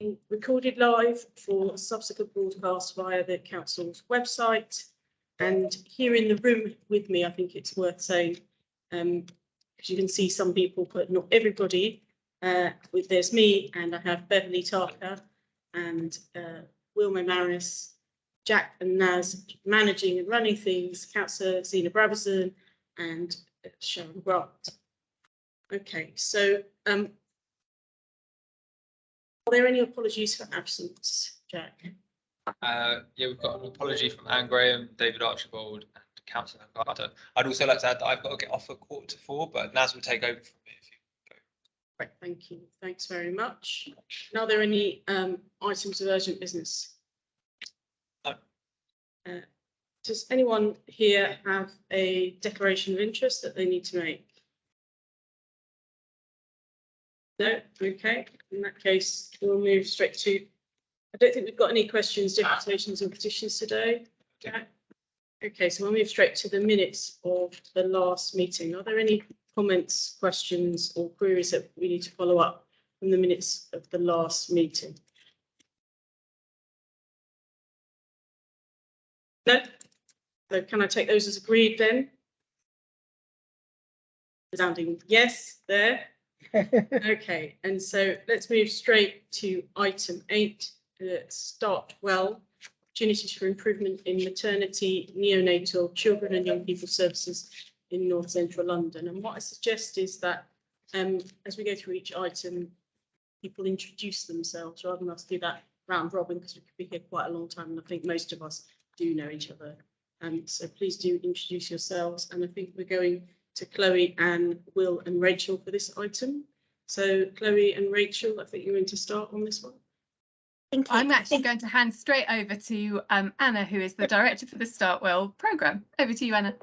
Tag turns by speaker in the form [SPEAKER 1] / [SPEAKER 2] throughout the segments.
[SPEAKER 1] being recorded live for subsequent broadcast via the council's website. And here in the room with me, I think it's worth saying, because you can see some people, but not everybody. There's me, and I have Beverly Tarker and Wilma Maris, Jack and Naz managing and running things, Councillor Zena Brabazon and Sharon Grant. Okay, so are there any apologies for absence, Jack?
[SPEAKER 2] Yeah, we've got an apology from Anne Graham, David Archibald and Councillor Carter. I'd also like to add that I've got to get off at 4:45, but Naz will take over from me if you go.
[SPEAKER 1] Right, thank you. Thanks very much. And are there any items of urgent business?
[SPEAKER 2] No.
[SPEAKER 1] Does anyone here have a declaration of interest that they need to make? No? Okay. In that case, we'll move straight to, I don't think we've got any questions, deputations or petitions today. Jack? Okay, so we'll move straight to the minutes of the last meeting. Are there any comments, questions or queries that we need to follow up from the minutes of the last meeting? No? So can I take those as agreed then? Resounding yes there. Okay, and so let's move straight to item 8, Startwell, opportunities for improvement in maternity, neonatal, children and young people services in North Central London. And what I suggest is that as we go through each item, people introduce themselves rather than us do that round robin, because we could be here quite a long time, and I think most of us do know each other. So please do introduce yourselves, and I think we're going to Chloe, Anne, Will and Rachel for this item. So Chloe and Rachel, I think you're going to start on this one.
[SPEAKER 3] Thank you. I'm actually going to hand straight over to Anna, who is the director for the Startwell Program. Over to you, Anna.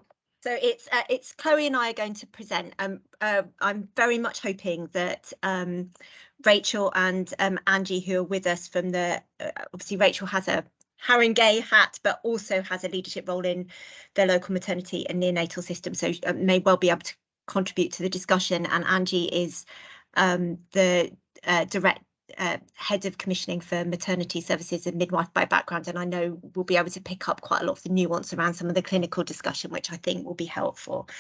[SPEAKER 4] So it's Chloe and I are going to present. I'm very much hoping that Rachel and Angie, who are with us from the, obviously Rachel has a Haringey hat, but also has a leadership role in the local maternity and neonatal system, so may well be able to contribute to the discussion. And Angie is the direct head of commissioning for maternity services and midwife by background, and I know we'll be able to pick up quite a lot of the nuance around some of the clinical discussion, which I think will be helpful.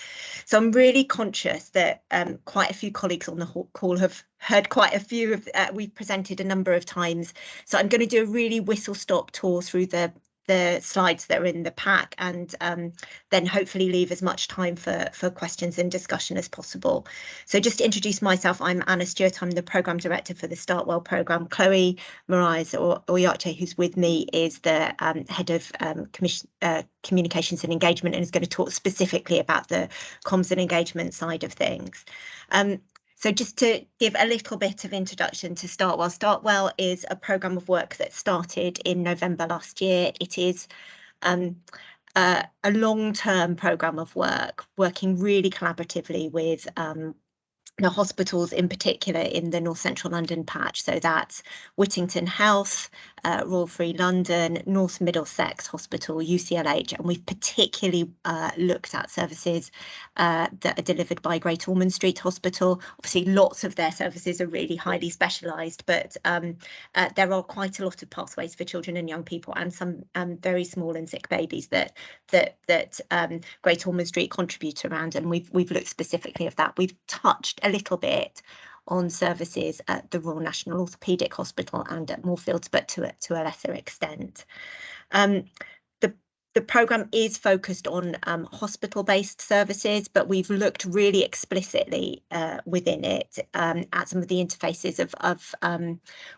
[SPEAKER 4] So I'm really conscious that quite a few colleagues on the call have heard quite a few of we've presented a number of times, so I'm going to do a really whistle-stop tour through the slides that are in the pack, and then hopefully leave as much time for questions and discussion as possible. So just to introduce myself, I'm Anna Stewart. I'm the Programme Director for the Startwell Programme. Chloe Morais Oyache, who's with me, is the Head of Communications and Engagement, and is going to talk specifically about the comms and engagement side of things. So just to give a little bit of introduction to Startwell. Startwell is a programme of work that started in November last year. It is a long-term programme of work, working really collaboratively with the hospitals, in particular in the North Central London patch. So that's Whittington Health, Royal Free London, North Middlesex Hospital, UCLH, and we've particularly looked at services that are delivered by Great Ormond Street Hospital. Obviously, lots of their services are really highly specialised, but there are quite a lot of pathways for children and young people, and some very small and sick babies that Great Ormond Street contribute around, and we've looked specifically at that. We've touched a little bit on services at the Royal National Orthopaedic Hospital and at Moorfields, but to a lesser extent. The programme is focused on hospital-based services, but we've looked really explicitly within it at some of the interfaces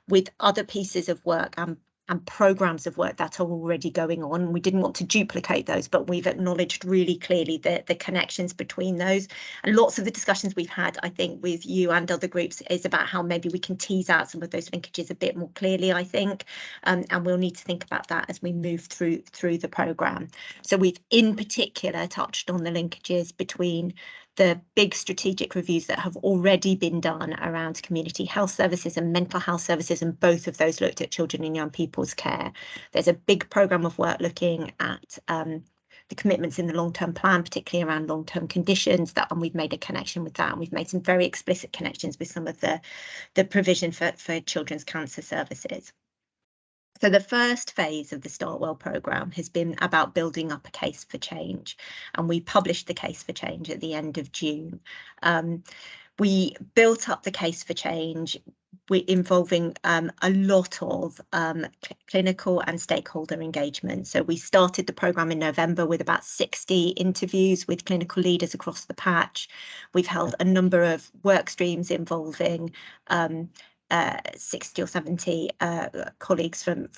[SPEAKER 4] with other pieces of work and programmes of work that are already going on. We didn't want to duplicate those, but we've acknowledged really clearly the connections between those. And lots of the discussions we've had, I think, with you and other groups is about how maybe we can tease out some of those linkages a bit more clearly, I think, and we'll need to think about that as we move through the programme. So we've in particular touched on the linkages between the big strategic reviews that have already been done around community health services and mental health services, and both of those looked at children and young people's care. There's a big programme of work looking at the commitments in the long-term plan, particularly around long-term conditions, and we've made a connection with that, and we've made some very explicit connections with some of the provision for children's cancer services. So the first phase of the Startwell programme has been about building up a case for change, and we published the case for change at the end of June. We built up the case for change involving a lot of clinical and stakeholder engagement. So we started the programme in November with about 60 interviews with clinical leaders across the patch. We've held a number of work streams involving 60 or 70 colleagues from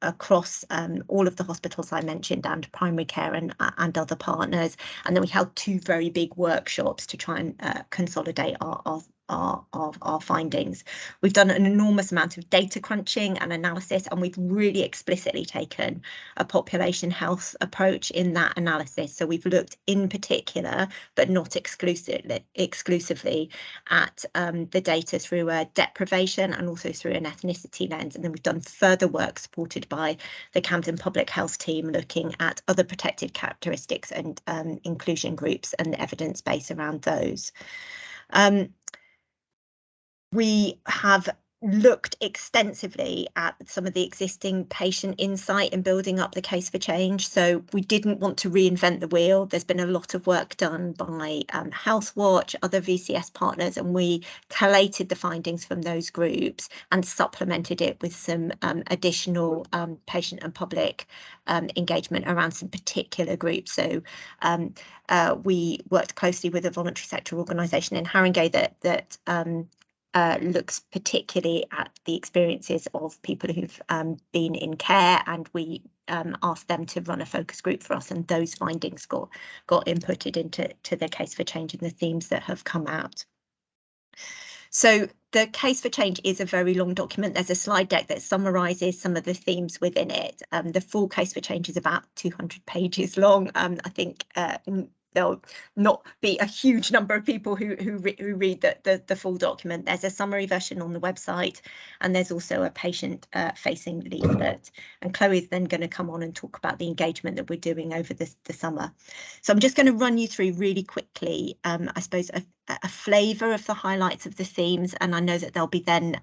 [SPEAKER 4] across all of the hospitals I mentioned, and primary care and other partners. And then we held 2 very big workshops to try and consolidate our findings. We've done an enormous amount of data crunching and analysis, and we've really explicitly taken a population health approach in that analysis. So we've looked in particular, but not exclusively, at the data through a deprivation and also through an ethnicity lens. And then we've done further work supported by the Camden Public Health team, looking at other protected characteristics and inclusion groups and the evidence base around those. We have looked extensively at some of the existing patient insight in building up the case for change. So we didn't want to reinvent the wheel. There's been a lot of work done by Healthwatch, other VCS partners, and we collated the findings from those groups and supplemented it with some additional patient and public engagement around some particular groups. So we worked closely with a voluntary sector organisation in Haringey that looks particularly at the experiences of people who've been in care, and we asked them to run a focus group for us, and those findings got inputted into the case for change and the themes that have come out. So the case for change is a very long document. There's a slide deck that summarises some of the themes within it. The full case for change is about 200 pages long. I think there'll not be a huge number of people who read the full document. There's a summary version on the website, and there's also a patient facing leaflet. And Chloe's then going to come on and talk about the engagement that we're doing over the summer. So I'm just going to run you through really quickly, I suppose, a flavour of the highlights of the themes, and I know that there'll be then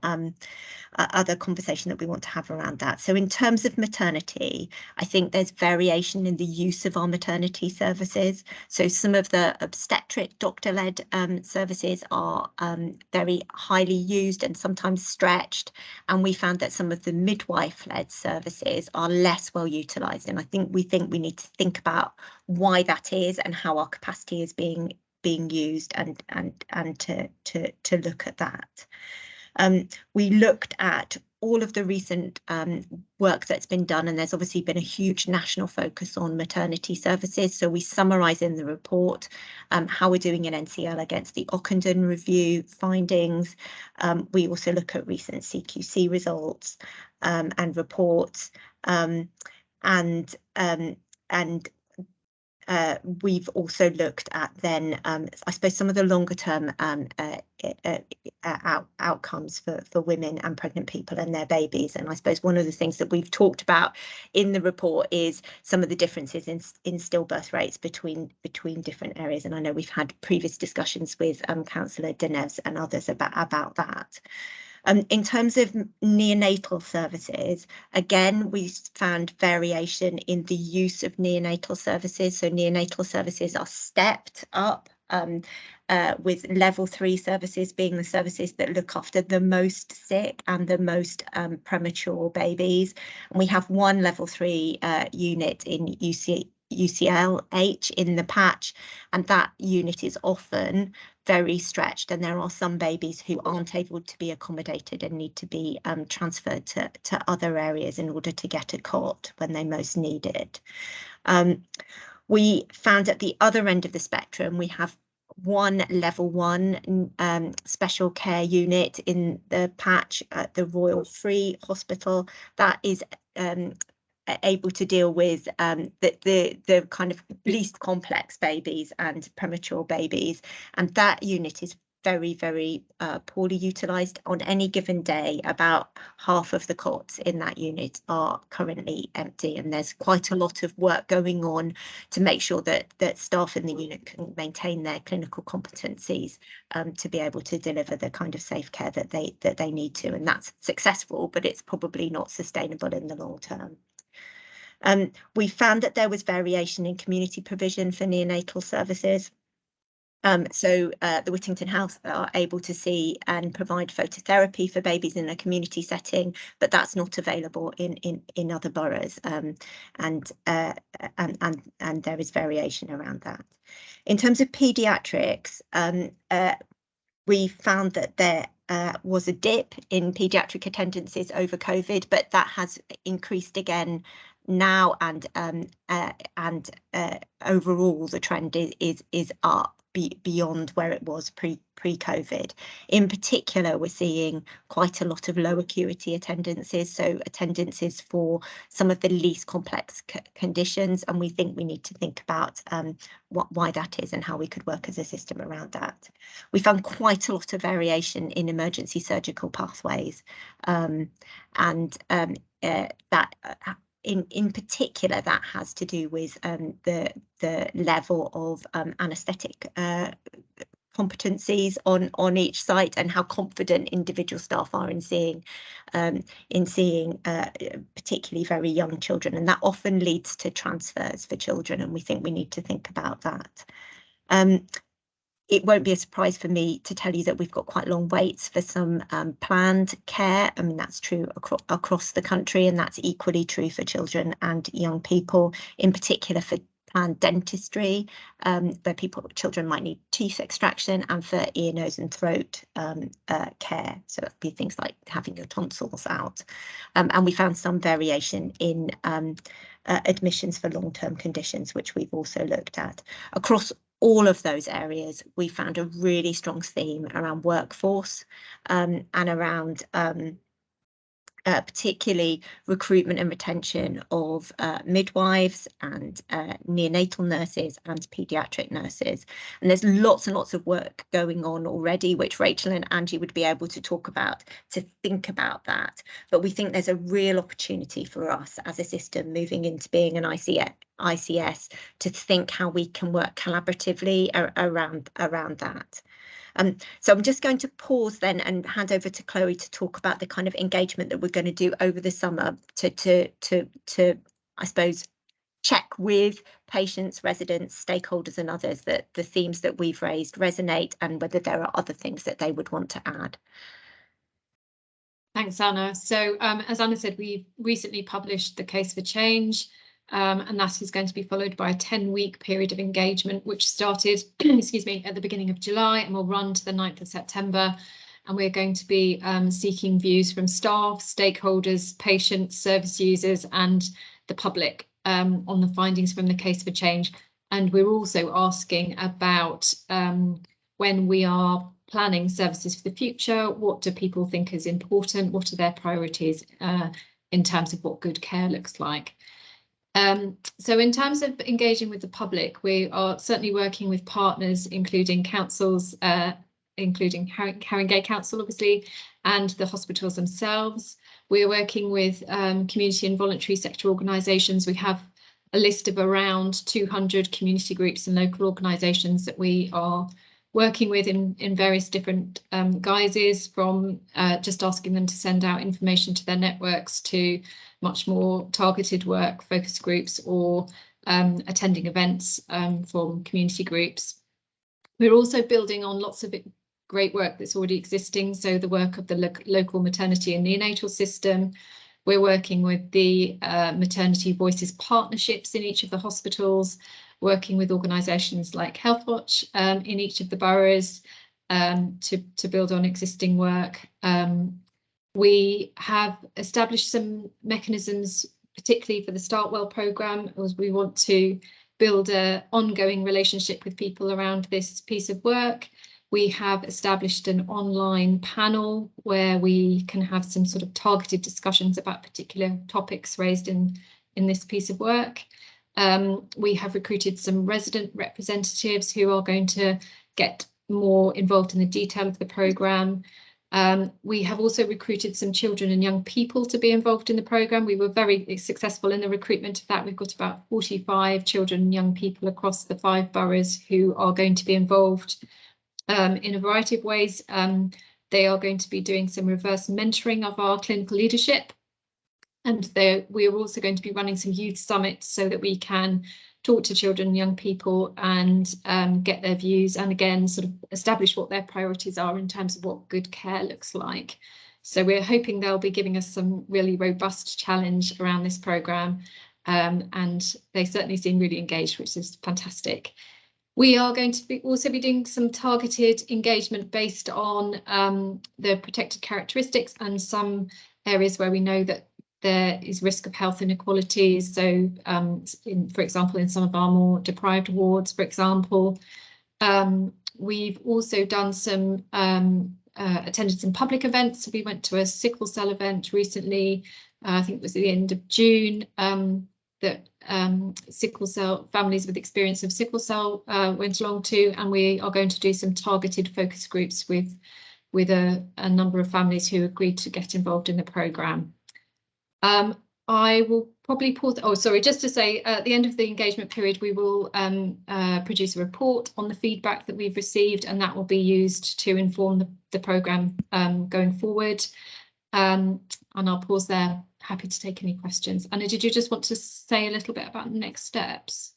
[SPEAKER 4] other conversation that we want to have around that. So in terms of maternity, I think there's variation in the use of our maternity services. So some of the obstetric doctor-led services are very highly used and sometimes stretched, and we found that some of the midwife-led services are less well utilised. And we think we need to think about why that is and how our capacity is being used, and to look at that. We looked at all of the recent work that's been done, and there's obviously been a huge national focus on maternity services. So we summarise in the report how we're doing in NCL against the Ockenden review findings. We also look at recent CQC results and reports, we've also looked at then, I suppose, some of the longer term outcomes for women and pregnant people and their babies. And I suppose one of the things that we've talked about in the report is some of the differences in stillbirth rates between different areas. And I know we've had previous discussions with Councillor Denevs and others about that. In terms of neonatal services, again, we found variation in the use of neonatal services. So neonatal services are stepped up, with level 3 services being the services that look after the most sick and the most premature babies. And we have one level 3 unit in UCLH in the patch, and that unit is often very stretched, and there are some babies who aren't able to be accommodated and need to be transferred to other areas in order to get a cot when they most need it. We found at the other end of the spectrum, we have one level 1 special care unit in the patch at the Royal Free Hospital that is able to deal with the kind of least complex babies and premature babies, and that unit is very, very poorly utilised. On any given day, about half of the cots in that unit are currently empty, and there's quite a lot of work going on to make sure that staff in the unit can maintain their clinical competencies to be able to deliver the kind of safe care that they need to, and that's successful, but it's probably not sustainable in the long term. We found that there was variation in community provision for neonatal services. So the Whittington House are able to see and provide phototherapy for babies in a community setting, but that's not available in other boroughs, and there is variation around that. In terms of paediatrics, we found that there was a dip in paediatric attendances over COVID, but that has increased again now, and overall the trend is up beyond where it was pre-COVID. In particular, we're seeing quite a lot of low acuity attendances, so attendances for some of the least complex conditions, and we think we need to think about why that is and how we could work as a system around that. We found quite a lot of variation in emergency surgical pathways, that in particular, that has to do with the level of anaesthetic competencies on each site, and how confident individual staff are in seeing particularly very young children, and that often leads to transfers for children, and we think we need to think about that. It won't be a surprise for me to tell you that we've got quite long waits for some planned care. I mean, that's true across the country, and that's equally true for children and young people, in particular for planned dentistry, where children might need teeth extraction, and for ear, nose and throat care. So it'd be things like having your tonsils out. And we found some variation in admissions for long-term conditions, which we've also looked at. Across all of those areas, we found a really strong theme around workforce, and around particularly recruitment and retention of midwives and neonatal nurses and paediatric nurses. And there's lots and lots of work going on already, which Rachel and Angie would be able to talk about, to think about that. But we think there's a real opportunity for us as a system moving into being an ICS to think how we can work collaboratively around that. So I'm just going to pause then and hand over to Chloe to talk about the kind of engagement that we're going to do over the summer to I suppose, check with patients, residents, stakeholders and others that the themes that we've raised resonate, and whether there are other things that they would want to add.
[SPEAKER 5] Thanks, Anna. So as Anna said, we've recently published the Case for Change, and that is going to be followed by a 10-week period of engagement, which started, excuse me, at the beginning of July and will run to the 9th of September. And we're going to be seeking views from staff, stakeholders, patients, service users and the public on the findings from the Case for Change. And we're also asking about when we are planning services for the future, what do people think is important? What are their priorities in terms of what good care looks like? So in terms of engaging with the public, we are certainly working with partners, including councils, including Haringey Council, obviously, and the hospitals themselves. We're working with community and voluntary sector organisations. We have a list of around 200 community groups and local organisations that we are working with in various different guises, from just asking them to send out information to their networks to much more targeted work, focus groups, or attending events from community groups. We're also building on lots of great work that's already existing, so the work of the local maternity and neonatal system. We're working with the maternity voices partnerships in each of the hospitals, working with organisations like Healthwatch in each of the boroughs to build on existing work. We have established some mechanisms, particularly for the Startwell Program, as we want to build an ongoing relationship with people around this piece of work. We have established an online panel where we can have some sort of targeted discussions about particular topics raised in this piece of work. We have recruited some resident representatives who are going to get more involved in the detail of the programme. We have also recruited some children and young people to be involved in the programme. We were very successful in the recruitment of that. We've got about 45 children and young people across the 5 boroughs who are going to be involved in a variety of ways. They are going to be doing some reverse mentoring of our clinical leadership. And we are also going to be running some youth summits so that we can talk to children and young people and get their views, and again sort of establish what their priorities are in terms of what good care looks like. So we're hoping they'll be giving us some really robust challenge around this programme, and they certainly seem really engaged, which is fantastic. We are going to also be doing some targeted engagement based on the protected characteristics and some areas where we know that there is risk of health inequalities. So, for example, in some of our more deprived wards, for example, we've also done some attended some public events. We went to a sickle cell event recently. I think it was at the end of June. That sickle cell families with experience of sickle cell went along to, and we are going to do some targeted focus groups with a number of families who agreed to get involved in the programme. I will probably pause. Oh, sorry, just to say, at the end of the engagement period, we will produce a report on the feedback that we've received, and that will be used to inform the programme going forward. And I'll pause there. Happy to take any questions. Anna, did you just want to say a little bit about next steps?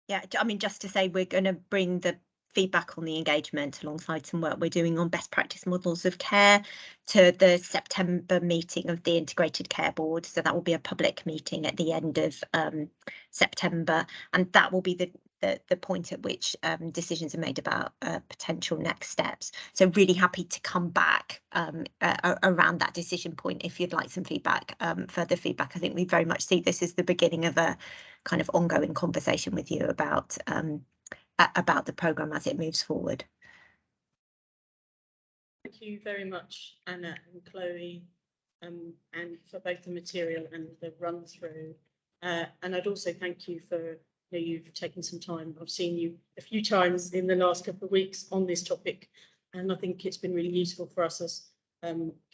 [SPEAKER 4] Yeah, I mean, just to say, we're going to bring the feedback on the engagement alongside some work we're doing on best practice models of care to the September meeting of the Integrated Care Board. So that will be a public meeting at the end of September, and that will be the point at which decisions are made about potential next steps. So really happy to come back around that decision point if you'd like some feedback, further feedback. I think we very much see this as the beginning of a kind of ongoing conversation with you about the programme as it moves forward.
[SPEAKER 1] Thank you very much, Anna and Chloe, and for both the material and the run through. And I'd also thank you for you've taken some time. I've seen you a few times in the last couple of weeks on this topic, and I think it's been really useful for us as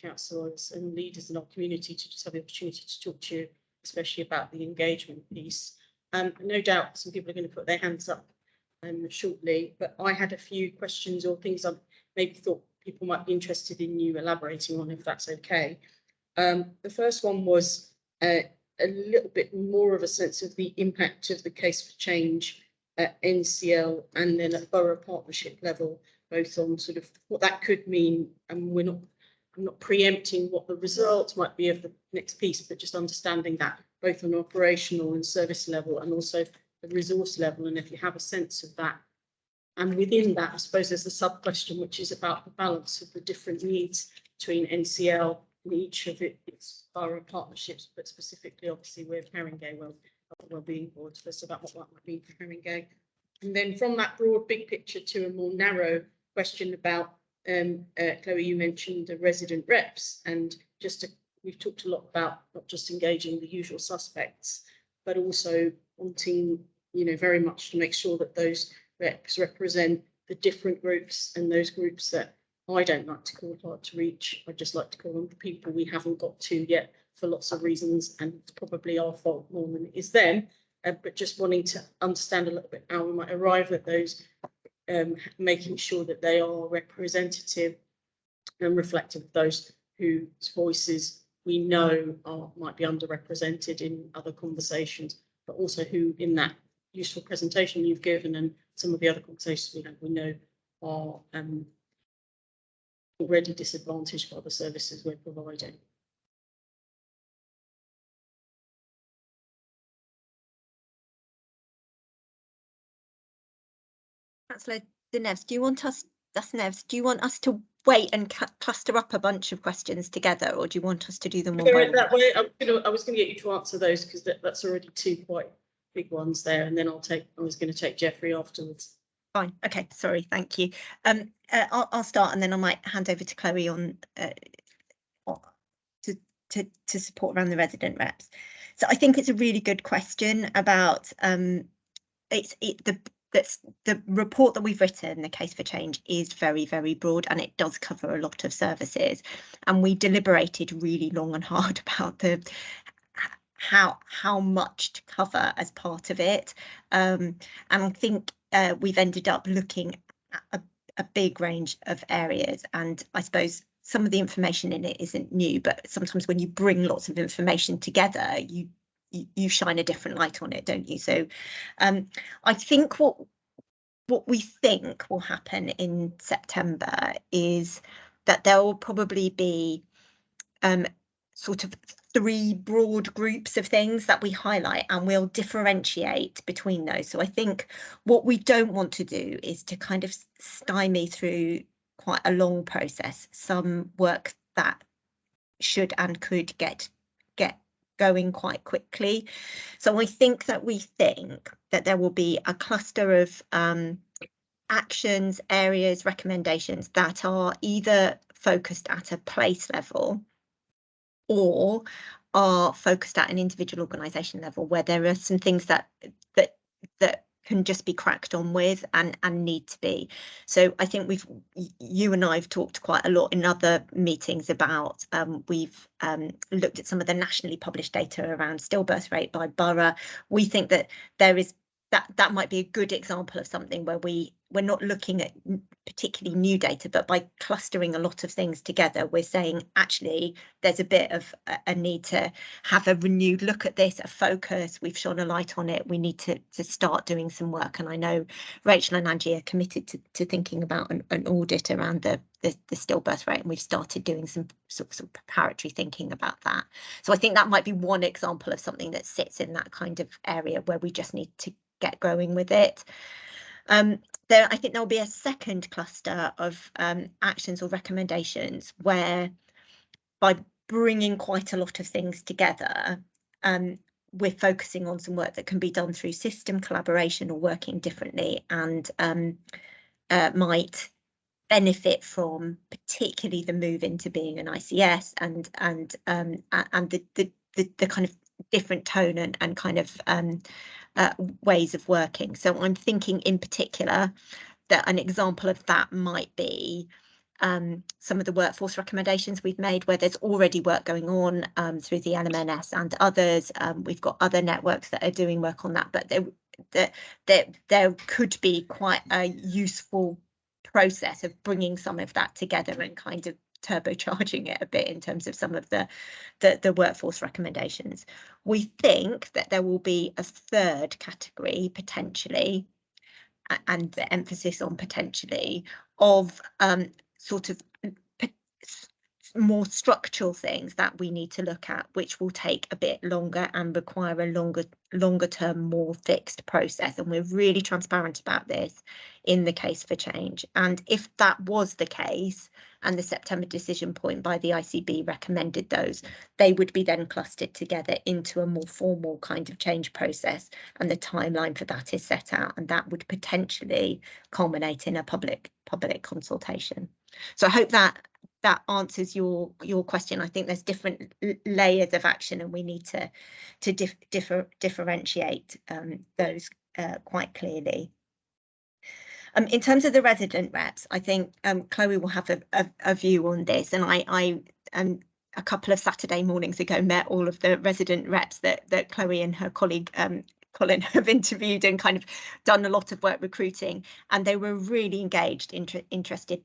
[SPEAKER 1] councillors and leaders in our community to just have the opportunity to talk to you, especially about the engagement piece. No doubt some people are going to put their hands up shortly, but I had a few questions or things I maybe thought people might be interested in you elaborating on, if that's okay. The first one was a little bit more of a sense of the impact of the case for change at NCL and then at borough partnership level, both on sort of what that could mean. And I'm not preempting what the results might be of the next piece, but just understanding that both on operational and service level and also the resource level, and if you have a sense of that. And within that, I suppose there's a sub question, which is about the balance of the different needs between NCL and each of its borough partnerships, but specifically obviously with Haringey Wellbeing Board. So about what that might mean for Haringey. And then from that broad big picture to a more narrow question about Chloe, you mentioned the resident reps, and we've talked a lot about not just engaging the usual suspects, but also wanting, very much to make sure that those reps represent the different groups, and those groups that I don't like to call hard to reach. I just like to call them the people we haven't got to yet for lots of reasons, and it's probably our fault more than it is them. But just wanting to understand a little bit how we might arrive at those, making sure that they are representative and reflective of those whose voices we know might be underrepresented in other conversations, but also who in that useful presentation you've given and some of the other conversations we have, we know are already disadvantaged by the services we're providing.
[SPEAKER 4] Councillor Neves, do you want us to wait and cluster up a bunch of questions together, or do you want us to do them one by one?
[SPEAKER 1] That way, I was going to get you to answer those because that's already two quite big ones there, and then I was going to take Jeffrey afterwards.
[SPEAKER 4] Fine. Okay. Sorry. Thank you. I'll start, and then I might hand over to Chloe on to support around the resident reps. So I think it's a really good question about the that's the report that we've written, the case for change, is very, very broad, and it does cover a lot of services. And we deliberated really long and hard about how much to cover as part of it. And I think we've ended up looking at a big range of areas, and I suppose some of the information in it isn't new, but sometimes when you bring lots of information together, you shine a different light on it, don't you? So I think what we think will happen in September is that there will probably be sort of 3 broad groups of things that we highlight, and we'll differentiate between those. So I think what we don't want to do is to kind of stymie through quite a long process, some work that should and could get going quite quickly. So I think that there will be a cluster of actions, areas, recommendations that are either focused at a place level or are focused at an individual organisation level, where there are some things that can just be cracked on with and need to be. So I think you and I have talked quite a lot in other meetings about, we've looked at some of the nationally published data around stillbirth rate by borough. We think that there is that might be a good example of something where we're not looking at particularly new data, but by clustering a lot of things together, we're saying actually there's a bit of a need to have a renewed look at this, a focus. We've shone a light on it. We need to start doing some work. And I know Rachel and Angie are committed to thinking about an audit around the stillbirth rate, and we've started doing some sort of preparatory thinking about that. So I think that might be one example of something that sits in that kind of area where we just need to get going with it. I think there'll be a second cluster of actions or recommendations where, by bringing quite a lot of things together, we're focusing on some work that can be done through system collaboration or working differently, and might benefit from particularly the move into being an ICS and the kind of different tone and kind of ways of working. So I'm thinking in particular that an example of that might be some of the workforce recommendations we've made, where there's already work going on through the LMNS and others. We've got other networks that are doing work on that, but there could be quite a useful process of bringing some of that together and kind of turbocharging it a bit in terms of some of the workforce recommendations. We think that there will be a third category potentially, and the emphasis on potentially, of sort of more structural things that we need to look at, which will take a bit longer and require a longer term, more fixed process. And we're really transparent about this in the case for change. And if that was the case, and the September decision point by the ICB recommended those, they would be then clustered together into a more formal kind of change process, and the timeline for that is set out, and that would potentially culminate in a public consultation. So I hope that answers your question. I think there's different layers of action, and we need to differentiate those quite clearly. In terms of the resident reps, I think Chloe will have a view on this, and I a couple of Saturday mornings ago met all of the resident reps that Chloe and her colleague Colin have interviewed and kind of done a lot of work recruiting, and they were really engaged, interested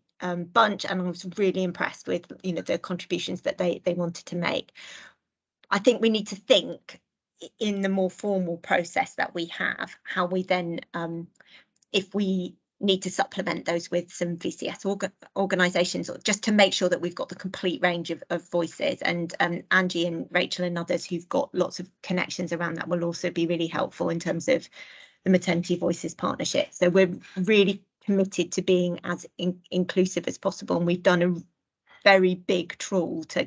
[SPEAKER 4] bunch, and I was really impressed with the contributions that they wanted to make. I think we need to think in the more formal process that we have, how we then, if we need to supplement those with some VCS organisations, or just to make sure that we've got the complete range of voices. And Angie and Rachel and others who've got lots of connections around that will also be really helpful in terms of the Maternity Voices Partnership. So we're really committed to being as inclusive as possible, and we've done a very big trawl to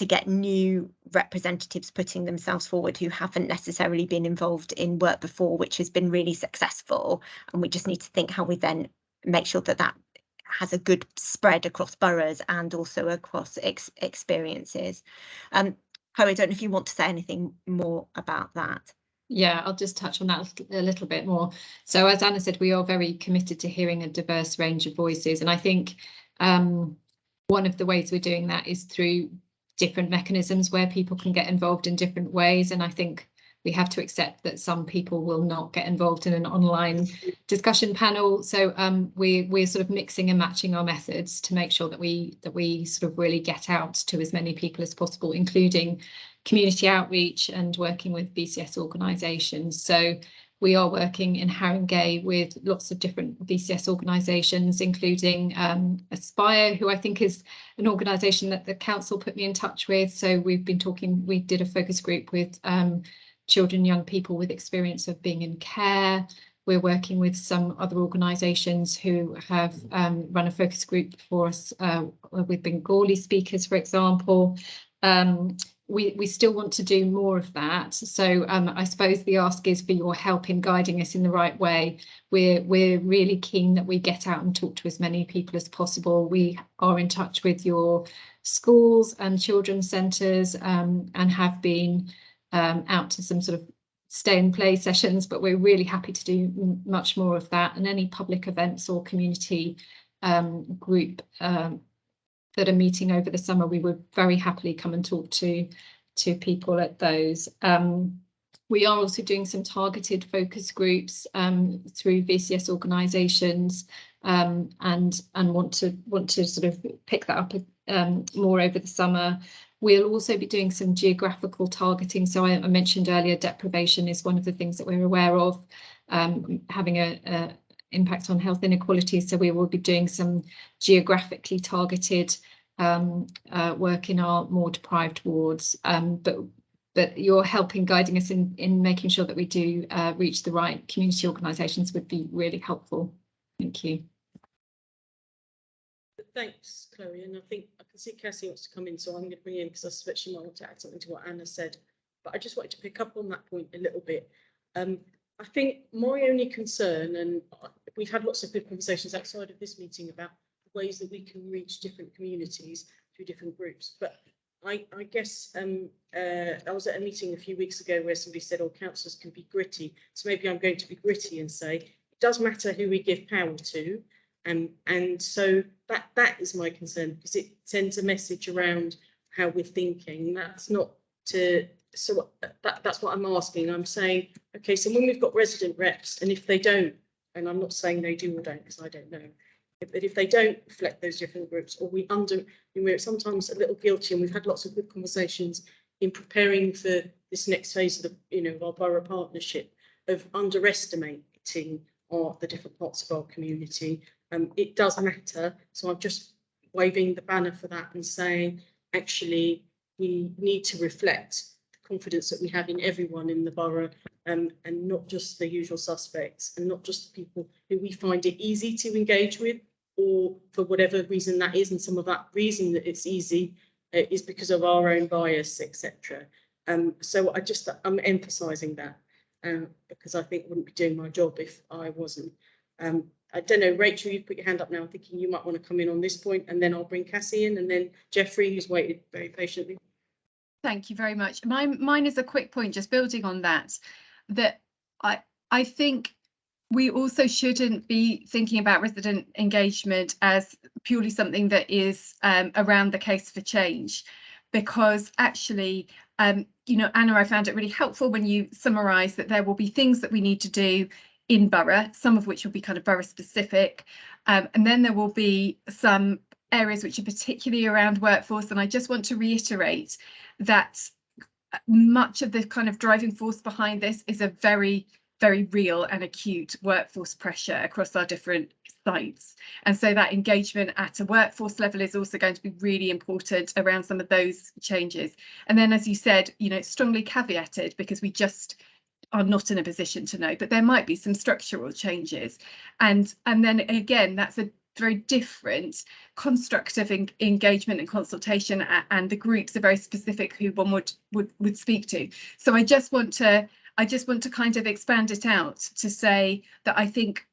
[SPEAKER 4] get new representatives putting themselves forward who haven't necessarily been involved in work before, which has been really successful. And we just need to think how we then make sure that that has a good spread across boroughs and also across experiences. Chloe, I don't know if you want to say anything more about that.
[SPEAKER 5] Yeah, I'll just touch on that a little bit more. So as Anna said, we are very committed to hearing a diverse range of voices. And I think one of the ways we're doing that is through different mechanisms where people can get involved in different ways. And I think we have to accept that some people will not get involved in an online discussion panel. So we're sort of mixing and matching our methods to make sure that we sort of really get out to as many people as possible, including community outreach and working with BCS organisations. So we are working in Haringey with lots of different BCS organisations, including Aspire, who I think is an organisation that the council put me in touch with. So we've been talking, we did a focus group with children, young people with experience of being in care. We're working with some other organisations who have run a focus group for us with Bengali speakers, for example. We still want to do more of that. So I suppose the ask is for your help in guiding us in the right way. We're really keen that we get out and talk to as many people as possible. We are in touch with your schools and children's centres and have been out to some sort of stay and play sessions, but we're really happy to do much more of that, and any public events or community group that are meeting over the summer, we would very happily come and talk to people at those. We are also doing some targeted focus groups through VCS organisations and want to sort of pick that up more over the summer. We'll also be doing some geographical targeting. So I mentioned earlier, deprivation is one of the things that we're aware of, having a impact on health inequalities. So we will be doing some geographically targeted work in our more deprived wards. But your help in guiding us in making sure that we do reach the right community organisations would be really helpful. Thank you.
[SPEAKER 1] Thanks, Chloe. And I think I can see Cassie wants to come in, so I'm going to bring in because I suspect she might want to add something to what Anna said. But I just wanted to pick up on that point a little bit. I think my only concern, and we've had lots of good conversations outside of this meeting about the ways that we can reach different communities through different groups. But I guess I was at a meeting a few weeks ago where somebody said, oh, councillors can be gritty. So maybe I'm going to be gritty and say, it does matter who we give power to. And so that is my concern, because it sends a message around how we're thinking. That's not to, so that's what I'm asking. I'm saying, okay, so when we've got resident reps, and if they don't, and I'm not saying they do or don't, because I don't know, but if they don't reflect those different groups, or we're sometimes a little guilty, and we've had lots of good conversations in preparing for this next phase of the, our borough partnership, of underestimating the different parts of our community. It does matter. So I'm just waving the banner for that and saying, actually, we need to reflect the confidence that we have in everyone in the borough, and not just the usual suspects, and not just the people who we find it easy to engage with, or for whatever reason that is. And some of that reason that it's easy is because of our own bias, etc. So I'm emphasising that because I think I wouldn't be doing my job if I wasn't. I don't know, Rachel, you put your hand up now. I'm thinking you might want to come in on this point, and then I'll bring Cassie in, and then Jeffrey, who's waited very patiently.
[SPEAKER 3] Thank you very much. Mine is a quick point, just building on that I think we also shouldn't be thinking about resident engagement as purely something that is around the case for change, because actually, Anna, I found it really helpful when you summarise that there will be things that we need to do in borough, some of which will be kind of borough specific, and then there will be some areas which are particularly around workforce. And I just want to reiterate that much of the kind of driving force behind this is a very, very real and acute workforce pressure across our different sites. And so that engagement at a workforce level is also going to be really important around some of those changes. And then, as you said, strongly caveated, because we just are not in a position to know, but there might be some structural changes. And then again, that's a very different construct of engagement and consultation, and the groups are very specific who one would speak to. So I just want to kind of expand it out to say that I think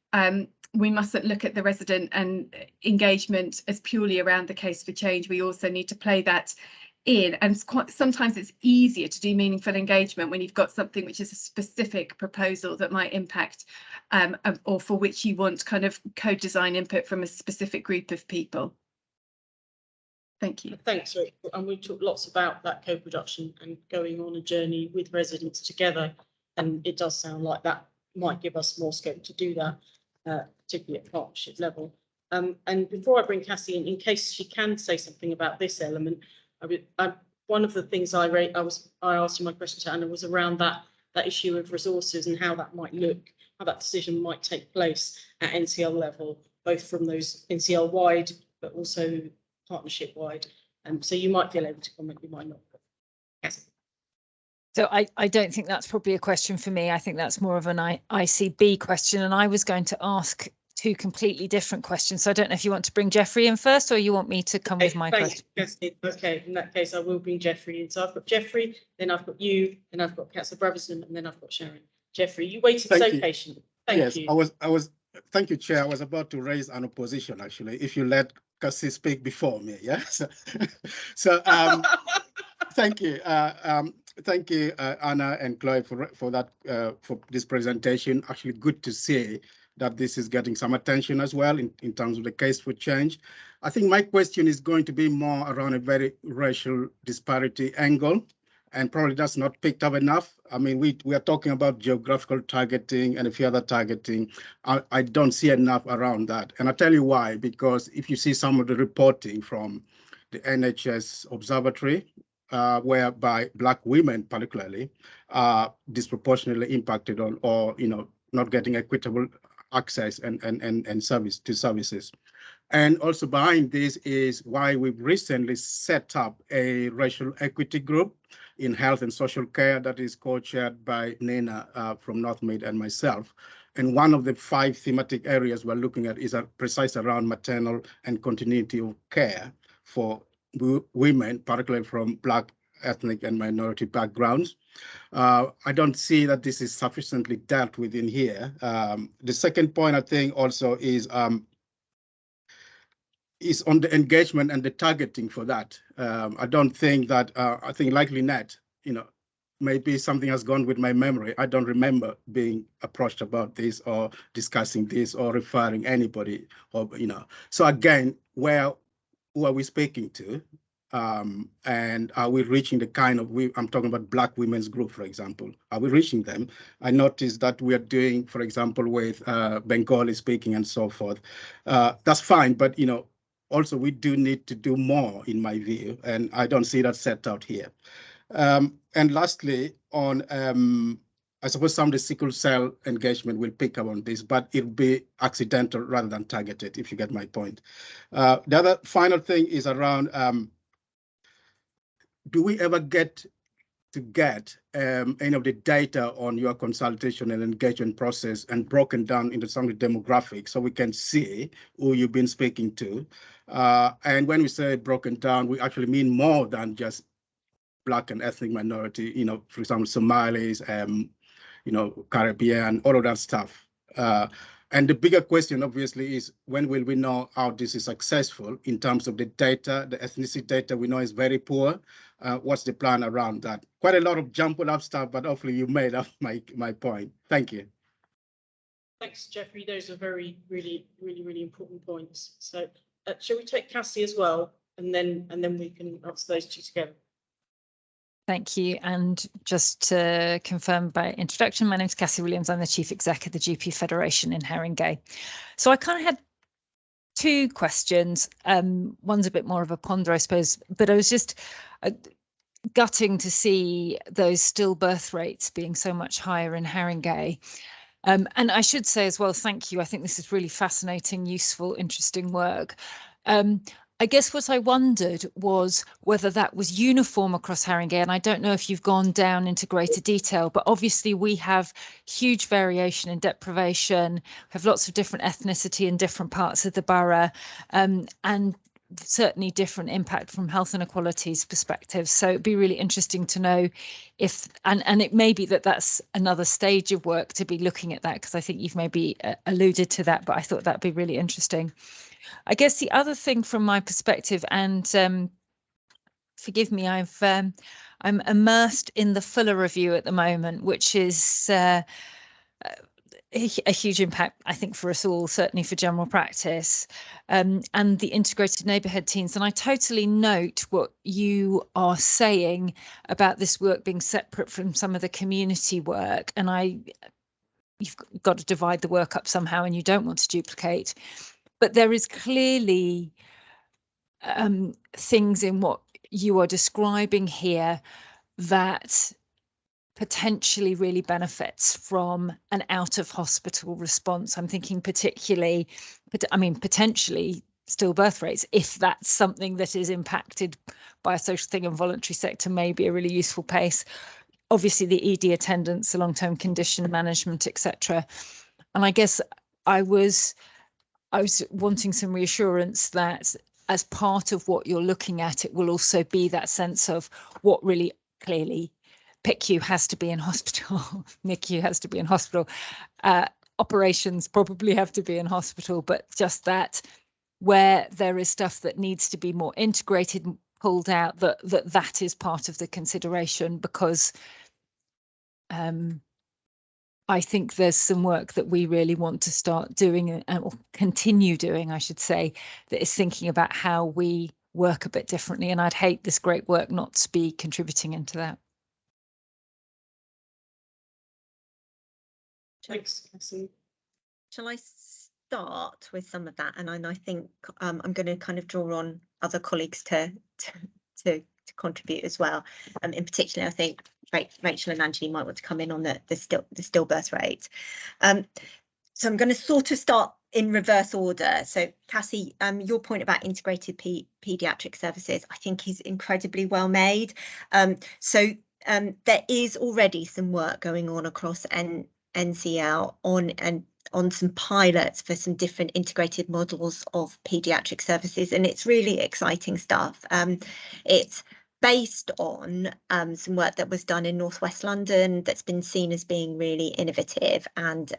[SPEAKER 3] we mustn't look at the resident and engagement as purely around the case for change. We also need to play that in, and sometimes it's easier to do meaningful engagement when you've got something which is a specific proposal that might impact or for which you want kind of code design input from a specific group of people. Thank you.
[SPEAKER 1] Thanks, Rick. And we talked lots about that co-production and going on a journey with residents together. And it does sound like that might give us more scope to do that, particularly at partnership level. And before I bring Cassie in case she can say something about this element, one of the things I asked in my question to Anna was around that issue of resources and how that might look, how that decision might take place at NCL level, both from those NCL wide, but also partnership wide. So you might feel able to comment, you might not. Yes.
[SPEAKER 6] So I don't think that's probably a question for me. I think that's more of an ICB question. And I was going to ask two completely different questions. So I don't know if you want to bring Jeffrey in first or you want me to come with my question.
[SPEAKER 1] Okay, in that case, I will bring Jeffrey in. So I've got Jeffrey, then I've got you, then I've got Councillor Brotherson, and then I've got Sharon. Jeffrey, you waited so patiently. Thank you.
[SPEAKER 7] I was. Thank you, Chair. I was about to raise an opposition, actually, if you let Cassie speak before me. Yeah. So thank you. Thank you, Anna and Chloe, for that for this presentation. Actually, good to see that this is getting some attention as well in terms of the case for change. I think my question is going to be more around a very racial disparity angle, and probably that's not picked up enough. I mean, we are talking about geographical targeting and a few other targeting. I don't see enough around that. And I'll tell you why, because if you see some of the reporting from the NHS Observatory, whereby Black women particularly are disproportionately impacted on, or not getting equitable access and services. And also behind this is why we've recently set up a racial equity group in health and social care that is co-chaired by Nina from Northmead and myself. And one of the 5 thematic areas we're looking at is precise around maternal and continuity of care for women, particularly from Black, ethnic and minority backgrounds. I don't see that this is sufficiently dealt with in here. The second point I think also is on the engagement and the targeting for that. I don't think that, I think likely net, maybe something has gone with my memory. I don't remember being approached about this or discussing this or referring anybody, or, So again, who are we speaking to? And are we reaching the kind of, I'm talking about Black women's group, for example, are we reaching them? I noticed that we are doing, for example, with Bengali speaking and so forth. That's fine, but, also we do need to do more in my view, and I don't see that set out here. And lastly, on, I suppose some of the sickle cell engagement will pick up on this, but it'll be accidental rather than targeted, if you get my point. The other final thing is around, do we ever get any of the data on your consultation and engagement process and broken down into some of the demographics so we can see who you've been speaking to? And when we say broken down, we actually mean more than just Black and ethnic minority, for example, Somalis, Caribbean, all of that stuff. And the bigger question, obviously, is when will we know how this is successful in terms of the data? The ethnicity data we know is very poor. What's the plan around that? Quite a lot of jumbled up stuff, but hopefully you made up my point. Thank you.
[SPEAKER 1] Thanks, Jeffrey. Those are really important points. So shall we take Cassie as well, and then we can answer those two together.
[SPEAKER 6] Thank you. And just to confirm by introduction, my name is Cassie Williams. I'm the Chief Exec of the GP Federation in Haringey. So I kind of had 2 questions. One's a bit more of a ponder, I suppose, but I was just gutting to see those stillbirth rates being so much higher in Haringey. And I should say as well, thank you. I think this is really fascinating, useful, interesting work. I guess what I wondered was whether that was uniform across Haringey, and I don't know if you've gone down into greater detail, but obviously we have huge variation in deprivation. We have lots of different ethnicity in different parts of the borough, and certainly different impact from health inequalities perspective. So it'd be really interesting to know if, and it may be that that's another stage of work to be looking at that, because I think you've maybe alluded to that, but I thought that'd be really interesting. I guess the other thing from my perspective, and forgive me, I'm immersed in the Fuller review at the moment, which is a huge impact, I think, for us all, certainly for general practice, and the integrated neighbourhood teams. And I totally note what you are saying about this work being separate from some of the community work. And you've got to divide the work up somehow, and you don't want to duplicate. But there is clearly things in what you are describing here that potentially really benefits from an out of hospital response. I'm thinking particularly, potentially stillbirth rates, if that's something that is impacted by a social thing and voluntary sector, may be a really useful pace. Obviously the ED attendance, the long-term condition management, etc. And I guess I was wanting some reassurance that as part of what you're looking at, it will also be that sense of what really clearly PICU has to be in hospital, NICU has to be in hospital, operations probably have to be in hospital, but just that where there is stuff that needs to be more integrated, pulled out, that is part of the consideration, because I think there's some work that we really want to start doing, or continue doing, I should say, that is thinking about how we work a bit differently. And I'd hate this great work not to be contributing into that.
[SPEAKER 1] Thanks, Cassie.
[SPEAKER 4] Shall I start with some of that? And I think I'm going to kind of draw on other colleagues to contribute as well. In particular, I think Rachel and Angie might want to come in on the stillbirth rate. So I'm going to sort of start in reverse order. So Cassie, your point about integrated paediatric services, I think is incredibly well made. So there is already some work going on across NCL on some pilots for some different integrated models of paediatric services, and it's really exciting stuff. It's based on some work that was done in Northwest London that's been seen as being really innovative and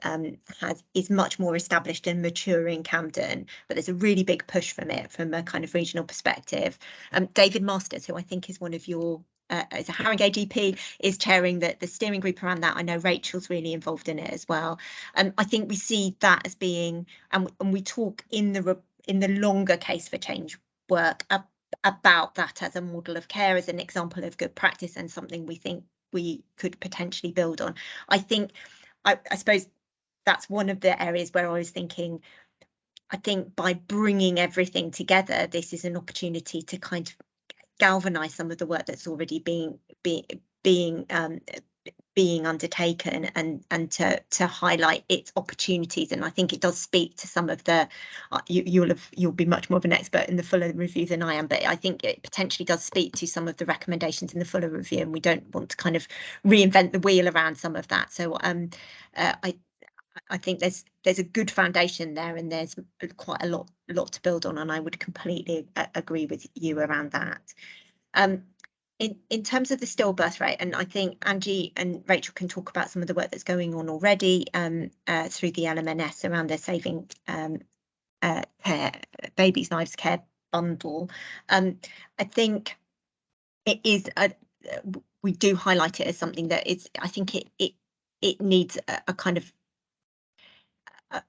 [SPEAKER 4] is much more established and mature in Camden, but there's a really big push from it from a kind of regional perspective. David Masters, who I think is one of your as a Haringey GP, is chairing the steering group around that. I know Rachel's really involved in it as well. I think we see that as being, and we talk in the longer case for change work about that as a model of care, as an example of good practice, and something we think we could potentially build on. I think, I suppose that's one of the areas where I was thinking, I think by bringing everything together, this is an opportunity to kind of galvanize some of the work that's already being undertaken and to highlight its opportunities. And I think it does speak to some of the you'll be much more of an expert in the Fuller review than I am, but I think it potentially does speak to some of the recommendations in the Fuller review, and we don't want to kind of reinvent the wheel around some of that. So I think there's a good foundation there, and there's quite a lot to build on, and I would completely agree with you around that. In terms of the stillbirth rate, and I think Angie and Rachel can talk about some of the work that's going on already through the LMNS around their Saving Care Babies' Lives Care bundle. I think it is we do highlight it as something that is, I think it needs a kind of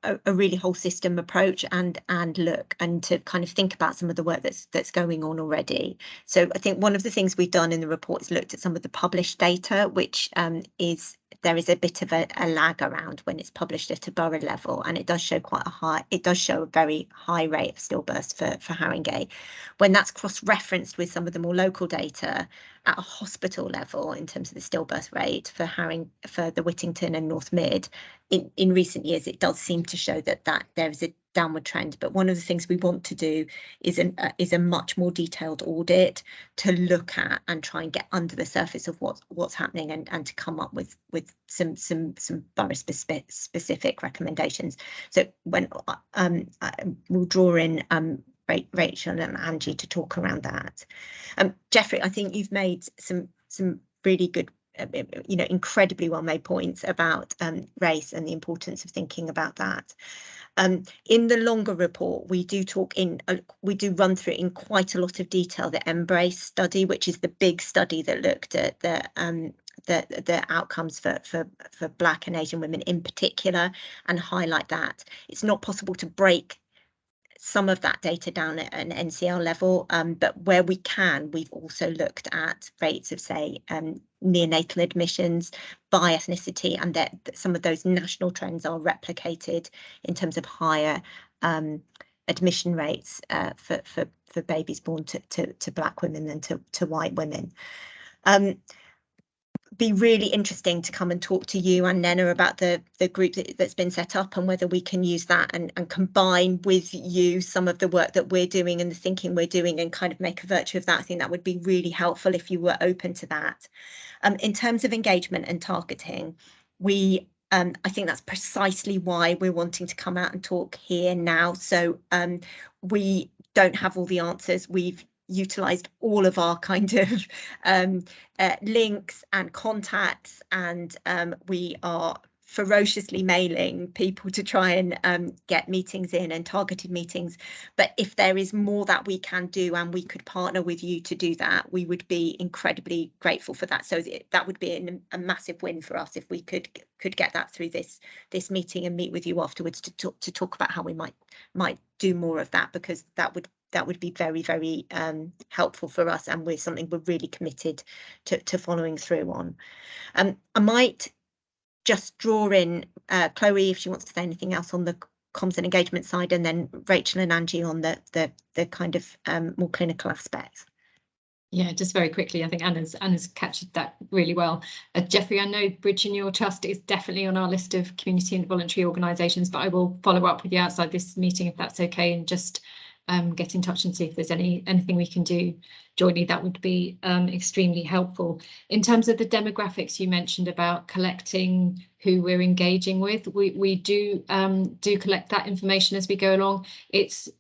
[SPEAKER 4] a really whole system approach and look and to kind of think about some of the work that's going on already. So I think one of the things we've done in the report is looked at some of the published data, which there is a bit of a lag around when it's published at a borough level, and it does show a very high rate of stillbirths for Haringey. When that's cross-referenced with some of the more local data at a hospital level in terms of the stillbirth rate for the Whittington and North Mid, in recent years, it does seem to show that there is a downward trend. But one of the things we want to do is a much more detailed audit to look at and try and get under the surface of what's happening and to come up with some borough specific recommendations. So when we'll draw in Rachel and Angie to talk around that. Jeffrey, I think you've made some really good, incredibly well made points about race and the importance of thinking about that. In the longer report, we do run through in quite a lot of detail the Embrace study, which is the big study that looked at the outcomes for Black and Asian women in particular, and highlight that. It's not possible to break some of that data down at an NCL level, but where we can, we've also looked at rates of, say, neonatal admissions by ethnicity, and that some of those national trends are replicated in terms of higher admission rates for babies born to Black women than to white women. Be really interesting to come and talk to you and Nena about the group that's been set up, and whether we can use that and combine with you some of the work that we're doing and the thinking we're doing, and kind of make a virtue of that. I think that would be really helpful if you were open to that. In terms of engagement and targeting, we I think that's precisely why we're wanting to come out and talk here now. So we don't have all the answers. We've utilised all of our kind of links and contacts, and we are ferociously mailing people to try and get meetings in, and targeted meetings. But if there is more that we can do, and we could partner with you to do that, we would be incredibly grateful for that. So that would be a massive win for us if we could get that through this meeting, and meet with you afterwards to talk about how we might do more of that, because that would be very, very helpful for us, and we're something we're really committed to following through on. I might just draw in Chloe if she wants to say anything else on the comms and engagement side, and then Rachel and Angie on the kind of more clinical aspects.
[SPEAKER 5] Yeah, just very quickly, I think Anna's captured that really well. Jeffrey, I know Bridging Your Trust is definitely on our list of community and voluntary organisations, but I will follow up with you outside this meeting if that's okay, and just get in touch and see if there's anything we can do jointly. That would be extremely helpful. In terms of the demographics you mentioned about collecting who we're engaging with, we do collect that information as we go along. It's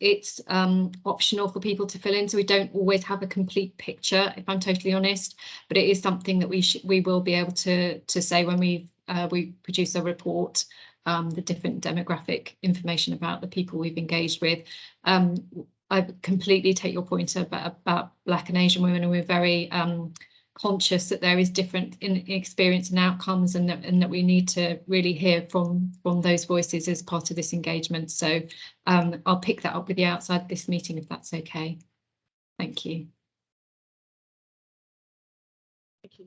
[SPEAKER 5] optional for people to fill in, so we don't always have a complete picture, if I'm totally honest, but it is something that we will be able to say when we produce a report. The different demographic information about the people we've engaged with. I completely take your point about Black and Asian women, and we're very conscious that there is different in experience and outcomes, and that we need to really hear from those voices as part of this engagement. So I'll pick that up with you outside this meeting if that's okay. Thank you.
[SPEAKER 1] Thank you.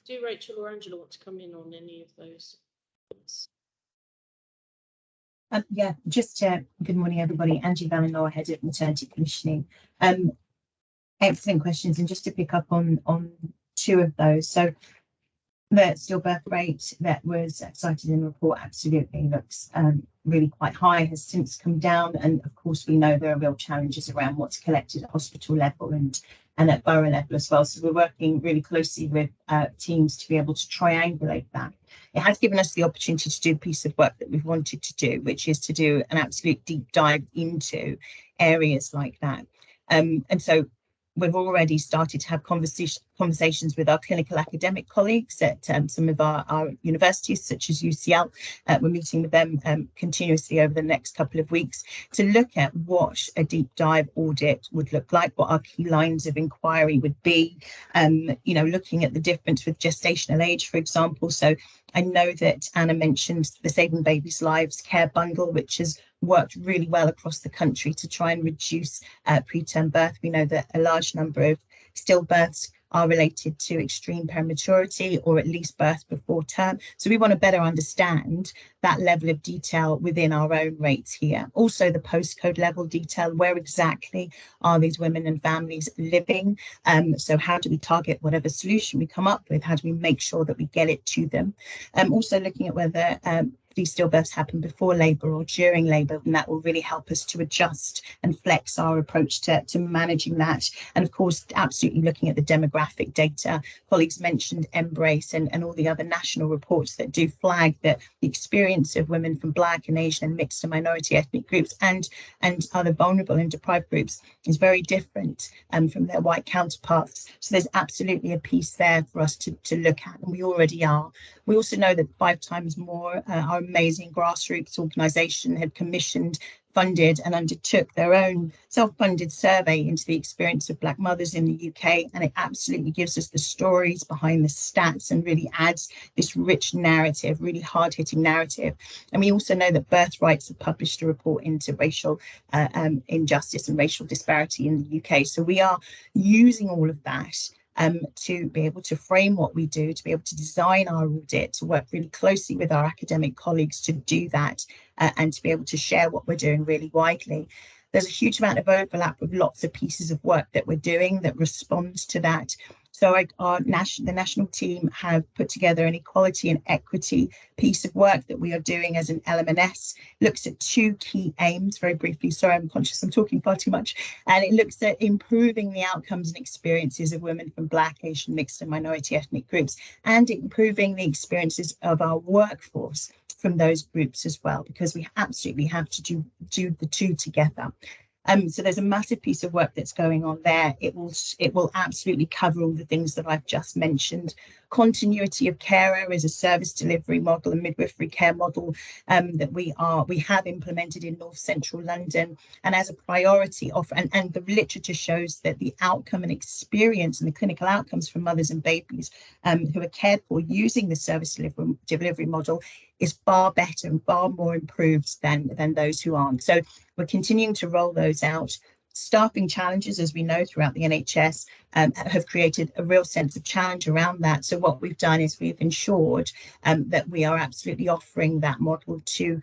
[SPEAKER 1] Do Rachel or Angela want to come in on any of those?
[SPEAKER 8] Yeah, just good morning, everybody. Angie Ballinor, Head of Maternity Commissioning. Excellent questions, and just to pick up on two of those. So the stillbirth rate that was cited in the report absolutely looks really quite high, has since come down, and of course we know there are real challenges around what's collected at hospital level and at borough level as well. So we're working really closely with teams to be able to triangulate that. It has given us the opportunity to do a piece of work that we've wanted to do, which is to do an absolute deep dive into areas like that. And so we've already started to have conversations with our clinical academic colleagues at some of our universities, such as UCL. We're meeting with them continuously over the next couple of weeks to look at what a deep dive audit would look like, what our key lines of inquiry would be, looking at the difference with gestational age, for example. So I know that Anna mentioned the Saving Babies' Lives Care Bundle, which has worked really well across the country to try and reduce preterm birth. We know that a large number of stillbirths are related to extreme prematurity, or at least birth before term. So we want to better understand that level of detail within our own rates here. Also the postcode level detail, where exactly are these women and families living? So how do we target whatever solution we come up with? How do we make sure that we get it to them? Also looking at whether these stillbirths happen before labour or during labour, and that will really help us to adjust and flex our approach to managing that. And of course, absolutely looking at the demographic data. Colleagues mentioned Embrace and all the other national reports that do flag that the experience of women from Black and Asian and mixed and minority ethnic groups and other vulnerable and deprived groups is very different from their white counterparts. So there's absolutely a piece there for us to look at, and we already are. We also know that 5 times more are amazing grassroots organisation had commissioned, funded and undertook their own self-funded survey into the experience of Black mothers in the UK, and it absolutely gives us the stories behind the stats and really adds this rich narrative, really hard-hitting narrative. And we also know that Birthrights have published a report into racial injustice and racial disparity in the UK. So we are using all of that to be able to frame what we do, to be able to design our audit, to work really closely with our academic colleagues to do that, and to be able to share what we're doing really widely. There's a huge amount of overlap with lots of pieces of work that we're doing that respond to that. So the national team have put together an equality and equity piece of work that we are doing as an LM&S. Looks at two key aims, very briefly. Sorry, I'm conscious I'm talking far too much. And it looks at improving the outcomes and experiences of women from Black, Asian, mixed and minority ethnic groups, and improving the experiences of our workforce from those groups as well, because we absolutely have to do the two together. So there's a massive piece of work that's going on there. It will absolutely cover all the things that I've just mentioned. Continuity of carer is a service delivery model, a midwifery care model that we have implemented in North Central London, and as a priority and the literature shows that the outcome and experience and the clinical outcomes for mothers and babies who are cared for using the service delivery model is far better and far more improved than those who aren't. So we're continuing to roll those out. Staffing challenges, as we know, throughout the NHS have created a real sense of challenge around that. So what we've done is we've ensured that we are absolutely offering that model to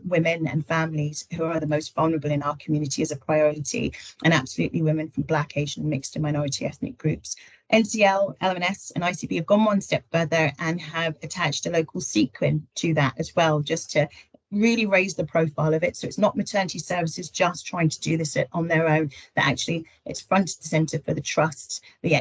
[SPEAKER 8] women and families who are the most vulnerable in our community as a priority, and absolutely women from Black, Asian, mixed and minority ethnic groups. NCL, LM&S and ICB have gone one step further and have attached a local sequin to that as well, just to really raise the profile of it. So it's not maternity services just trying to do this on their own, that actually it's front and centre for the trusts. The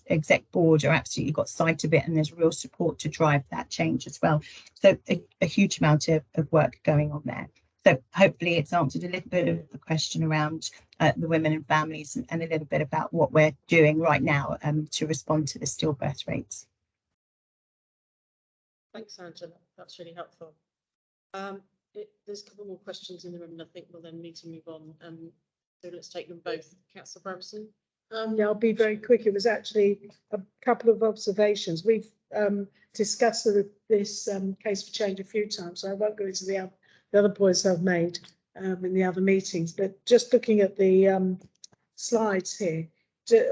[SPEAKER 8] exec board are absolutely got sight of it, and there's real support to drive that change as well. So a huge amount of work going on there. So hopefully it's answered a little bit of the question around the women and families, and a little bit about what we're doing right now to respond to the stillbirth rates.
[SPEAKER 1] Thanks, Angela. That's really helpful. There's a couple more questions in the room, and I think we'll then need to move on. So let's take them both. Councillor Brabazon.
[SPEAKER 9] Yeah, I'll be very quick. It was actually a couple of observations. We've discussed this case for change a few times, so I won't go into the other points I've made in the other meetings. But just looking at the slides here,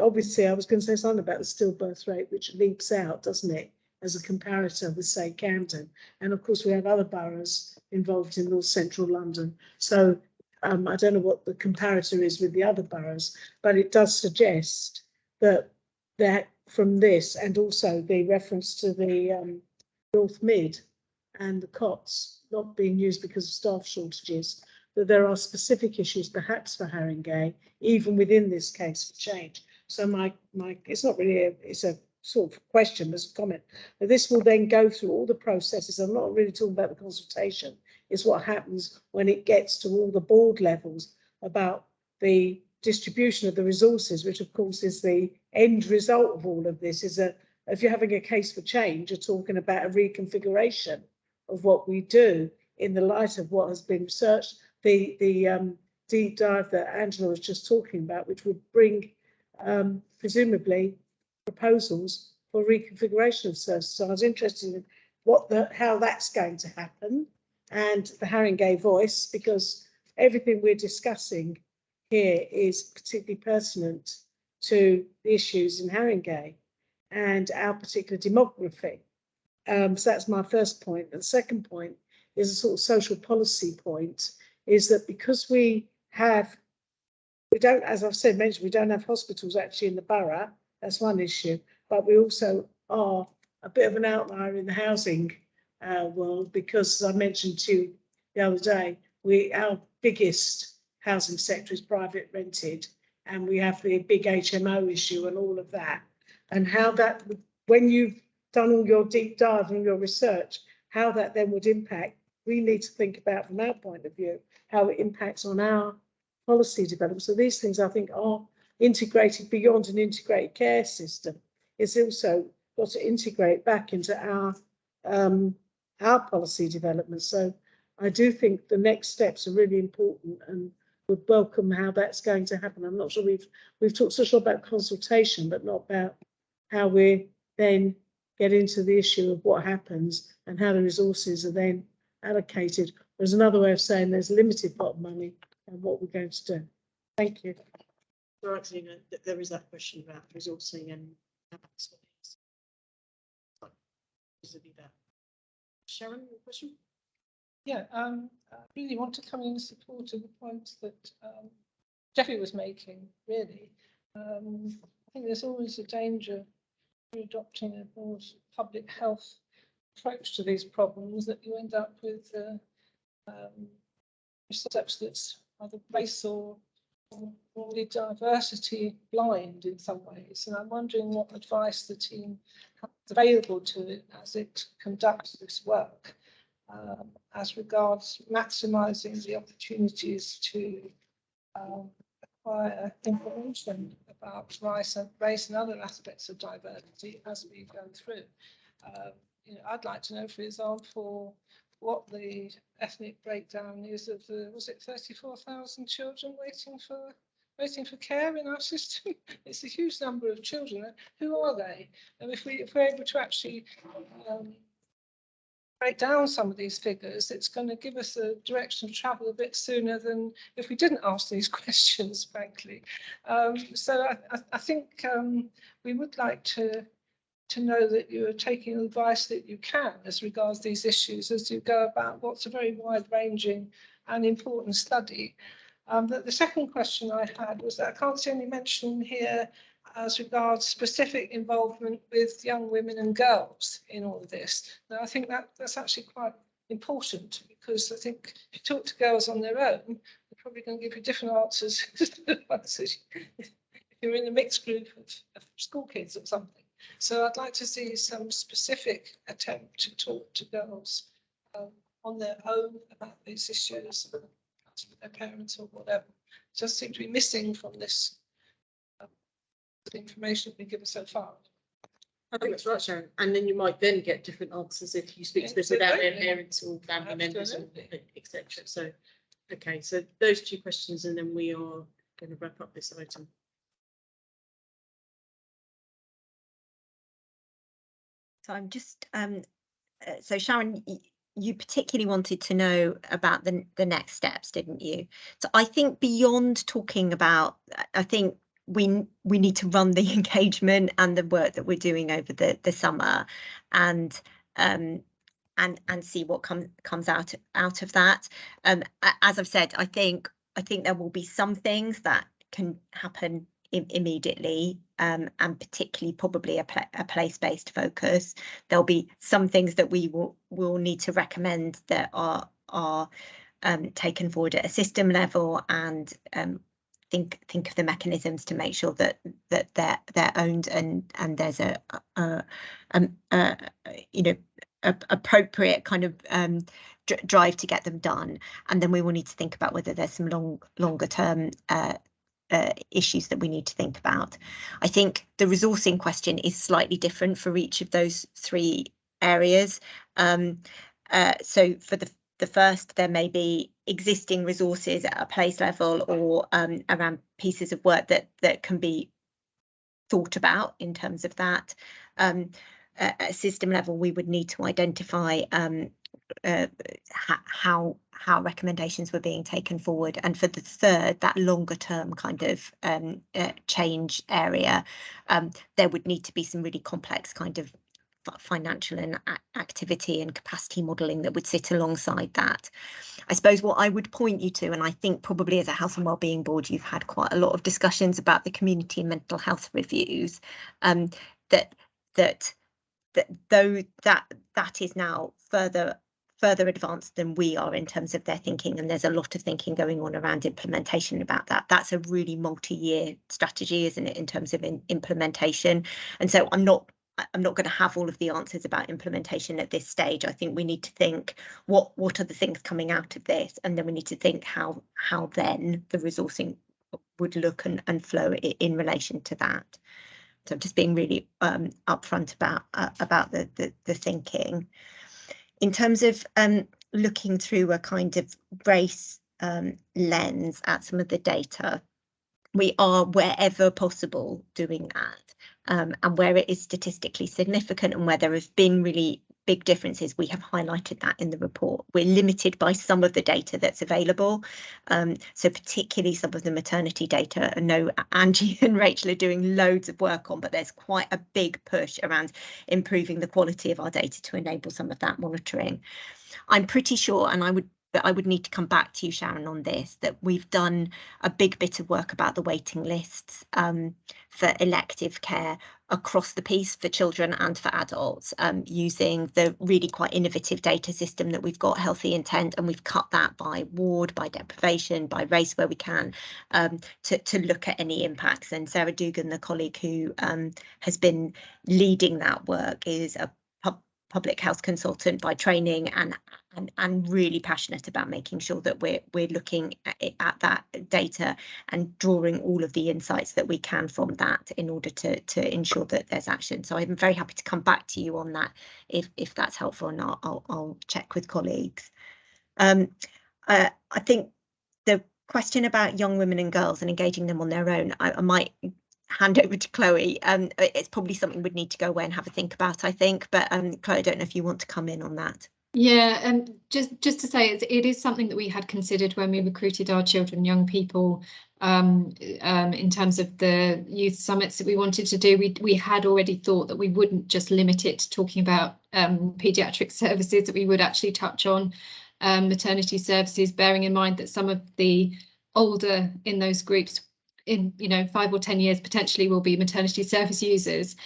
[SPEAKER 9] obviously I was going to say something about the stillbirth rate, which leaps out, doesn't it, as a comparator with, say, Camden. And of course we have other boroughs involved in North Central London. So I don't know what the comparator is with the other boroughs, but it does suggest that from this, and also the reference to the North Mid and the COTS not being used because of staff shortages, that there are specific issues perhaps for Haringey, even within this case for change. So my it's not really it's a sort of question, as a comment, but this will then go through all the processes. I'm not really talking about the consultation. It's what happens when it gets to all the board levels about the distribution of the resources, which of course is the end result of all of this. Is if you're having a case for change, you're talking about a reconfiguration of what we do in the light of what has been researched, the deep dive that Angela was just talking about, which would bring presumably proposals for reconfiguration of services. So I was interested in how that's going to happen, and the Haringey voice, because everything we're discussing here is particularly pertinent to the issues in Haringey and our particular demography. So that's my first point. And the second point is a sort of social policy point, is that because we don't, as I've mentioned, we don't have hospitals actually in the borough. That's one issue, but we also are a bit of an outlier in the housing world, because as I mentioned to you the other day, our biggest housing sector is private rented, and we have the big HMO issue and all of that. And how that, when you've done all your deep dive and your research, how that then would impact, we need to think about from our point of view, how it impacts on our policy development. So these things I think are integrated beyond an integrated care system. It's also got to integrate back into our our policy development. So I do think the next steps are really important and would welcome how that's going to happen. I'm not sure we've talked so about consultation, but not about how we then get into the issue of what happens and how the resources are then allocated. There's another way of saying there's a limited pot of money and what we're going to do. Thank you.
[SPEAKER 1] So actually, you know, there is that question about resourcing and Sharon, your question?
[SPEAKER 10] Yeah, I really want to come in support of the point that Jeffrey was making, really. I think there's always a danger of adopting a more public health approach to these problems, that you end up with steps that's either race or really diversity blind in some ways. And I'm wondering what advice the team has available to it as it conducts this work, as regards maximising the opportunities to acquire information about race and other aspects of diversity as we go through. You know, I'd like to know, for example, what the ethnic breakdown is of the, was it 34,000 children waiting for care in our system? It's a huge number of children. Who are they? And if we're able to actually break down some of these figures, it's going to give us a direction of travel a bit sooner than if we didn't ask these questions, frankly. So I think we would like to know that you are taking advice that you can as regards these issues as you go about what's a very wide-ranging and important study. But the second question I had was that I can't see any mention here as regards specific involvement with young women and girls in all of this. Now, I think that's actually quite important, because I think if you talk to girls on their own, they're probably going to give you different answers if you're in a mixed group of school kids or something. So I'd like to see some specific attempt to talk to girls on their own about these issues, with their parents or whatever. Just seem to be missing from this information been given so far.
[SPEAKER 1] I think that's right, Sharon. And then you might then get different answers if you speak to them without their parents or family members, etc. So, okay, so those two questions, and then we are going to wrap up this item.
[SPEAKER 4] So I'm just, so Sharon, you particularly wanted to know about the next steps, didn't you? So I think beyond talking about, I think we need to run the engagement and the work that we're doing over the summer, and see what comes out of that. As I've said, I think there will be some things that can happen immediately, and particularly probably a place-based focus. There'll be some things that we will need to recommend that are taken forward at a system level, and think of the mechanisms to make sure that they're owned, and there's a you know, appropriate kind of drive to get them done. And then we will need to think about whether there's some longer term issues that we need to think about. I think the resourcing question is slightly different for each of those three areas. So for the first, there may be existing resources at a place level or around pieces of work that can be thought about in terms of that. At a system level, we would need to identify how recommendations were being taken forward. And for the third, that longer term kind of change area, there would need to be some really complex kind of financial and activity and capacity modelling that would sit alongside that. I suppose what I would point you to, and I think probably as a Health and Wellbeing Board, you've had quite a lot of discussions about the community and mental health reviews, that is now further advanced than we are in terms of their thinking, and there's a lot of thinking going on around implementation about that. That's a really multi-year strategy, isn't it, in terms of implementation? And so I'm not going to have all of the answers about implementation at this stage. I think we need to think what are the things coming out of this, and then we need to think how then the resourcing would look and flow in relation to that. So I'm just being really upfront about the thinking. in terms of looking through a kind of race lens at some of the data, we are, wherever possible, doing that. And where it is statistically significant and where there have been really big differences, we have highlighted that in the report. We're limited by some of the data that's available. So particularly some of the maternity data, I know Angie and Rachel are doing loads of work on, but there's quite a big push around improving the quality of our data to enable some of that monitoring. I'm pretty sure, and I would need to come back to you, Sharon, on this, that we've done a big bit of work about the waiting lists for elective care across the piece for children and for adults, using the really quite innovative data system that we've got, Healthy Intent, and we've cut that by ward, by deprivation, by race where we can, to look at any impacts. And Sarah Dugan, the colleague who has been leading that work, is a public health consultant by training and really passionate about making sure that we're looking at that data and drawing all of the insights that we can from that in order to ensure that there's action. So I'm very happy to come back to you on that if that's helpful, and I'll check with colleagues. I think the question about young women and girls and engaging them on their own, I might hand over to Chloe. It's probably something we'd need to go away and have a think about, I think, but Chloe, I don't know if you want to come in on that.
[SPEAKER 5] Yeah, and just to say, it is something that we had considered when we recruited our children and young people in terms of the youth summits that we wanted to do. We had already thought that we wouldn't just limit it to talking about paediatric services, that we would actually touch on maternity services, bearing in mind that some of the older in those groups in 5 or 10 years potentially will be maternity service users.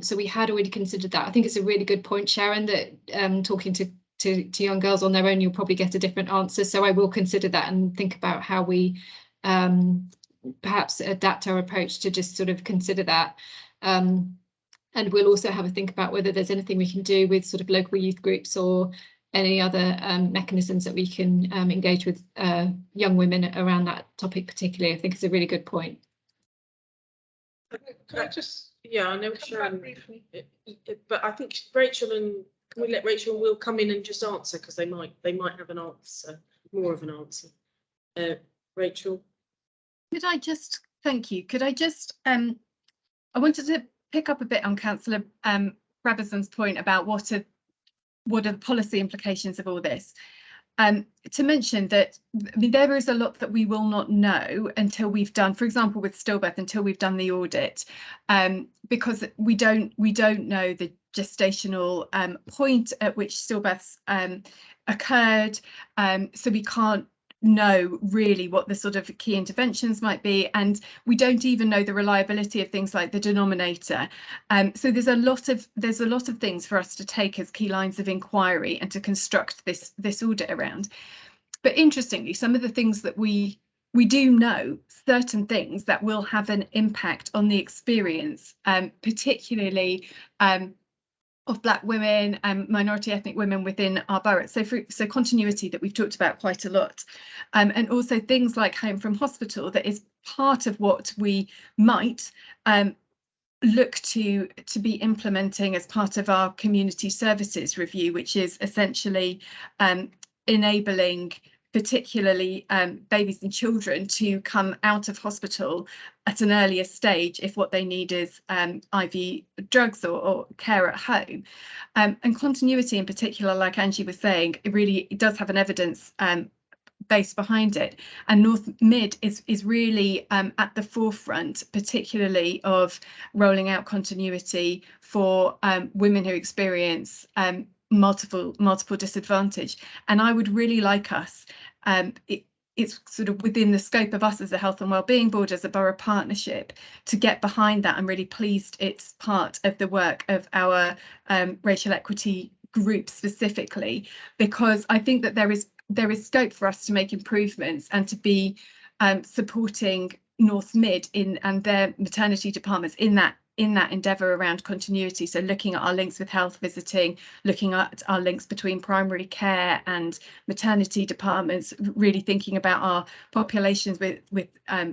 [SPEAKER 5] So we had already considered that. I think it's a really good point, Sharon, that talking to young girls on their own, you'll probably get a different answer. So I will consider that and think about how we perhaps adapt our approach to just sort of consider that. And we'll also have a think about whether there's anything we can do with sort of local youth groups or any other mechanisms that we can engage with young women around that topic particularly. I think it's a really good point.
[SPEAKER 10] Can I just?
[SPEAKER 1] Yeah, I know Sharon, but I think Rachel and can we let Rachel and Will come in and just answer, because they might have an answer, more of an answer. Rachel.
[SPEAKER 3] Could I just, thank you. Could I just, I wanted to pick up a bit on Councillor Brabazon's point about what are the policy implications of all this. To mention that there is a lot that we will not know until we've done, for example, with stillbirth, until we've done the audit, because we don't know the gestational point at which stillbirths occurred, so we can't know really what the sort of key interventions might be, and we don't even know the reliability of things like the denominator. So there's a lot of things for us to take as key lines of inquiry and to construct this audit around. But interestingly, some of the things that we do know, certain things that will have an impact on the experience, particularly of Black women and minority ethnic women within our boroughs. So continuity that we've talked about quite a lot, and also things like home from hospital, that is part of what we might look to be implementing as part of our community services review, which is essentially enabling particularly babies and children to come out of hospital at an earlier stage if what they need is IV drugs or care at home. And continuity in particular, like Angie was saying, it does have an evidence base behind it. And North Mid is really at the forefront, particularly of rolling out continuity for women who experience multiple disadvantage. And I would really like us, it's sort of within the scope of us as a Health and Wellbeing Board, as a borough partnership, to get behind that. I'm really pleased it's part of the work of our racial equity group specifically, because I think that there is scope for us to make improvements and to be supporting North Mid and their maternity departments in that endeavour around continuity. So looking at our links with health visiting, looking at our links between primary care and maternity departments, really thinking about our populations with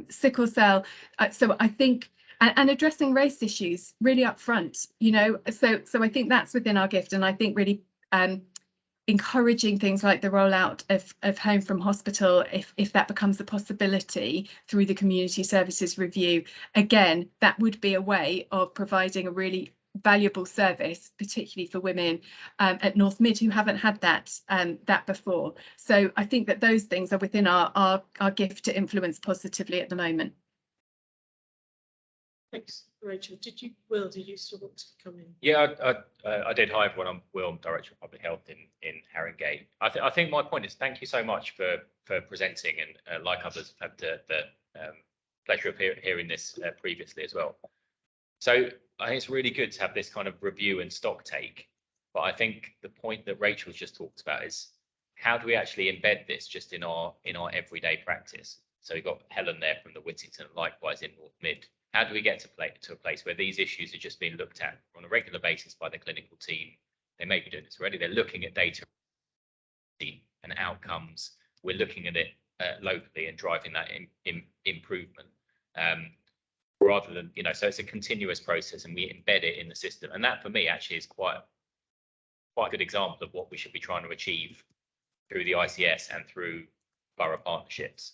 [SPEAKER 3] sickle cell. So I think, and addressing race issues really up front, so I think that's within our gift. And I think really encouraging things like the rollout of home from hospital, if that becomes a possibility through the community services review. Again, that would be a way of providing a really valuable service, particularly for women at North Mid who haven't had that before. So I think that those things are within our gift to influence positively at the moment.
[SPEAKER 1] Thanks, Rachel. Will, did you still want to come in?
[SPEAKER 11] Yeah, I did. Hi everyone, I'm Will, I'm Director of Public Health in Haringey. I think my point is thank you so much for presenting, and like others have had the pleasure of hearing this previously as well. So I think it's really good to have this kind of review and stock take, but I think the point that Rachel's just talked about is how do we actually embed this just in our everyday practice? So we've got Helen there from the Whittington, likewise in North Mid. How do we get to a place where these issues are just being looked at on a regular basis by the clinical team? They may be doing this already. They're looking at data and outcomes. We're looking at it locally and driving that improvement. Rather than, so it's a continuous process and we embed it in the system. And that for me actually is quite a good example of what we should be trying to achieve through the ICS and through borough partnerships,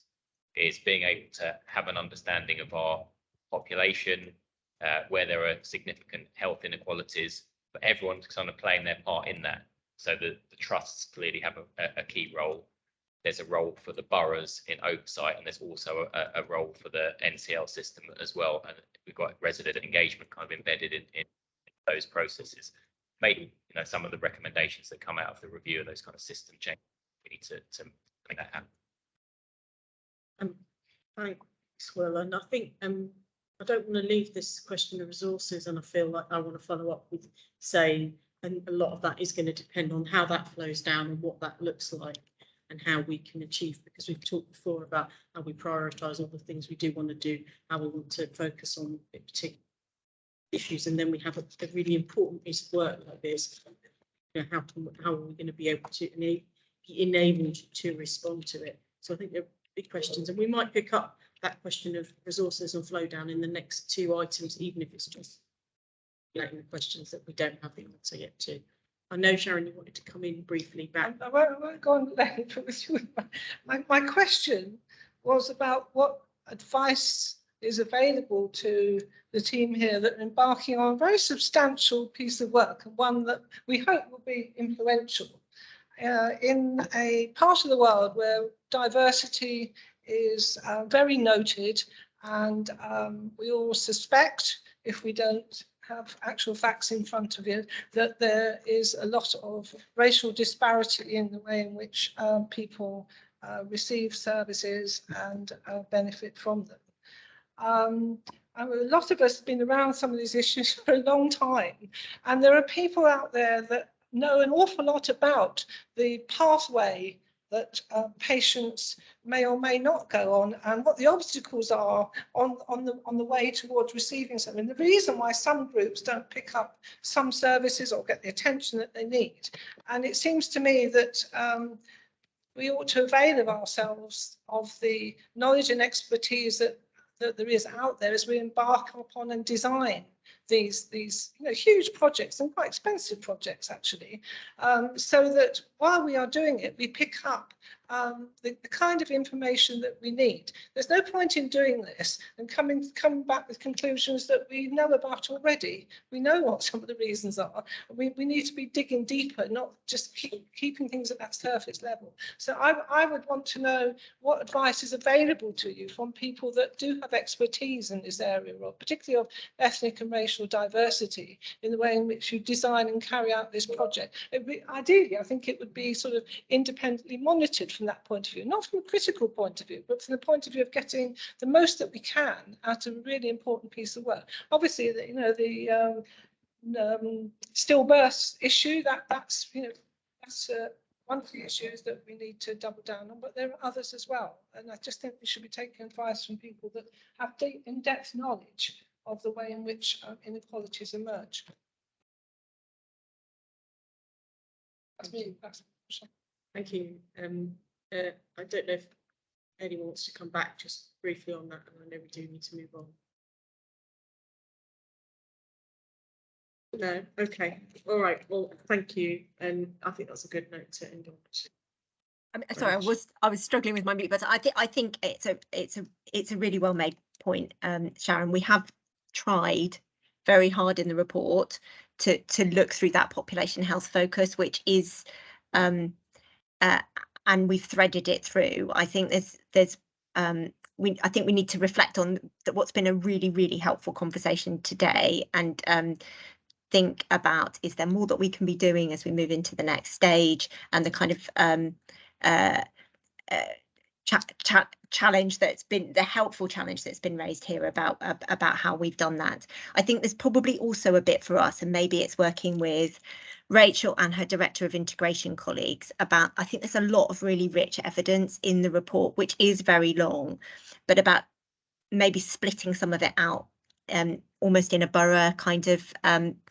[SPEAKER 11] is being able to have an understanding of our population, where there are significant health inequalities, but everyone's kind of playing their part in that. So the trusts clearly have a key role. There's a role for the boroughs in oversight, and there's also a role for the NCL system as well. And we've got resident engagement kind of embedded in those processes. Maybe some of the recommendations that come out of the review of those kind of system changes, we need to make that happen.
[SPEAKER 1] Thanks, Will. And I think I don't want to leave this question of resources, and I feel like I want to follow up with saying, and a lot of that is going to depend on how that flows down and what that looks like and how we can achieve, because we've talked before about how we prioritise all the things we do want to do, how we want to focus on particular issues, and then we have a really important piece of work like this. How are we going to be able to be enabled to respond to it? So I think they're big questions, and we might pick up that question of resources and flow down in the next two items, even if it's just letting the questions that we don't have the answer yet to. I know, Sharon, you wanted to come in briefly back.
[SPEAKER 10] I won't go on late, but my question was about what advice is available to the team here that are embarking on a very substantial piece of work, and one that we hope will be influential in a part of the world where diversity is very noted, and we all suspect, if we don't have actual facts in front of you, that there is a lot of racial disparity in the way in which people receive services and benefit from them. A lot of us have been around some of these issues for a long time, and there are people out there that know an awful lot about the pathway that patients may or may not go on, and what the obstacles are on the way towards receiving something. The reason why some groups don't pick up some services or get the attention that they need. And it seems to me that we ought to avail of ourselves of the knowledge and expertise that there is out there as we embark upon and design these huge projects, and quite expensive projects actually, so that while we are doing it, we pick up the kind of information that we need. There's no point in doing this and coming back with conclusions that we know about already. We know what some of the reasons are. We need to be digging deeper, not just keeping things at that surface level. So I would want to know what advice is available to you from people that do have expertise in this area, or particularly of ethnic and racial diversity, in the way in which you design and carry out this project. Ideally, I think it would be sort of independently monitored from that point of view, not from a critical point of view, but from the point of view of getting the most that we can out of a really important piece of work. Obviously, the stillbirth issue, that's one of the issues that we need to double down on, but there are others as well. And I just think we should be taking advice from people that have deep, in-depth knowledge of the way in which inequalities emerge. That's me.
[SPEAKER 1] Thank you. I don't know if anyone wants to come back just briefly on that, and I know we do need to move on. No, okay, all right, well, thank you, and I think that's a good note to end on.
[SPEAKER 4] Sorry, I was struggling with my mute, but I think it's a really well made point, Sharon. We have tried very hard in the report to look through that population health focus, which is and we've threaded it through. I think I think we need to reflect on what's been a really helpful conversation today, and think about, is there more that we can be doing as we move into the next stage, and the kind of challenge that's been, the helpful challenge that's been raised here about how we've done that. I think there's probably also a bit for us, and maybe it's working with Rachel and her Director of Integration colleagues about, I think there's a lot of really rich evidence in the report, which is very long, but about maybe splitting some of it out almost in a borough kind of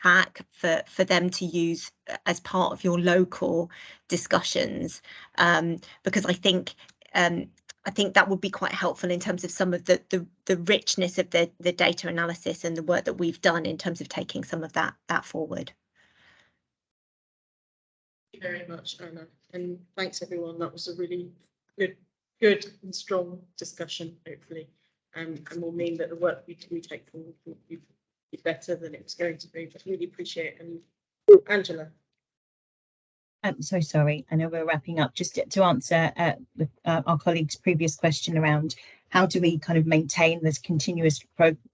[SPEAKER 4] pack for them to use as part of your local discussions, because I think that would be quite helpful in terms of some of the richness of the data analysis and the work that we've done in terms of taking some of that forward.
[SPEAKER 1] Thank you very much, Anna, and thanks everyone. That was a really good and strong discussion, hopefully, and will mean that the work we take forward will be better than it was going to be. But really appreciate it. And Angela.
[SPEAKER 8] I'm so sorry. I know we're wrapping up. Just to answer our colleague's previous question around how do we kind of maintain this continuous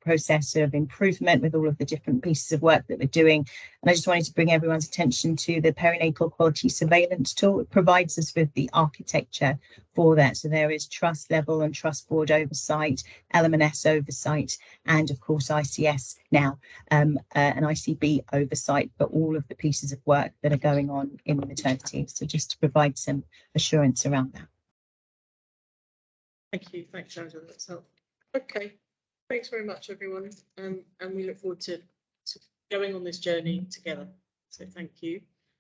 [SPEAKER 8] process of improvement with all of the different pieces of work that we're doing. And I just wanted to bring everyone's attention to the Perinatal Quality Surveillance tool. It provides us with the architecture for that. So there is trust level and trust board oversight, LMS oversight, and of course ICS now, an ICB oversight for all of the pieces of work that are going on in maternity. So just to provide some assurance around that.
[SPEAKER 1] Thank you. Thanks, Angela. That's helpful. Okay. Thanks very much, everyone. And we look forward to going on this journey together. So thank you.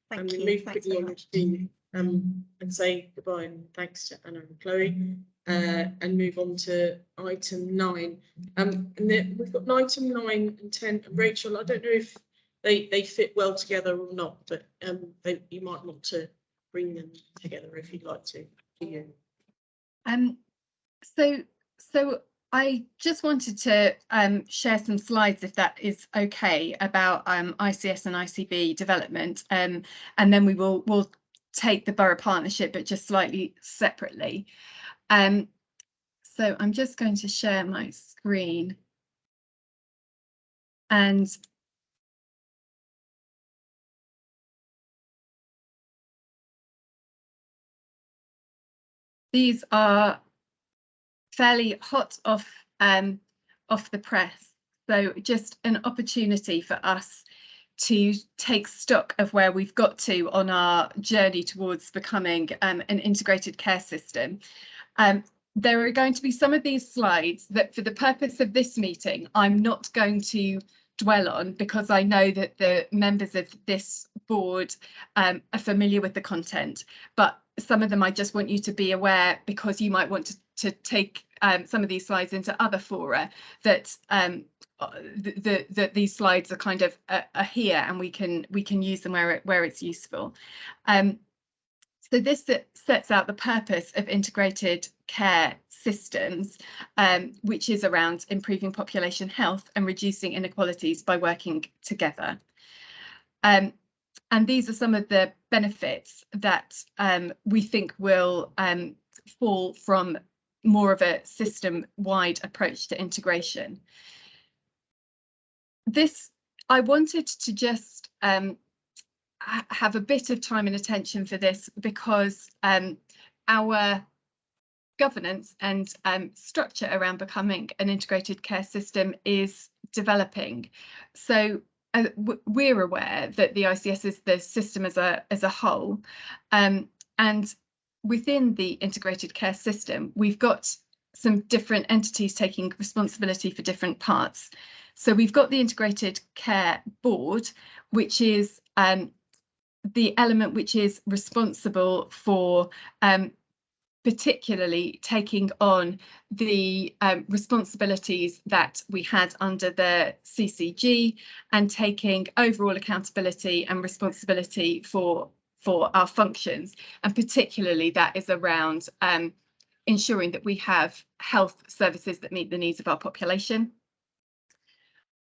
[SPEAKER 4] Thank you.
[SPEAKER 1] We move quickly on to and say goodbye and thanks to Anna and Chloe, and move on to item 9. And then we've got item 9 and 10. And Rachel, I don't know if they fit well together or not, but you might want to bring them together if you'd like to. Do you?
[SPEAKER 3] So I just wanted to share some slides, if that is okay, about ICS and ICB development, and then we'll take the borough partnership, but just slightly separately. So I'm just going to share my screen, and these are fairly hot off the press, so just an opportunity for us to take stock of where we've got to on our journey towards becoming an integrated care system. There are going to be some of these slides that, for the purpose of this meeting, I'm not going to dwell on, because I know that the members of this board are familiar with the content, but some of them I just want you to be aware, because you might want to take some of these slides into other fora, that these slides are kind of are here, and we can use them where it's useful. So this sets out the purpose of integrated care systems, which is around improving population health and reducing inequalities by working together. And these are some of the benefits that we think will fall from more of a system-wide approach to integration. I wanted to just have a bit of time and attention for this, because our governance and structure around becoming an integrated care system is developing. So we're aware that the ICS is the system as a whole, and within the integrated care system, we've got some different entities taking responsibility for different parts. So we've got the Integrated Care Board, which is the element which is responsible for particularly taking on the responsibilities that we had under the CCG and taking overall accountability and responsibility for our functions, and particularly that is around ensuring that we have health services that meet the needs of our population.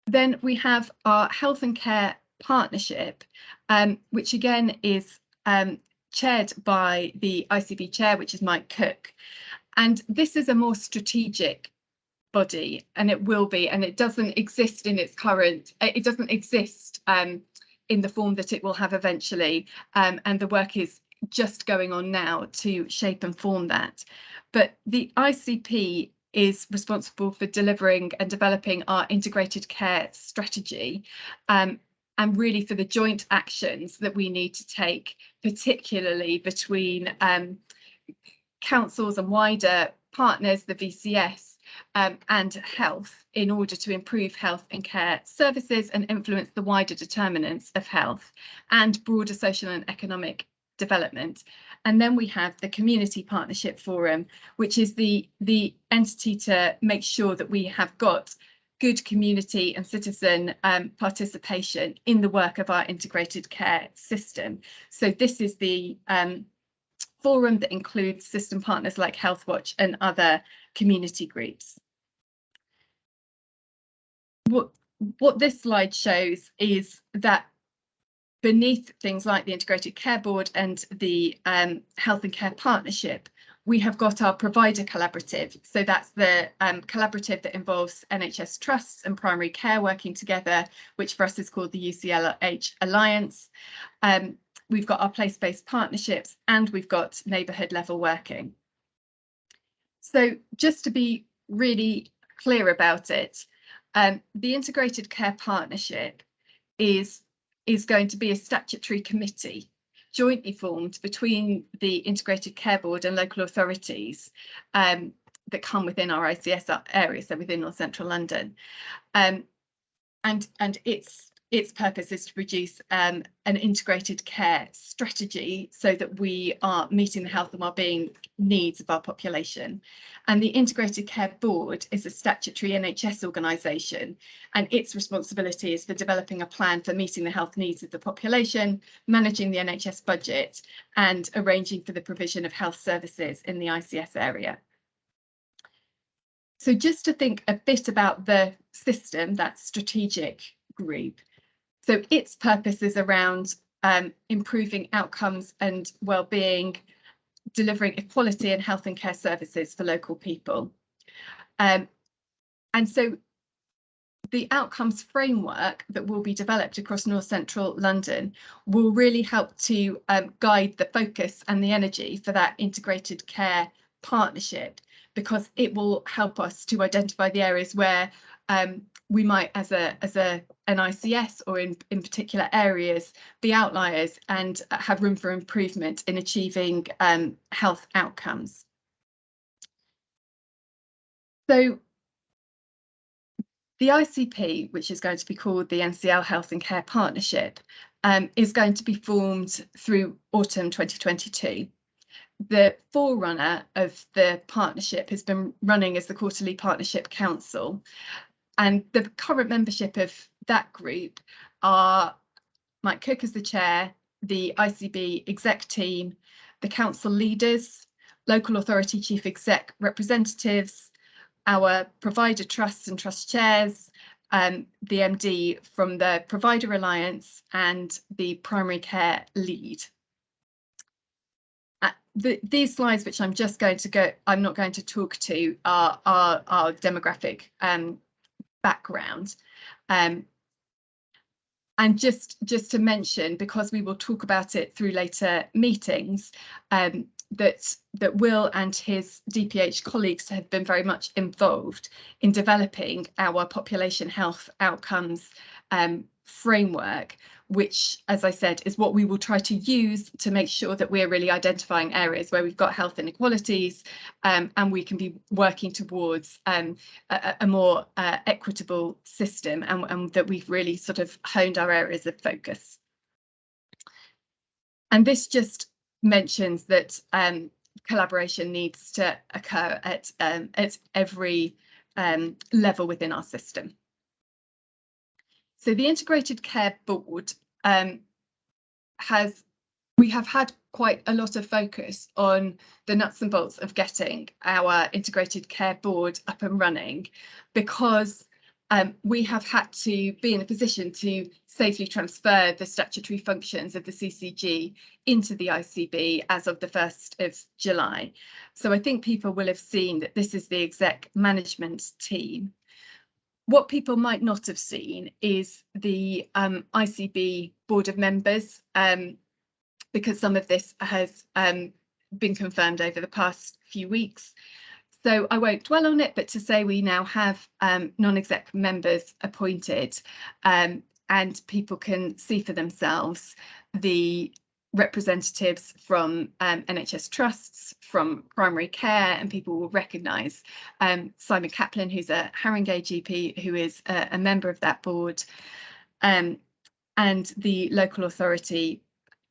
[SPEAKER 3] Then we have our health and care partnership, which again is chaired by the ICB chair, which is Mike Cook. And this is a more strategic body, and it will be, and it doesn't exist in its current, it doesn't exist in the form that it will have eventually. And the work is just going on now to shape and form that. But the ICP is responsible for delivering and developing our integrated care strategy, and really for the joint actions that we need to take, particularly between councils and wider partners, the VCS, and health, in order to improve health and care services and influence the wider determinants of health and broader social and economic development. And then we have the Community Partnership Forum, which is the entity to make sure that we have got good community and citizen participation in the work of our integrated care system. So this is the forum that includes system partners like Healthwatch and other community groups. What this slide shows is that beneath things like the Integrated Care Board and the Health and Care Partnership, we have got our provider collaborative. So that's the collaborative that involves NHS trusts and primary care working together, which for us is called the UCLH Alliance. We've got our place-based partnerships, and we've got neighbourhood level working. So just to be really clear about it, the Integrated Care Partnership is going to be a statutory committee jointly formed between the Integrated Care Board and local authorities that come within our ICS area, so within North Central London. And its purpose is to produce an integrated care strategy so that we are meeting the health and wellbeing needs of our population. And the Integrated Care Board is a statutory NHS organisation, and its responsibility is for developing a plan for meeting the health needs of the population, managing the NHS budget, and arranging for the provision of health services in the ICS area. So just to think a bit about the system, that strategic group. So its purpose is around improving outcomes and well-being, delivering equality and health and care services for local people. And so the outcomes framework that will be developed across North Central London will really help to guide the focus and the energy for that integrated care partnership, because it will help us to identify the areas where we might, as an ICS or in particular areas, be outliers and have room for improvement in achieving health outcomes. So the ICP, which is going to be called the NCL Health and Care Partnership, is going to be formed through autumn 2022. The forerunner of the partnership has been running as the Quarterly Partnership Council, and the current membership of that group are Mike Cook as the chair, the ICB exec team, the council leaders, local authority chief exec representatives, our provider trusts and trust chairs, the MD from the Provider Alliance, and the primary care lead. These slides, which I'm not going to talk to, are our demographic background. And just to mention, because we will talk about it through later meetings, that Will and his DPH colleagues have been very much involved in developing our population health outcomes framework, which, as I said, is what we will try to use to make sure that we're really identifying areas where we've got health inequalities, and we can be working towards a more equitable system, and that we've really sort of honed our areas of focus. And this just mentions that collaboration needs to occur at every level within our system. So the Integrated Care Board we have had quite a lot of focus on the nuts and bolts of getting our Integrated Care Board up and running, because we have had to be in a position to safely transfer the statutory functions of the CCG into the ICB as of the 1st of July. So I think people will have seen that this is the exec management team. What people might not have seen is the ICB Board of Members, because some of this has been confirmed over the past few weeks. So I won't dwell on it, but to say we now have non-exec members appointed, and people can see for themselves the representatives from NHS trusts, from primary care, and people will recognise Simon Kaplan, who's a Haringey GP, who is a member of that board, and the local authority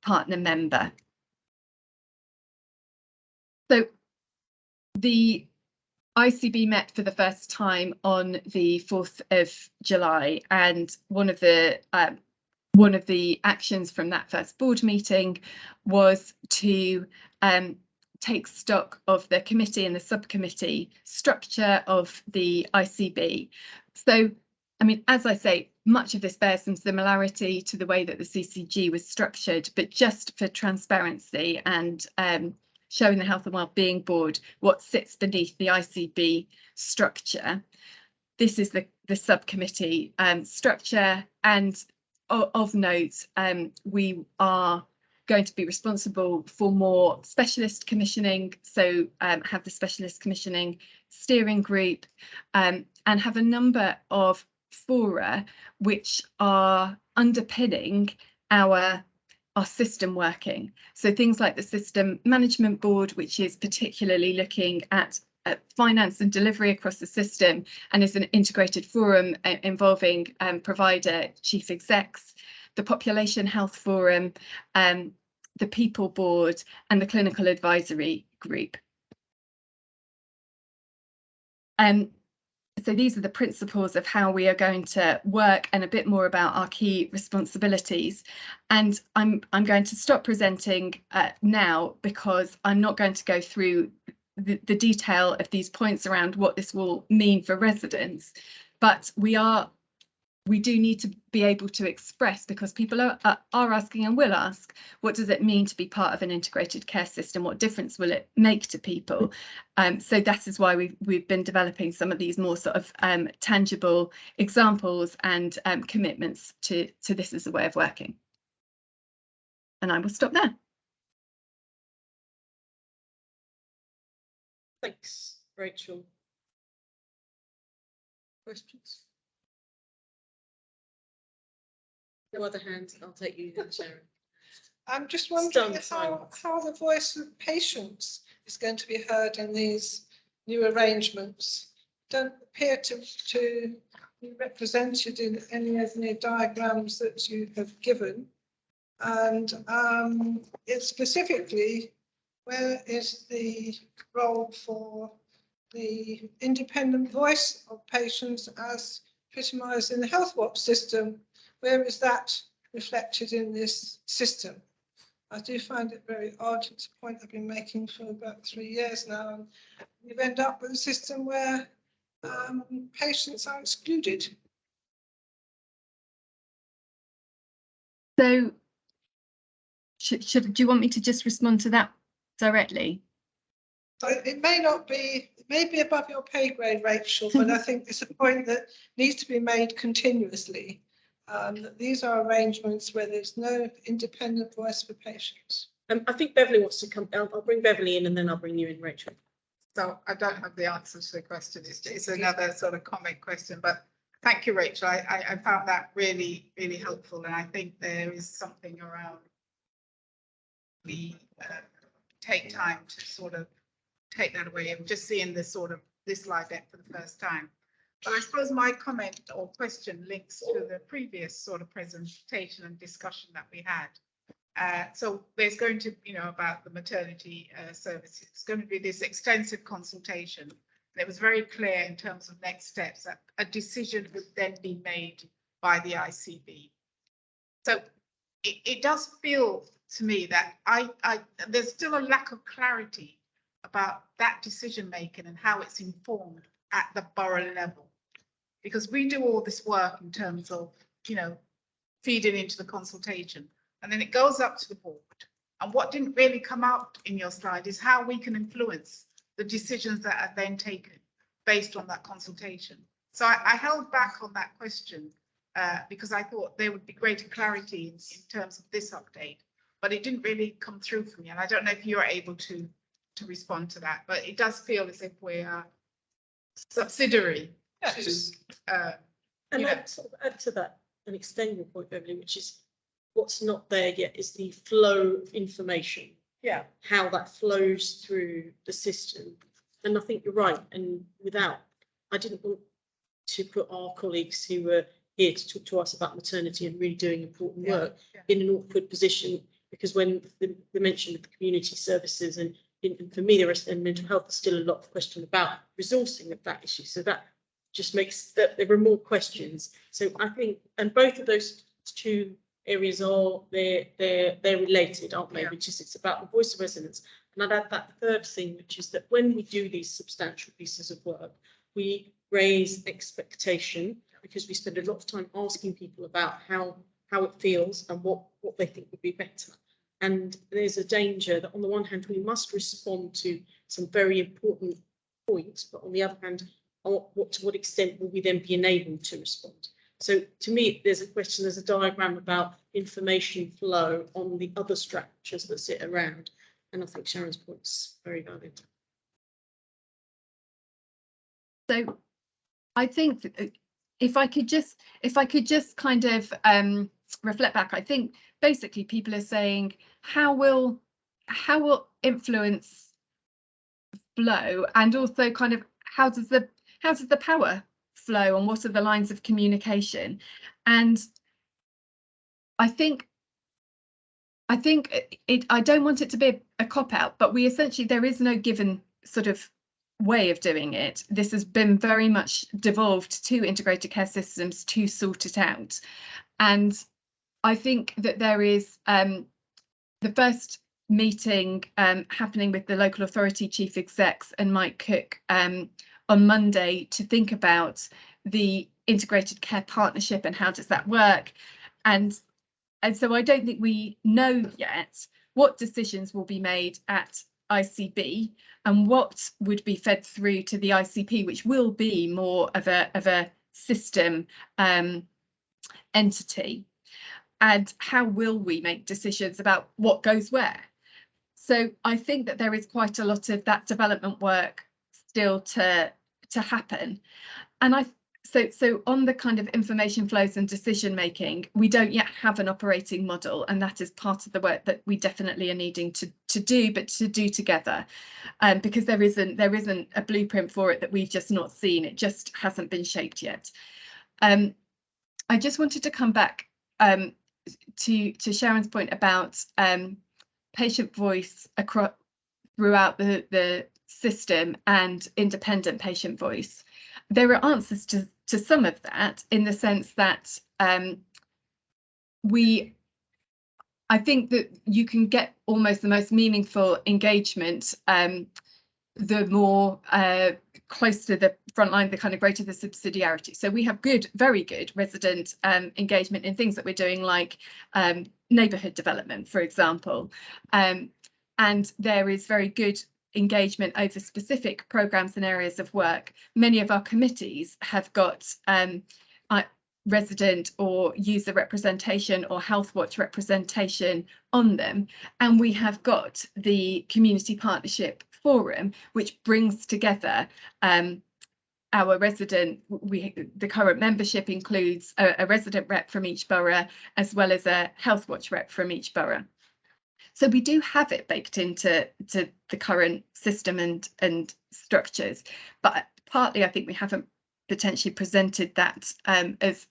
[SPEAKER 3] partner member. So the ICB met for the first time on the 4th of July, and one of the actions from that first board meeting was to take stock of the committee and the subcommittee structure of the ICB. So, I mean, as I say, much of this bears some similarity to the way that the CCG was structured, but just for transparency and showing the Health and Wellbeing Board what sits beneath the ICB structure. This is the subcommittee structure, and of note, we are going to be responsible for more specialist commissioning, so have the specialist commissioning steering group, and have a number of fora which are underpinning our system working. So things like the System Management Board, which is particularly looking at finance and delivery across the system and is an integrated forum involving provider chief execs, the Population Health Forum, the People Board, and the Clinical Advisory Group. So these are the principles of how we are going to work, and a bit more about our key responsibilities. And I'm going to stop presenting now, because I'm not going to go through the detail of these points around what this will mean for residents, but we do need to be able to express, because people are asking and will ask, what does it mean to be part of an integrated care system? What difference will it make to people? So that is why we've been developing some of these more sort of tangible examples and commitments to this as a way of working. And I will stop there.
[SPEAKER 1] Thanks, Rachel. Questions? No other hands, I'll take you then, Sharon.
[SPEAKER 10] I'm just wondering
[SPEAKER 1] Stunned
[SPEAKER 10] how the voice of patients is going to be heard in these new arrangements. Don't appear to be represented in any of the diagrams that you have given. And it's specifically, where is the role for the independent voice of patients as epitomised in the Health WAP system? Where is that reflected in this system? I do find it very odd. It's a point I've been making for about 3 years now. And you end up with a system where patients are excluded.
[SPEAKER 3] So do you want me to just respond to that directly?
[SPEAKER 10] It may not be, it may be above your pay grade, Rachel, but I think it's a point that needs to be made continuously. That these are arrangements where there's no independent voice for patients.
[SPEAKER 1] I think Beverly wants to come. I'll bring Beverly in, and then I'll bring you in, Rachel.
[SPEAKER 12] So I don't have the answer to the question. It's another sort of comment question, but thank you, Rachel. I found that really, really helpful. And I think there is something around we take time to sort of take that away. I'm just seeing this slide deck for the first time. But I suppose my comment or question links to the previous sort of presentation and discussion that we had. So there's going to, about the maternity services, it's going to be this extensive consultation. And it was very clear in terms of next steps that a decision would then be made by the ICB. So it does feel to me that there's still a lack of clarity about that decision making and how it's informed at the borough level, because we do all this work in terms of feeding into the consultation, and then it goes up to the board. And what didn't really come out in your slide is how we can influence the decisions that are then taken based on that consultation. So I held back on that question because I thought there would be greater clarity in terms of this update, but it didn't really come through for me. And I don't know if you're able to respond to that, but it does feel as if we are subsidiary.
[SPEAKER 2] Yes.
[SPEAKER 1] And I'd sort of add to that and extend your point, Beverly, which is what's not there yet is the flow of information.
[SPEAKER 9] Yeah.
[SPEAKER 1] How that flows through the system. And I think you're right. And I didn't want to put our colleagues who were here to talk to us about maternity and really doing important work in an awkward position, because when the mention of the community services and for me, there is, and mental health, there's still a lot of question about resourcing of that issue. So that just makes that there are more questions. So I think, and both of those two areas are they're related, aren't they? Which is, it's about the voice of residents. And I'd add that third thing, which is that when we do these substantial pieces of work, we raise expectation, because we spend a lot of time asking people about how it feels and what they think would be better. And there's a danger that on the one hand, we must respond to some very important points, but on the other hand, to what extent will we then be enabled to respond? So to me, there's a diagram about information flow on the other structures that sit around. And I think Sharon's point's very valid.
[SPEAKER 3] So I think that if I could just kind of reflect back, I think basically people are saying how will influence flow, and also kind of how does the power flow, and what are the lines of communication? And I think I don't want it to be a cop-out, but there is no given sort of way of doing it. This has been very much devolved to integrated care systems to sort it out. And I think that there is the first meeting happening with the local authority chief execs and Mike Cook on Monday to think about the integrated care partnership and how does that work. And so I don't think we know yet what decisions will be made at ICB and what would be fed through to the ICP, which will be more of a system entity. And how will we make decisions about what goes where? So I think that there is quite a lot of that development work still to happen. And so on the kind of information flows and decision making, we don't yet have an operating model, and that is part of the work that we definitely are needing to do, but to do together, because there isn't a blueprint for it that we've just not seen. It just hasn't been shaped yet. I just wanted to come back to Sharon's point about patient voice throughout the system and independent patient voice. There are answers to some of that, in the sense that I think that you can get almost the most meaningful engagement the more close to the front line, the kind of greater the subsidiarity. So we have very good resident engagement in things that we're doing, like neighbourhood development, for example. And there is very good engagement over specific programmes and areas of work. Many of our committees have got resident or user representation or health watch representation on them, and we have got the community partnership forum, which brings together our resident. The current membership includes a resident rep from each borough, as well as a health watch rep from each borough. So we do have it baked into the current system and structures, but partly I think we haven't potentially presented that as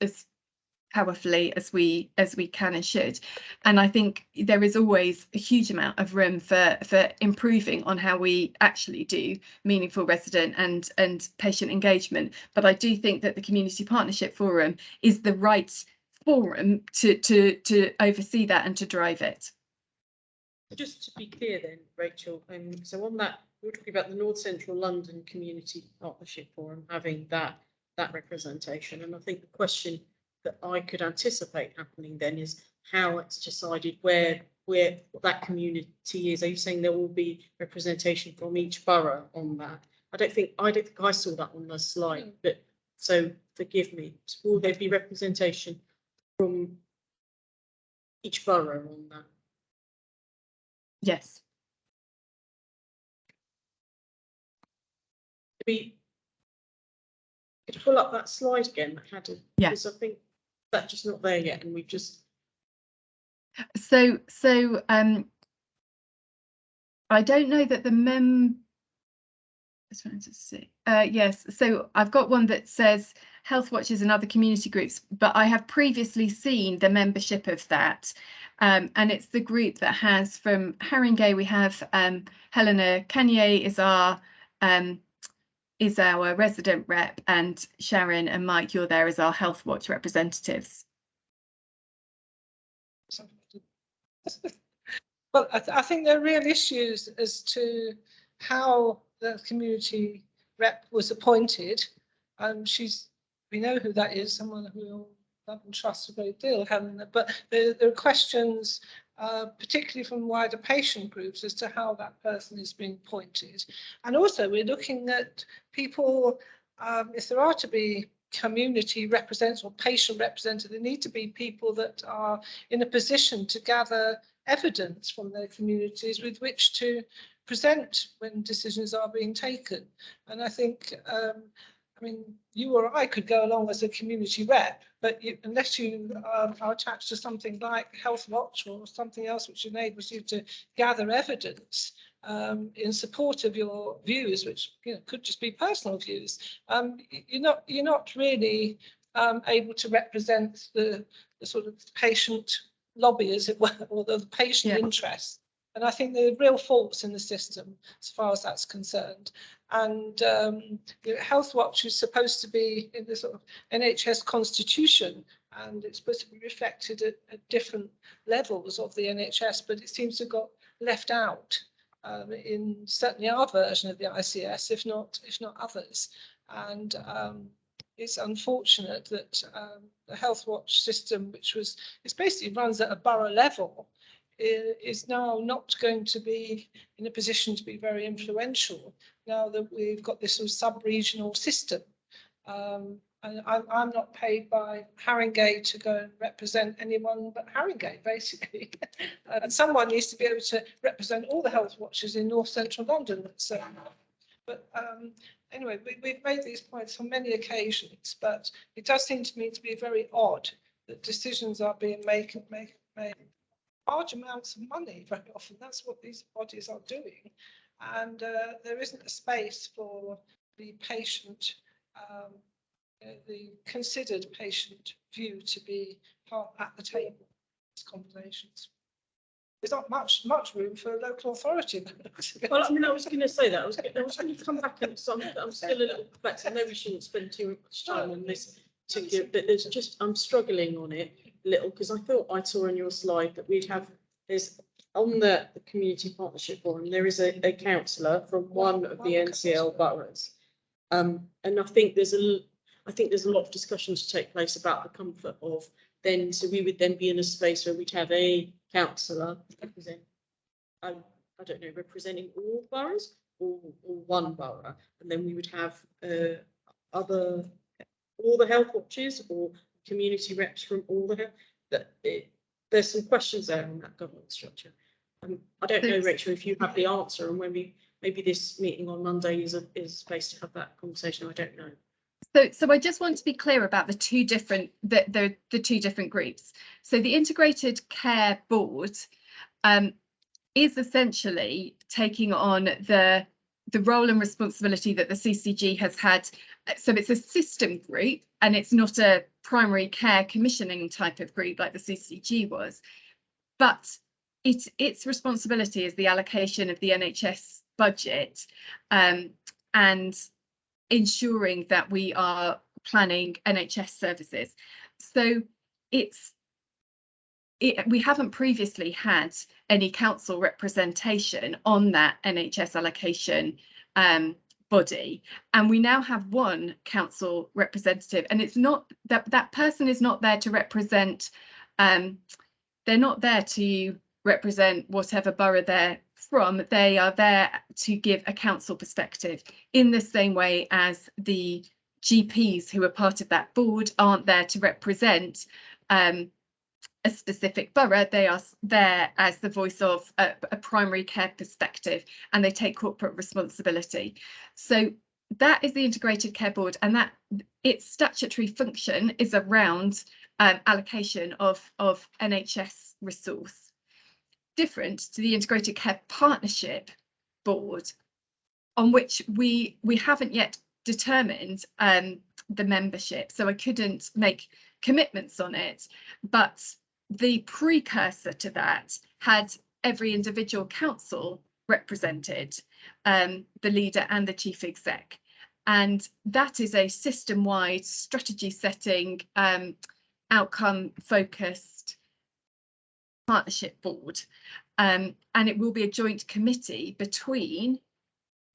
[SPEAKER 3] powerfully as we can and should. And I think there is always a huge amount of room for improving on how we actually do meaningful resident and patient engagement. But I do think that the Community Partnership Forum is the right forum to oversee that and to drive it.
[SPEAKER 1] Just to be clear then, Rachel, so on that, we're talking about the North Central London Community Partnership Forum having that representation. And I think the question that I could anticipate happening then is how it's decided where that community is. Are you saying there will be representation from each borough on that? I don't think I saw that on the slide, but so forgive me. Will there be representation from each borough on that?
[SPEAKER 3] Yes.
[SPEAKER 1] Could you pull up that slide again that had it?
[SPEAKER 3] Yeah.
[SPEAKER 1] Because I think that's just not there yet, and we've just.
[SPEAKER 3] So I don't know that the trying to see. Yes, so I've got one that says Health Watchers and other community groups, but I have previously seen the membership of that. And it's the group that has from Haringey, we have Helena Canier is our resident rep, and Sharon and Mike, you're there as our Health Watch representatives.
[SPEAKER 10] Well, I think there are real issues as to how the community rep was appointed. We know who that is, someone who we'll love and trust a great deal, Helena, but there are questions, particularly from wider patient groups, as to how that person is being appointed. And also we're looking at people, if there are to be community representatives or patient representatives, there need to be people that are in a position to gather evidence from their communities with which to present when decisions are being taken. And I think, I mean, you or I could go along as a community rep, but unless you are attached to something like Health Watch or something else which enables you to gather evidence in support of your views, which could just be personal views, you're not really able to represent the sort of patient lobby, as it were, or the patient interests. And I think there are real faults in the system as far as that's concerned. And Health Watch is supposed to be in the sort of NHS constitution, and it's supposed to be reflected at different levels of the NHS, but it seems to have got left out in certainly our version of the ICS, if not others. And it's unfortunate that the Health Watch system, it basically runs at a borough level, is now not going to be in a position to be very influential now that we've got this sort of sub-regional system. And I'm not paid by Haringey to go and represent anyone but Haringey, basically. And someone needs to be able to represent all the health watchers in North Central London. So, but anyway, we've made these points on many occasions, but it does seem to me to be very odd that decisions are being made large amounts of money very often. That's what these bodies are doing. And there isn't a space for the patient, the considered patient view to be part at the table in these conversations. There's not much room for local authority.
[SPEAKER 1] Well, I mean, I was going to say that. I was going to come back, and so I'm still a little perplexed. I know we shouldn't spend too much time on this particular, but I'm struggling on it a little, because I thought I saw on your slide that there's on the Community Partnership Forum, there is a councillor from one of the NCL boroughs. And I think there's a lot of discussion to take place about the comfort of then, so we would then be in a space where we'd have a councillor representing all boroughs or one borough, and then we would have all the health watches or community reps from all the health. There's some questions there on that governance structure. I don't know, Rachel, if you have the answer, and when maybe this meeting on Monday is a space to have that conversation. I don't know.
[SPEAKER 3] So I just want to be clear about the two different groups. So the Integrated Care Board is essentially taking on the role and responsibility that the CCG has had so it's a system group and it's not a primary care commissioning type of group like the CCG was, but its responsibility is the allocation of the NHS budget and ensuring that we are planning NHS services. So we haven't previously had any council representation on that NHS allocation body, and we now have one council representative, and it's not that person is not there to represent, they're not there to represent whatever borough they're from, they are there to give a council perspective, in the same way as the GPs who are part of that board aren't there to represent a specific borough. They are there as the voice of a primary care perspective, and they take corporate responsibility. So that is the Integrated Care Board, and that its statutory function is around allocation of NHS resource, different to the Integrated Care Partnership Board, on which we haven't yet determined the membership, so I couldn't make commitments on it, but the precursor to that had every individual council represented, the leader and the chief exec, and that is a system-wide strategy setting, outcome focused partnership board, and it will be a joint committee between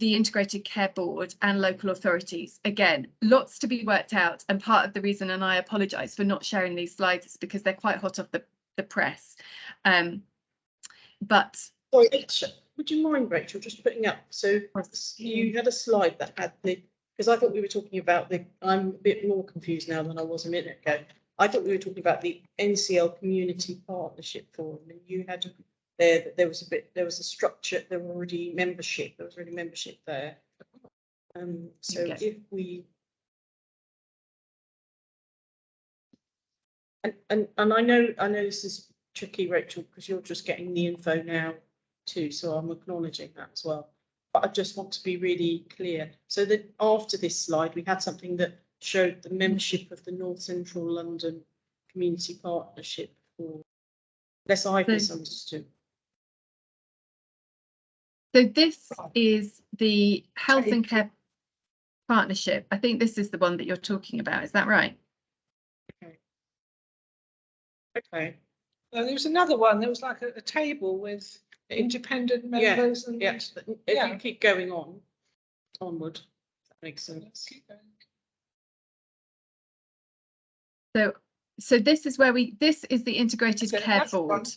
[SPEAKER 3] the Integrated Care Board and local authorities. Again, lots to be worked out, and part of the reason, and I apologise for not sharing these slides, is because they're quite hot off the press. But
[SPEAKER 1] sorry, would you mind, Rachel, just putting up, so you had a slide that had the, because I thought we were talking about the, I'm a bit more confused now than I was a minute ago. I thought we were talking about the NCL Community Partnership Forum, and you had there was a structure, there were already membership, there was already membership there. So
[SPEAKER 3] okay.
[SPEAKER 1] if we, and I know this is tricky, Rachel, because you're just getting the info now too, so I'm acknowledging that as well. But I just want to be really clear. So that after this slide, we had something that showed the membership of the North Central London Community Partnership, or unless I've misunderstood.
[SPEAKER 3] So this is the Health and Care Partnership. I think this is the one that you're talking about. Is that right?
[SPEAKER 1] Okay.
[SPEAKER 10] There was another one. There was like a table with independent members. And
[SPEAKER 1] yes. If you keep going onward, that makes sense.
[SPEAKER 3] So this is where this is the Integrated Care Board.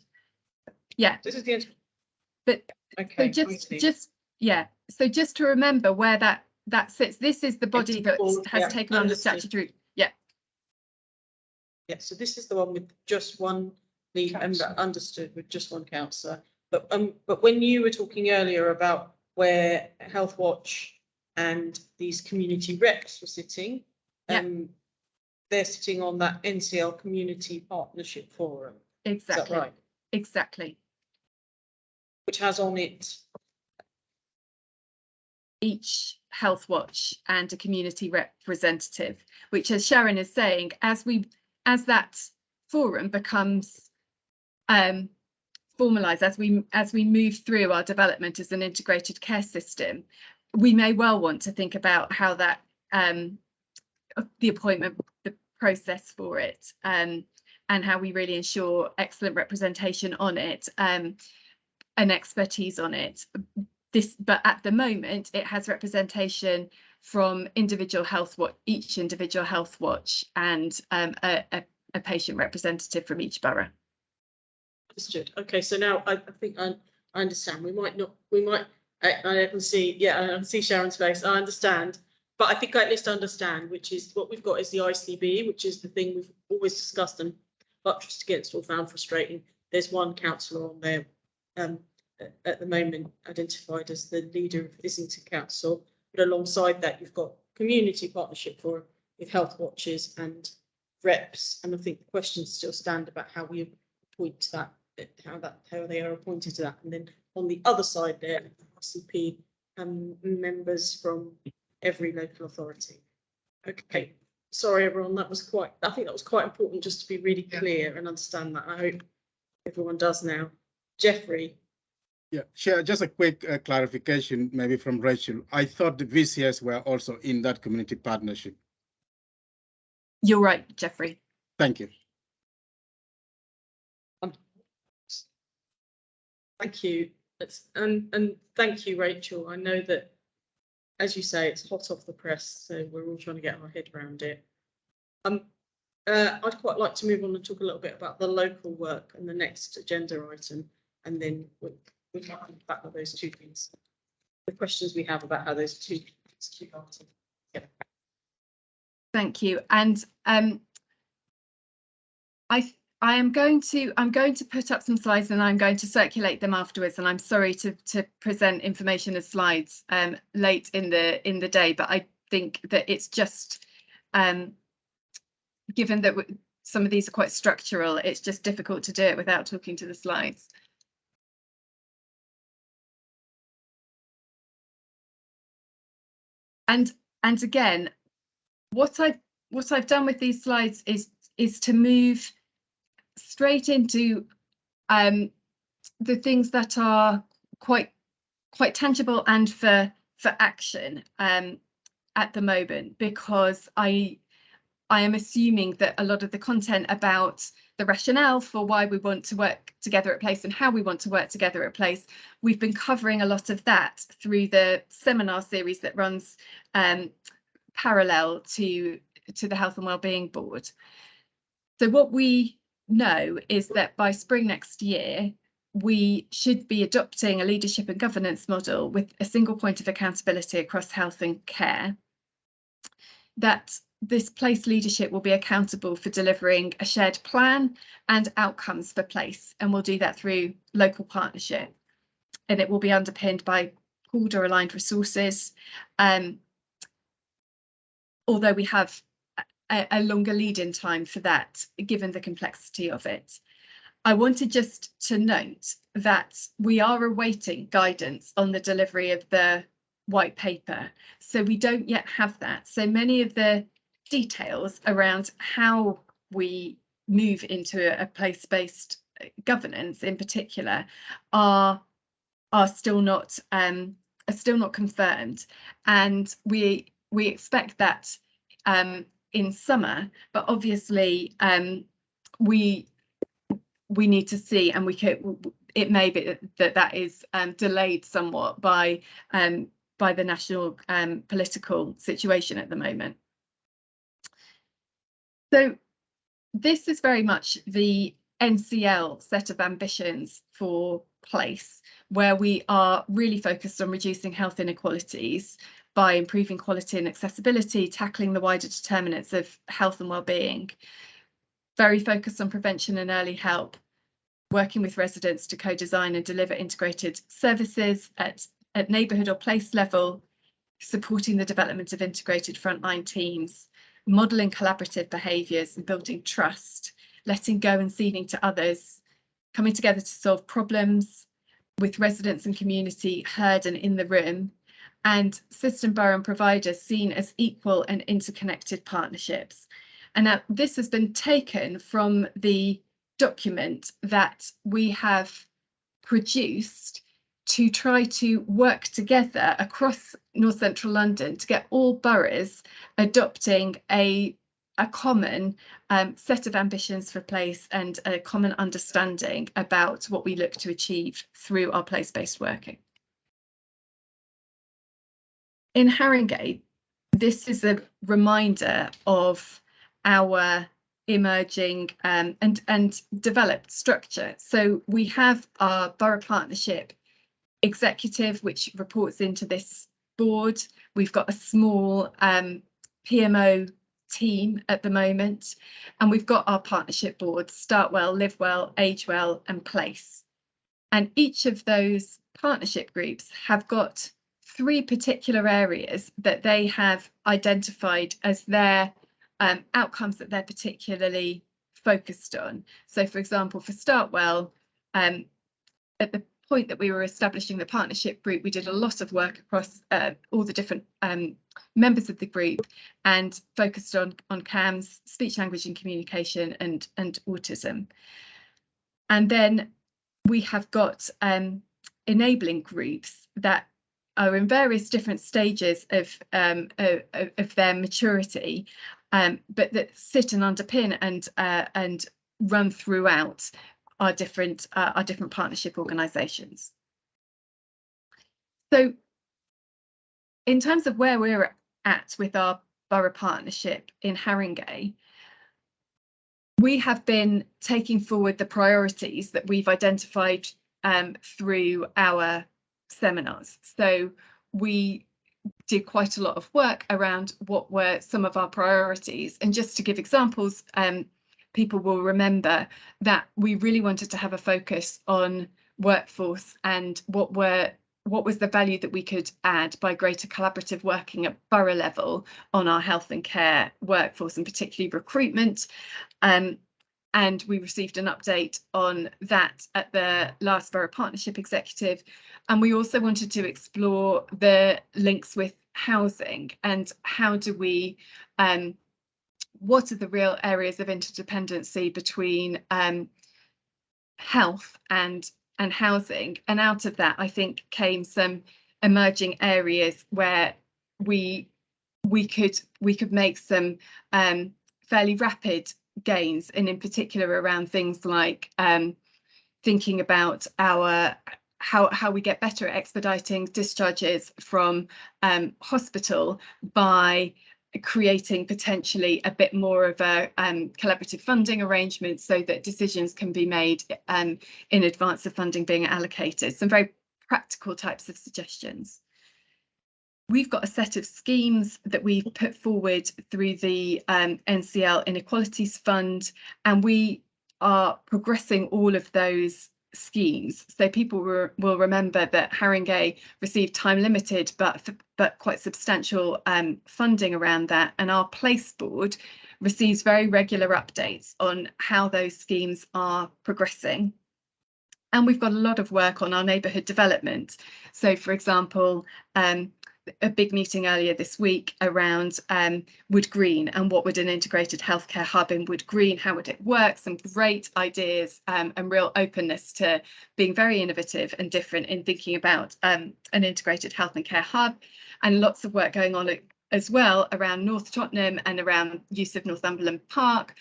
[SPEAKER 3] Yeah.
[SPEAKER 1] This is the.
[SPEAKER 3] But
[SPEAKER 1] okay.
[SPEAKER 3] So just to remember where that sits. This is the body that has taken on the statutory. Yeah.
[SPEAKER 1] Yeah. So this is the one with just one lead member, understood, with just one councillor. But when you were talking earlier about where Health Watch and these community reps were sitting, they're sitting on that NCL Community Partnership Forum.
[SPEAKER 3] Exactly.
[SPEAKER 1] Is that right?
[SPEAKER 3] Exactly.
[SPEAKER 1] Which has on it
[SPEAKER 3] each Health Watch and a community representative, which, as Sharon is saying, as that forum becomes formalised, as we move through our development as an integrated care system, we may well want to think about how that the appointment, the process for it, and how we really ensure excellent representation on it, and expertise on it. But at the moment, it has representation from individual health watch, each individual Health Watch, and a patient representative from each borough.
[SPEAKER 1] Understood. Okay, so now I think I understand. I can see Sharon's face. I understand, but I think I at least understand, which is what we've got is the ICB, which is the thing we've always discussed and buttressed against or found frustrating. There's one councillor on there at the moment identified as the leader of Islington Council, but alongside that you've got Community Partnership Forum with Health Watches and reps, and I think the questions still stand about how we appoint to that, how they are appointed to that, and then on the other side there, ICP members from every local authority. Okay, sorry everyone, I think that was quite important just to be really
[SPEAKER 12] Yeah.
[SPEAKER 1] clear and understand that. I hope everyone does now. Jeffrey,
[SPEAKER 7] Yeah, Chair, just a quick clarification maybe from Rachel. I thought the VCS were also in that community partnership.
[SPEAKER 3] You're right, Jeffrey.
[SPEAKER 7] Thank you.
[SPEAKER 1] thank you. And thank you, Rachel. I know that, as you say, it's hot off the press, so we're all trying to get our head around it. I'd quite like to move on and talk a little bit about the local work and the next agenda item, and then we'll come back with those two things. The questions we have about how those two items. Yeah.
[SPEAKER 3] Thank you. And I'm going to put up some slides and I'm going to circulate them afterwards. And I'm sorry to present information as slides late in the day, but I think that it's just given that some of these are quite structural, it's just difficult to do it without talking to the slides. And again, what I've done with these slides is to move straight into the things that are quite tangible and for action at the moment, because I am assuming that a lot of the content about the rationale for why we want to work together at Place and how we want to work together at Place, we've been covering a lot of that through the seminar series that runs parallel to the Health and Wellbeing Board. So what we know is that by spring next year, we should be adopting a leadership and governance model with a single point of accountability across health and care. That this Place leadership will be accountable for delivering a shared plan and outcomes for Place, and we'll do that through local partnership. And it will be underpinned by pooled or aligned resources, although we have a longer lead-in time for that, given the complexity of it. I wanted just to note that we are awaiting guidance on the delivery of the white paper, so we don't yet have that. So many of the details around how we move into a place-based governance, in particular, are still not confirmed, and we expect that in summer. But obviously, we need to see, and it may be that is delayed somewhat by the national political situation at the moment. So this is very much the NCL set of ambitions for Place, where we are really focused on reducing health inequalities by improving quality and accessibility, tackling the wider determinants of health and wellbeing, very focused on prevention and early help, working with residents to co-design and deliver integrated services at neighbourhood or place level, supporting the development of integrated frontline teams, modelling collaborative behaviours and building trust, letting go and ceding to others, coming together to solve problems with residents and community heard and in the room, and system, borough and providers seen as equal and interconnected partnerships. And now this has been taken from the document that we have produced to try to work together across North Central London to get all boroughs adopting a common set of ambitions for Place and a common understanding about what we look to achieve through our place-based working. In Haringey, this is a reminder of our emerging and developed structure. So we have our borough partnership executive, which reports into this board. We've got a small PMO team at the moment, and we've got our partnership boards: Startwell, Livewell, Agewell and Place. And each of those partnership groups have got 3 particular areas that they have identified as their outcomes that they're particularly focused on. So, for example, for Startwell, at the point that we were establishing the partnership group, we did a lot of work across all the different members of the group, and focused on CAMS, speech, language and communication, and autism. And then we have got enabling groups that are in various different stages of their maturity, but that sit and underpin and run throughout our different partnership organisations. So in terms of where we're at with our borough partnership in Haringey, we have been taking forward the priorities that we've identified through our seminars. So we did quite a lot of work around what were some of our priorities. And just to give examples, people will remember that we really wanted to have a focus on workforce and what was the value that we could add by greater collaborative working at borough level on our health and care workforce, and particularly recruitment. And we received an update on that at the last Borough Partnership Executive. And we also wanted to explore the links with housing and how do we, what are the real areas of interdependency between health and housing. And out of that, I think, came some emerging areas where we could make some fairly rapid gains, and in particular around things like thinking about how we get better at expediting discharges from hospital by creating potentially a bit more of a collaborative funding arrangement so that decisions can be made in advance of funding being allocated. Some very practical types of suggestions. We've got a set of schemes that we've put forward through the NCL Inequalities Fund, and we are progressing all of those schemes. So people will remember that Haringey received time limited but quite substantial funding around that, and our Place Board receives very regular updates on how those schemes are progressing. And we've got a lot of work on our neighbourhood development. So, for example, a big meeting earlier this week around Wood Green and what would an integrated healthcare hub in Wood Green, how would it work? Some great ideas and real openness to being very innovative and different in thinking about an integrated health and care hub, and lots of work going on as well around North Tottenham and around use of Northumberland Park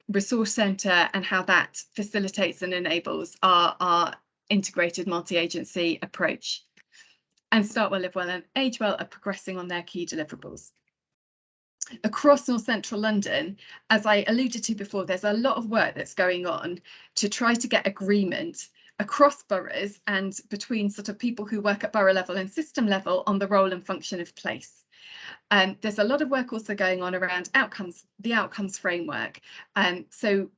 [SPEAKER 3] Resource Centre and how that facilitates and enables our integrated multi-agency approach. And Startwell, Live Well and Age Well are progressing on their key deliverables. Across North Central London, as I alluded to before, there's a lot of work that's going on to try to get agreement across boroughs and between sort of people who work at borough level and system level on the role and function of place. There's a lot of work also going on around outcomes, the outcomes framework. So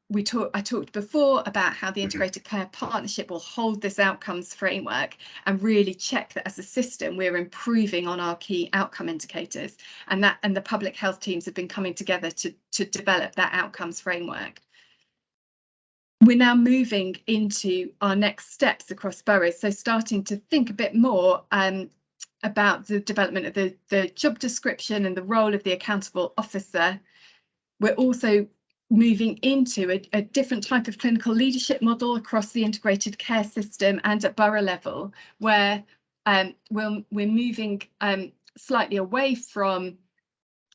[SPEAKER 3] I talked before about how the Integrated Care Partnership will hold this outcomes framework and really check that as a system we're improving on our key outcome indicators, and the public health teams have been coming together to develop that outcomes framework. We're now moving into our next steps across boroughs, so starting to think a bit more about the development of the job description and the role of the accountable officer. We're also moving into a different type of clinical leadership model across the integrated care system and at borough level, where we're moving slightly away from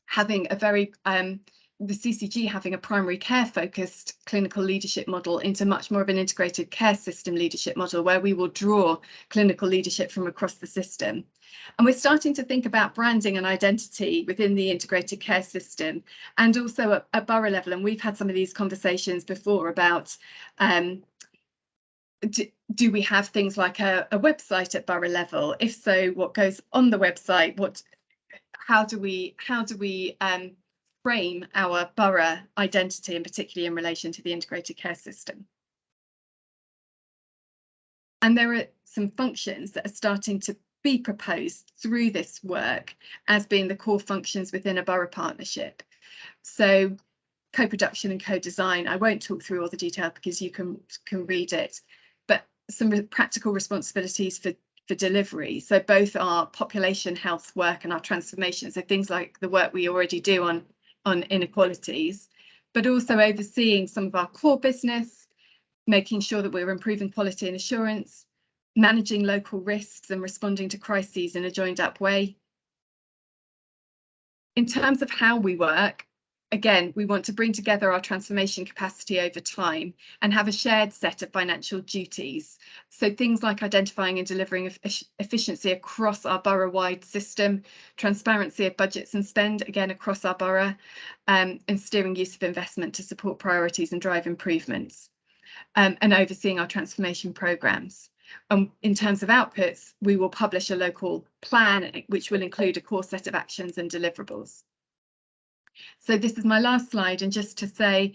[SPEAKER 3] having a very the CCG having a primary care focused clinical leadership model into much more of an integrated care system leadership model, where we will draw clinical leadership from across the system. And we're starting to think about branding and identity within the integrated care system and also at borough level. And we've had some of these conversations before about do we have things like a website at borough level? If so, what goes on the website? How do we frame our borough identity, and particularly in relation to the integrated care system? And there are some functions that are starting to be proposed through this work as being the core functions within a borough partnership. So co-production and co-design, I won't talk through all the detail because you can read it, but some practical responsibilities for for delivery. So both our population health work and our transformation, so things like the work we already do on inequalities, but also overseeing some of our core business, making sure that we're improving quality and assurance, managing local risks and responding to crises in a joined up way. In terms of how we work, again, we want to bring together our transformation capacity over time and have a shared set of financial duties. So things like identifying and delivering efficiency across our borough-wide system, transparency of budgets and spend, again, across our borough, and steering use of investment to support priorities and drive improvements, and overseeing our transformation programmes. In terms of outputs, we will publish a local plan, which will include a core set of actions and deliverables. So this is my last slide, and just to say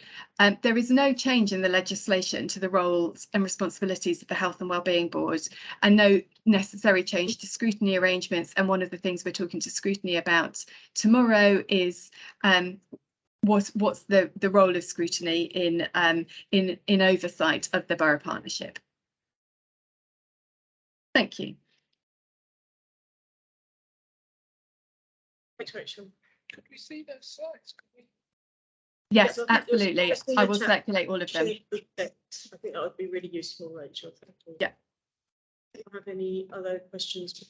[SPEAKER 3] there is no change in the legislation to the roles and responsibilities of the Health and Wellbeing Board, and no necessary change to scrutiny arrangements. And one of the things we're talking to scrutiny about tomorrow is what's the role of scrutiny in oversight of the borough partnership. Thank you.
[SPEAKER 1] Thanks, Rachel.
[SPEAKER 10] Could we see those slides? Could we?
[SPEAKER 3] Yes,
[SPEAKER 1] Yes, I think there's
[SPEAKER 3] absolutely.
[SPEAKER 1] just in
[SPEAKER 3] I
[SPEAKER 1] the
[SPEAKER 3] will
[SPEAKER 1] chat,
[SPEAKER 3] circulate all of them.
[SPEAKER 1] I think that would be really useful, Rachel. Thank you.
[SPEAKER 3] Yeah.
[SPEAKER 1] Do you have any other questions?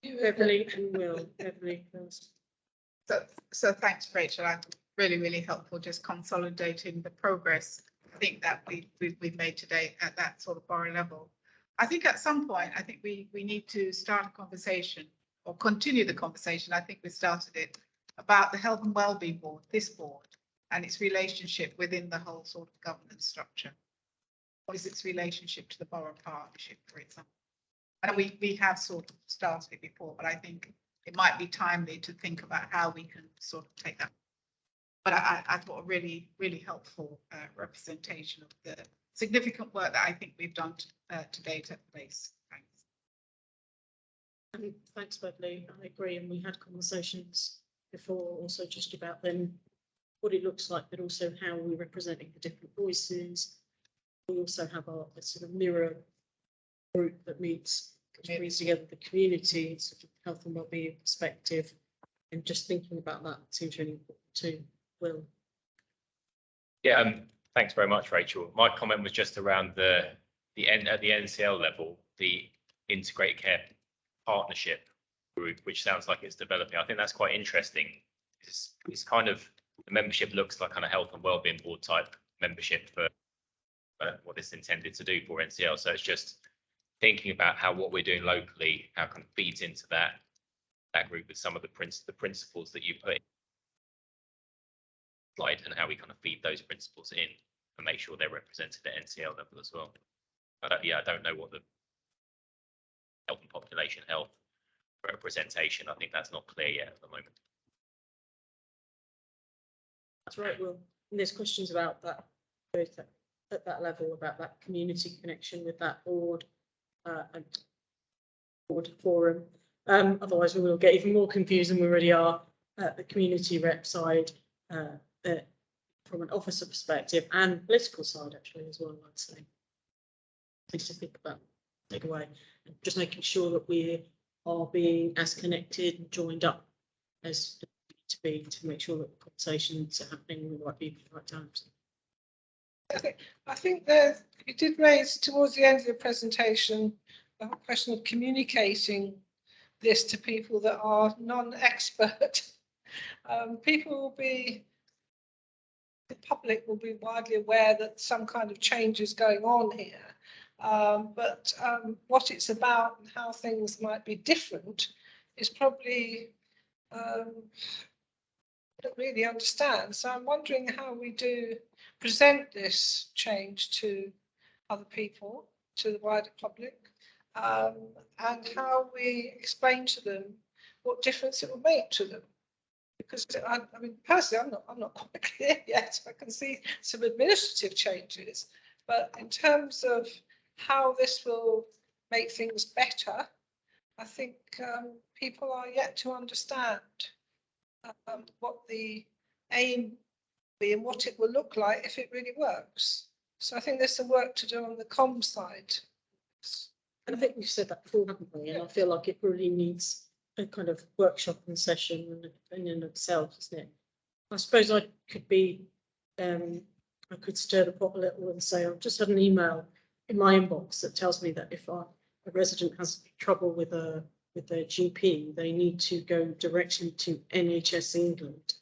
[SPEAKER 1] Beverly and Will. Beverly first.
[SPEAKER 12] So thanks, Rachel. Really, really helpful just consolidating the progress I think that we've made today at that sort of borough level. I think at some point, I think we need to start a conversation or continue the conversation. I think we started it about the Health and Wellbeing Board, this board, and its relationship within the whole sort of governance structure. What is its relationship to the borough partnership, for example? And we have sort of started it before, but I think it might be timely to think about how we can sort of take that. But I thought a really, really helpful representation of the significant work that I think we've done to date at the base. Thanks.
[SPEAKER 1] Thanks, Beverly. I agree. And we had conversations before also just about then what it looks like, but also how we're representing the different voices. We also have our sort of mirror group that meets, which brings together the community, sort of health and wellbeing perspective, and just thinking about that seems really important too. Will.
[SPEAKER 11] Yeah, thanks very much, Rachel. My comment was just around at the NCL level, the integrated care partnership group, which sounds like it's developing. I think that's quite interesting. It's kind of, the membership looks like kind of health and wellbeing board type membership for what it's intended to do for NCL. So it's just thinking about how what we're doing locally, how it kind of feeds into that group with some of the principles that you put in slide, and how we kind of feed those principles in and make sure they're represented at NCL level as well. I don't know what the health and population health representation. I think that's not clear yet at the moment.
[SPEAKER 1] That's right, Will. And there's questions about that both at that level, about that community connection with that board and board forum. Otherwise we will get even more confused than we already are at the community rep side, from an officer perspective and political side actually as well, I'd say. Things to think about, take away, and just making sure that we are being as connected and joined up as to be, to make sure that the conversations are happening with the right people at the right times.
[SPEAKER 10] I think that you did raise towards the end of the presentation a question of communicating this to people that are non-expert. People will be, the public will be widely aware that some kind of change is going on here. But what it's about and how things might be different is probably don't really understand. So I'm wondering how we do present this change to other people, to the wider public, and how we explain to them what difference it will make to them. Because I mean, personally, I'm not quite clear yet. I can see some administrative changes, but in terms of how this will make things better, I think people are yet to understand what the aim will be and what it will look like if it really works. So I think there's some work to do on the comm side.
[SPEAKER 1] And I think we've said that before, haven't we? And I feel like it really needs a kind of workshop and session in and of itself, isn't it? I suppose I could be, I could stir the pot a little and say, I've just had an email in my inbox that tells me that if a resident has trouble with their GP, they need to go directly to NHS England.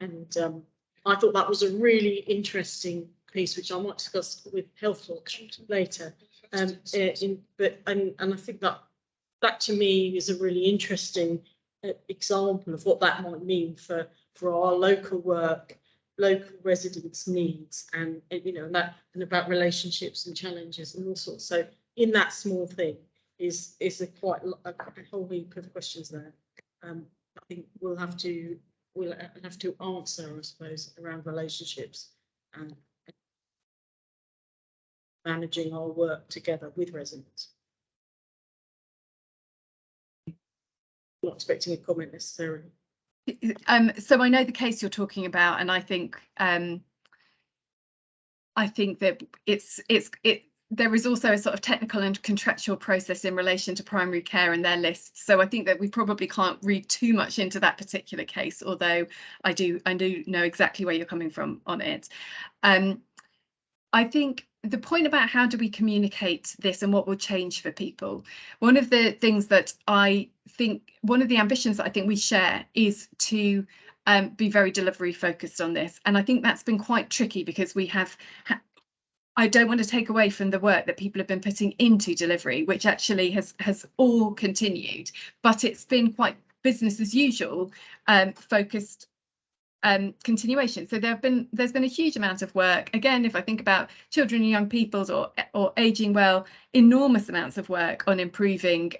[SPEAKER 1] And I thought that was a really interesting piece, which I might discuss with HealthWatch later. And I think that to me is a really interesting example of what that might mean for our local work, local residents' needs, and and about relationships and challenges and all sorts. So in that small thing is a quite a whole heap of questions there. I think we'll have to answer, I suppose, around relationships and managing our work together with residents. Not expecting a comment necessarily.
[SPEAKER 3] So I know the case you're talking about, and I think that there is also a sort of technical and contractual process in relation to primary care and their lists. So I think that we probably can't read too much into that particular case, although I do know exactly where you're coming from on it. I think the point about how do we communicate this and what will change for people, one of the things that I think, one of the ambitions that I think we share is to be very delivery focused on this. And I think that's been quite tricky because we have, I don't want to take away from the work that people have been putting into delivery, which actually has all continued, but it's been quite business as usual focused continuation. So there's been a huge amount of work. Again, if I think about children and young people's or aging well, enormous amounts of work on improving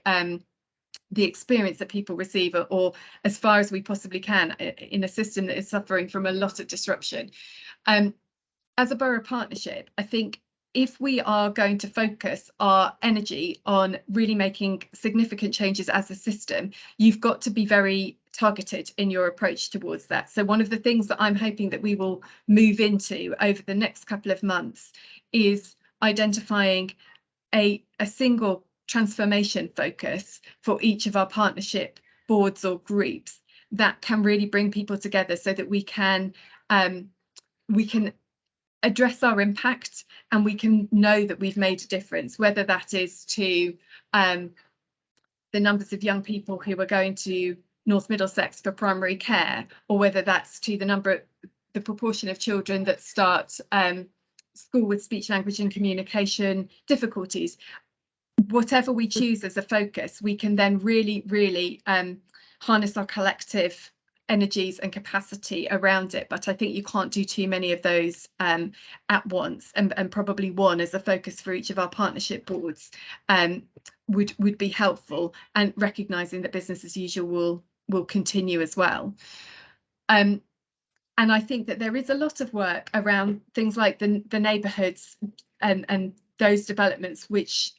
[SPEAKER 3] the experience that people receive, or as far as we possibly can in a system that is suffering from a lot of disruption. As a borough partnership, I think if we are going to focus our energy on really making significant changes as a system, you've got to be very targeted in your approach towards that. So one of the things that I'm hoping that we will move into over the next couple of months is identifying a single transformation focus for each of our partnership boards or groups that can really bring people together so that we can address our impact and we can know that we've made a difference, whether that is to the numbers of young people who are going to North Middlesex for primary care, or whether that's to the proportion of children that start school with speech, language and communication difficulties. Whatever we choose as a focus, we can then really harness our collective energies and capacity around it. But I think you can't do too many of those at once, and probably one as a focus for each of our partnership boards would be helpful, and recognizing that business as usual will continue as well. And I think that there is a lot of work around things like the neighbourhoods and those developments, which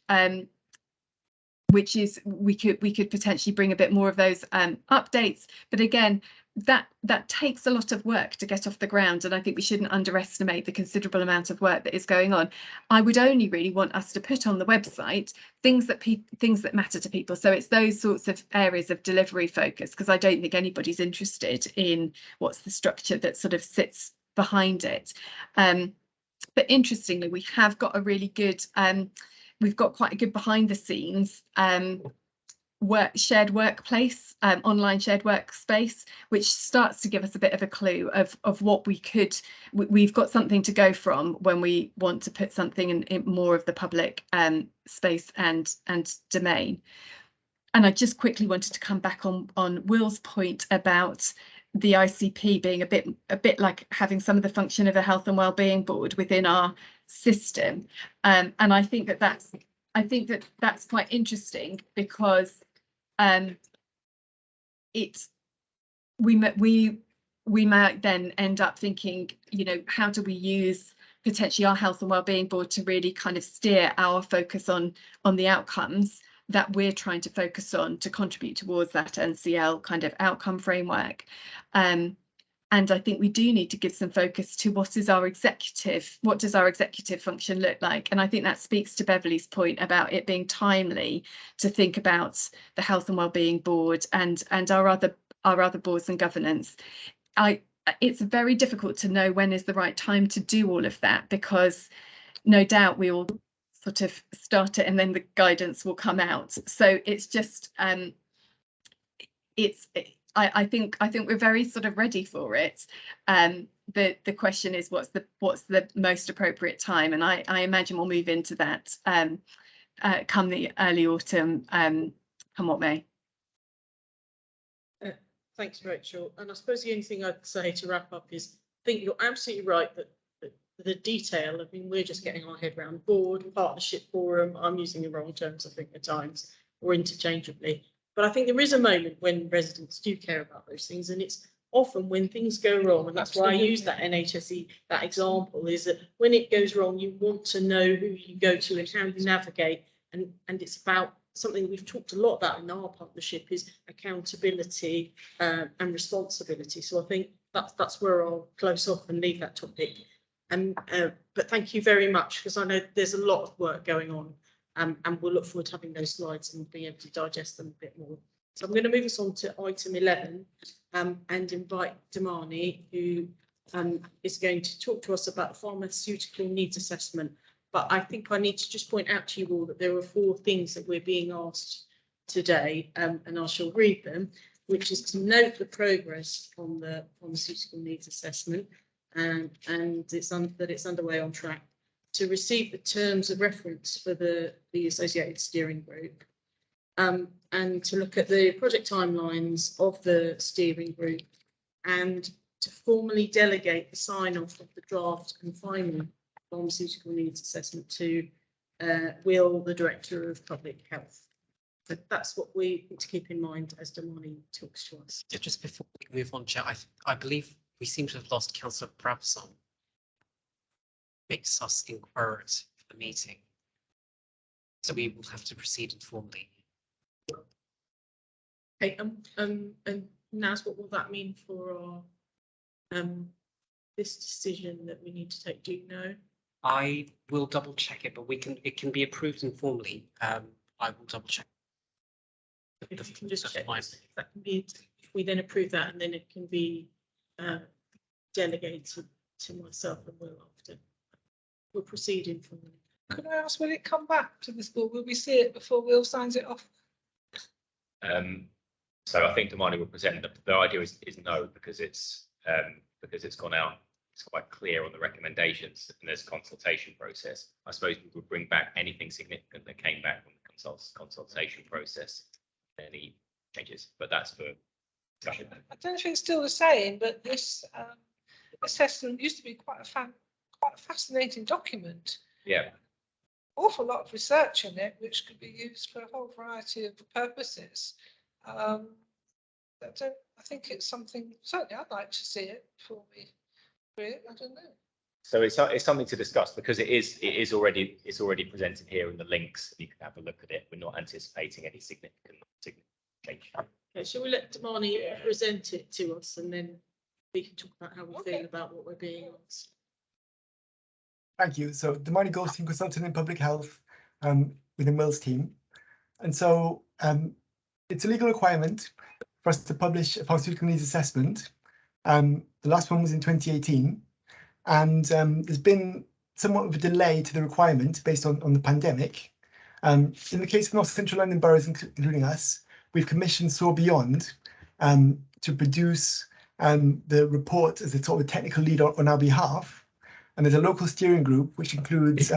[SPEAKER 3] is we could potentially bring a bit more of those updates. But again, that takes a lot of work to get off the ground, and I think we shouldn't underestimate the considerable amount of work that is going on. I would only really want us to put on the website things that matter to people. So it's those sorts of areas of delivery focus, because I don't think anybody's interested in what's the structure that sort of sits behind it. But interestingly, we have got a really good we've got quite a good behind the scenes shared workplace, online shared workspace, which starts to give us a bit of a clue of what we've got something to go from when we want to put something in more of the public space and domain. And I just quickly wanted to come back on Will's point about the ICP being a bit like having some of the function of a health and wellbeing board within our system, and I think that's quite interesting, because we might then end up thinking, how do we use potentially our health and wellbeing board to really kind of steer our focus on the outcomes that we're trying to focus on to contribute towards that NCL kind of outcome framework. And I think we do need to give some focus to what does our executive function look like? And I think that speaks to Beverly's point about it being timely to think about the Health and Wellbeing Board and our other boards and governance. It's very difficult to know when is the right time to do all of that, because no doubt we all sort of start it and then the guidance will come out. So it's just I think we're very sort of ready for it. The question is what's the most appropriate time, and I imagine we'll move into that come the early autumn, come what may.
[SPEAKER 1] Thanks, Rachel. And I suppose the only thing I'd say to wrap up is I think you're absolutely right that the detail, I mean, we're just getting our head around board, partnership forum. I'm using the wrong terms, I think, at times, or interchangeably. But I think there is a moment when residents do care about those things, and it's often when things go wrong, and that's why I use that NHSE, that example, is that when it goes wrong, you want to know who you go to and how you navigate, and it's about something we've talked a lot about in our partnership is accountability and responsibility. So I think that's where I'll close off and leave that topic. But thank you very much, because I know there's a lot of work going on, and we'll look forward to having those slides and being able to digest them a bit more. So I'm going to move us on to item 11 and invite Damani, who is going to talk to us about the pharmaceutical needs assessment. But I think I need to just point out to you all that there are 4 things that we're being asked today, and I shall read them, which is to note the progress on the pharmaceutical needs assessment, and that it's underway on track, to receive the terms of reference for the associated steering group, and to look at the project timelines of the steering group, and to formally delegate the sign-off of the draft and final pharmaceutical needs assessment to Will, the Director of Public Health. So that's what we need to keep in mind as Damani talks to us.
[SPEAKER 13] Yeah, just before we move on, Chair, I believe we seem to have lost Councillor Brabson. Makes us inquired for the meeting, so we will have to proceed informally.
[SPEAKER 1] Okay, and Naz, what will that mean for our this decision that we need to take? Do you know?
[SPEAKER 13] I will double check it, but it can be approved informally. I will double check.
[SPEAKER 1] If you can just check that can be, if we then approve that, and then it can be delegated to myself and Will after. We'll proceed informally.
[SPEAKER 10] Could I ask, will it come back to this board? Will we see it before Will signs it off?
[SPEAKER 11] So I think Damani will present the idea is no, because it's gone out. It's quite clear on the recommendations, and there's a consultation process. I suppose we would bring back anything significant that came back from the consultation process, any changes, but that's for discussion.
[SPEAKER 10] I don't know if it's still the same, but this assessment used to be quite a fascinating document.
[SPEAKER 11] Yeah.
[SPEAKER 10] Awful lot of research in it, which could be used for a whole variety of purposes. I think it's something, certainly I'd like to see it before we read it. I don't know. So
[SPEAKER 11] it's something to discuss, because it's already presented here in the links. You can have a look at it. We're not anticipating any significant change.
[SPEAKER 1] Okay, shall we let Damani present it to us, and then we can talk about how we feel about what we're being asked.
[SPEAKER 14] Thank you. So Damani Goldstein, consultant in public health within Will's team. And so it's a legal requirement for us to publish a pharmaceutical needs assessment. The last one was in 2018. And there's been somewhat of a delay to the requirement based on the pandemic. In the case of North Central London boroughs, including us, we've commissioned Soar Beyond to produce the report as a sort of technical lead on our behalf. And there's a local steering group, which includes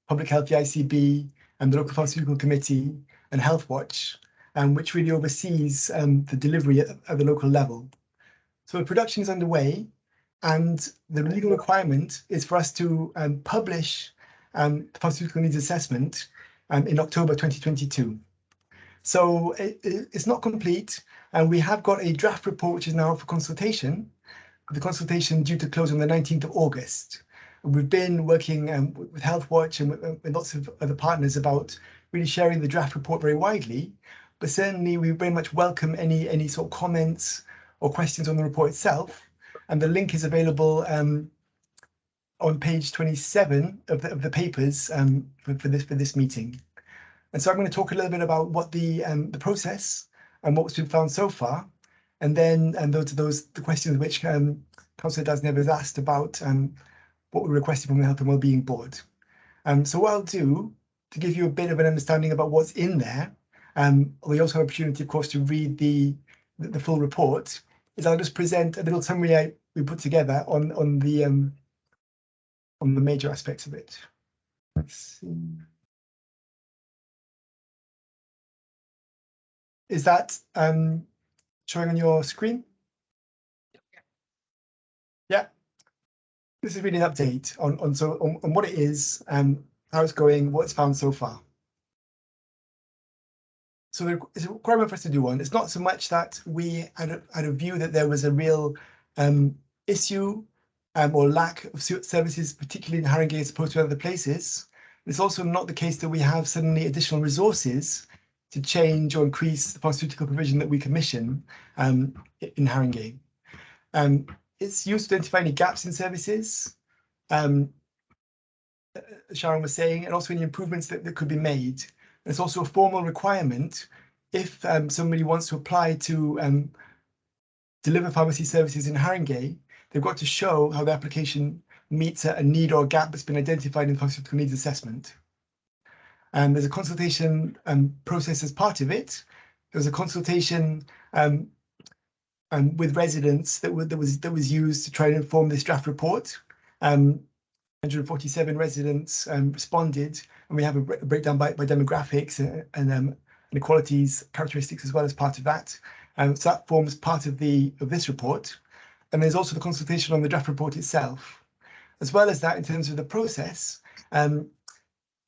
[SPEAKER 14] Public Health, the Icb, and the local pharmaceutical committee and Health Watch, which really oversees the delivery at the local level. So the production is underway, and the legal requirement is for us to publish the pharmaceutical needs assessment in October 2022. So it's not complete, and we have got a draft report which is now up for consultation. The consultation due to close on the 19th of August. We've been working with Health Watch and with lots of other partners about really sharing the draft report very widely, but certainly we very much welcome any sort of comments or questions on the report itself. and the link is available on page 27 of the papers for this meeting. And so I'm going to talk a little bit about what the process and what's been found so far, and then the questions which Councillor Dasnev has asked about what we requested from the Health and Wellbeing Board. So what I'll do to give you a bit of an understanding about what's in there, we also have opportunity, of course, to read the full report, is I'll just present a little summary we put together on the major aspects of it. Let's see. Is that showing on your screen? Yeah. This is really an update on what it is, how it's going, what it's found so far. So it's a requirement for us to do one. It's not so much that we had a view that there was a real issue or lack of services, particularly in Haringey as opposed to other places. It's also not the case that we have suddenly additional resources to change or increase the pharmaceutical provision that we commission in Haringey. It's used to identify any gaps in services, Sharon was saying, and also any improvements that could be made. It's also a formal requirement if somebody wants to apply to deliver pharmacy services in Haringey, they've got to show how the application meets a need or a gap that's been identified in the pharmaceutical needs assessment. And there's a consultation process as part of it. There was a consultation with residents that was used to try and inform this draft report. 147 residents responded, and we have a breakdown by demographics and inequalities characteristics as well as part of that. So that forms part of this report. And there's also the consultation on the draft report itself. As well as that, in terms of the process,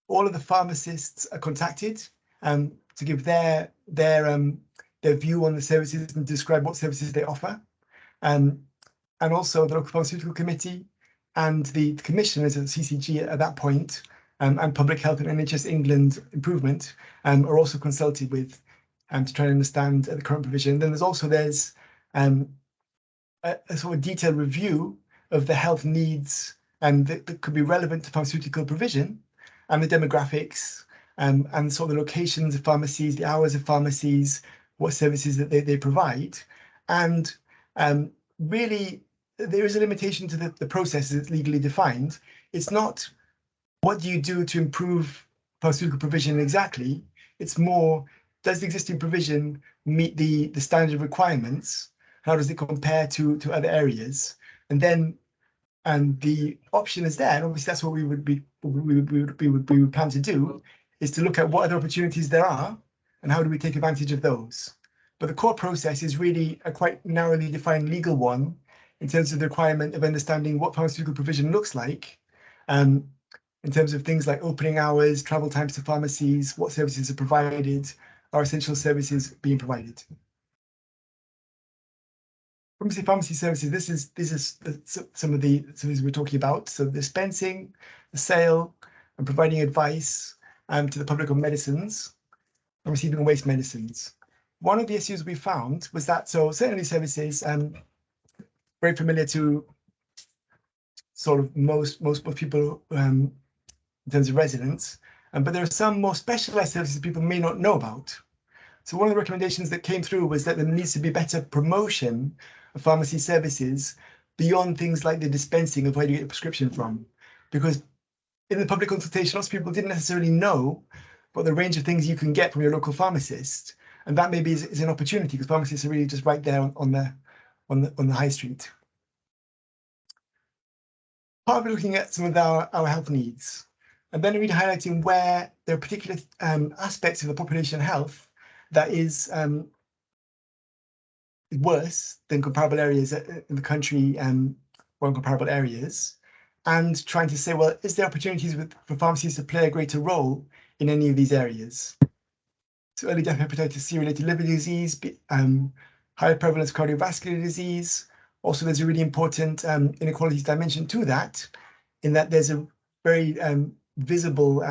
[SPEAKER 14] all of the pharmacists are contacted to give their view on the services and describe what services they offer. And also the local pharmaceutical committee and the commissioners at the CCG at that point, and Public Health and NHS England Improvement are also consulted with to try and understand the current provision. Then there's a sort of detailed review of the health needs that could be relevant to pharmaceutical provision and the demographics and sort of the locations of pharmacies, the hours of pharmacies, what services that they provide. And really, there is a limitation to the process that's legally defined. It's not what do you do to improve pharmaceutical provision exactly. It's more, does the existing provision meet the standard requirements? How does it compare to other areas? And then the option is there, and obviously that's what we would plan to do, is to look at what other opportunities there are and how do we take advantage of those. But the core process is really a quite narrowly defined legal one in terms of the requirement of understanding what pharmaceutical provision looks like, in terms of things like opening hours, travel times to pharmacies, what services are provided, are essential services being provided. Pharmacy services, this is some of the services we're talking about. So dispensing, the sale, and providing advice to the public on medicines and receiving waste medicines. One of the issues we found was that, so certainly services, very familiar to sort of most people in terms of residents, but there are some more specialized services people may not know about. So one of the recommendations that came through was that there needs to be better promotion of pharmacy services beyond things like the dispensing of where you get a prescription from. Because in the public consultation, lots of people didn't necessarily know what the range of things you can get from your local pharmacist. And that maybe is an opportunity because pharmacists are really just right there on the high street. Part of looking at some of our health needs, and then really highlighting where there are particular aspects of the population health that is worse than comparable areas in the country or in comparable areas, and trying to say, well, is there opportunities for pharmacies to play a greater role in any of these areas? So early death hepatitis C-related liver disease, higher prevalence cardiovascular disease. Also, there's a really important inequalities dimension to that, in that there's a very visible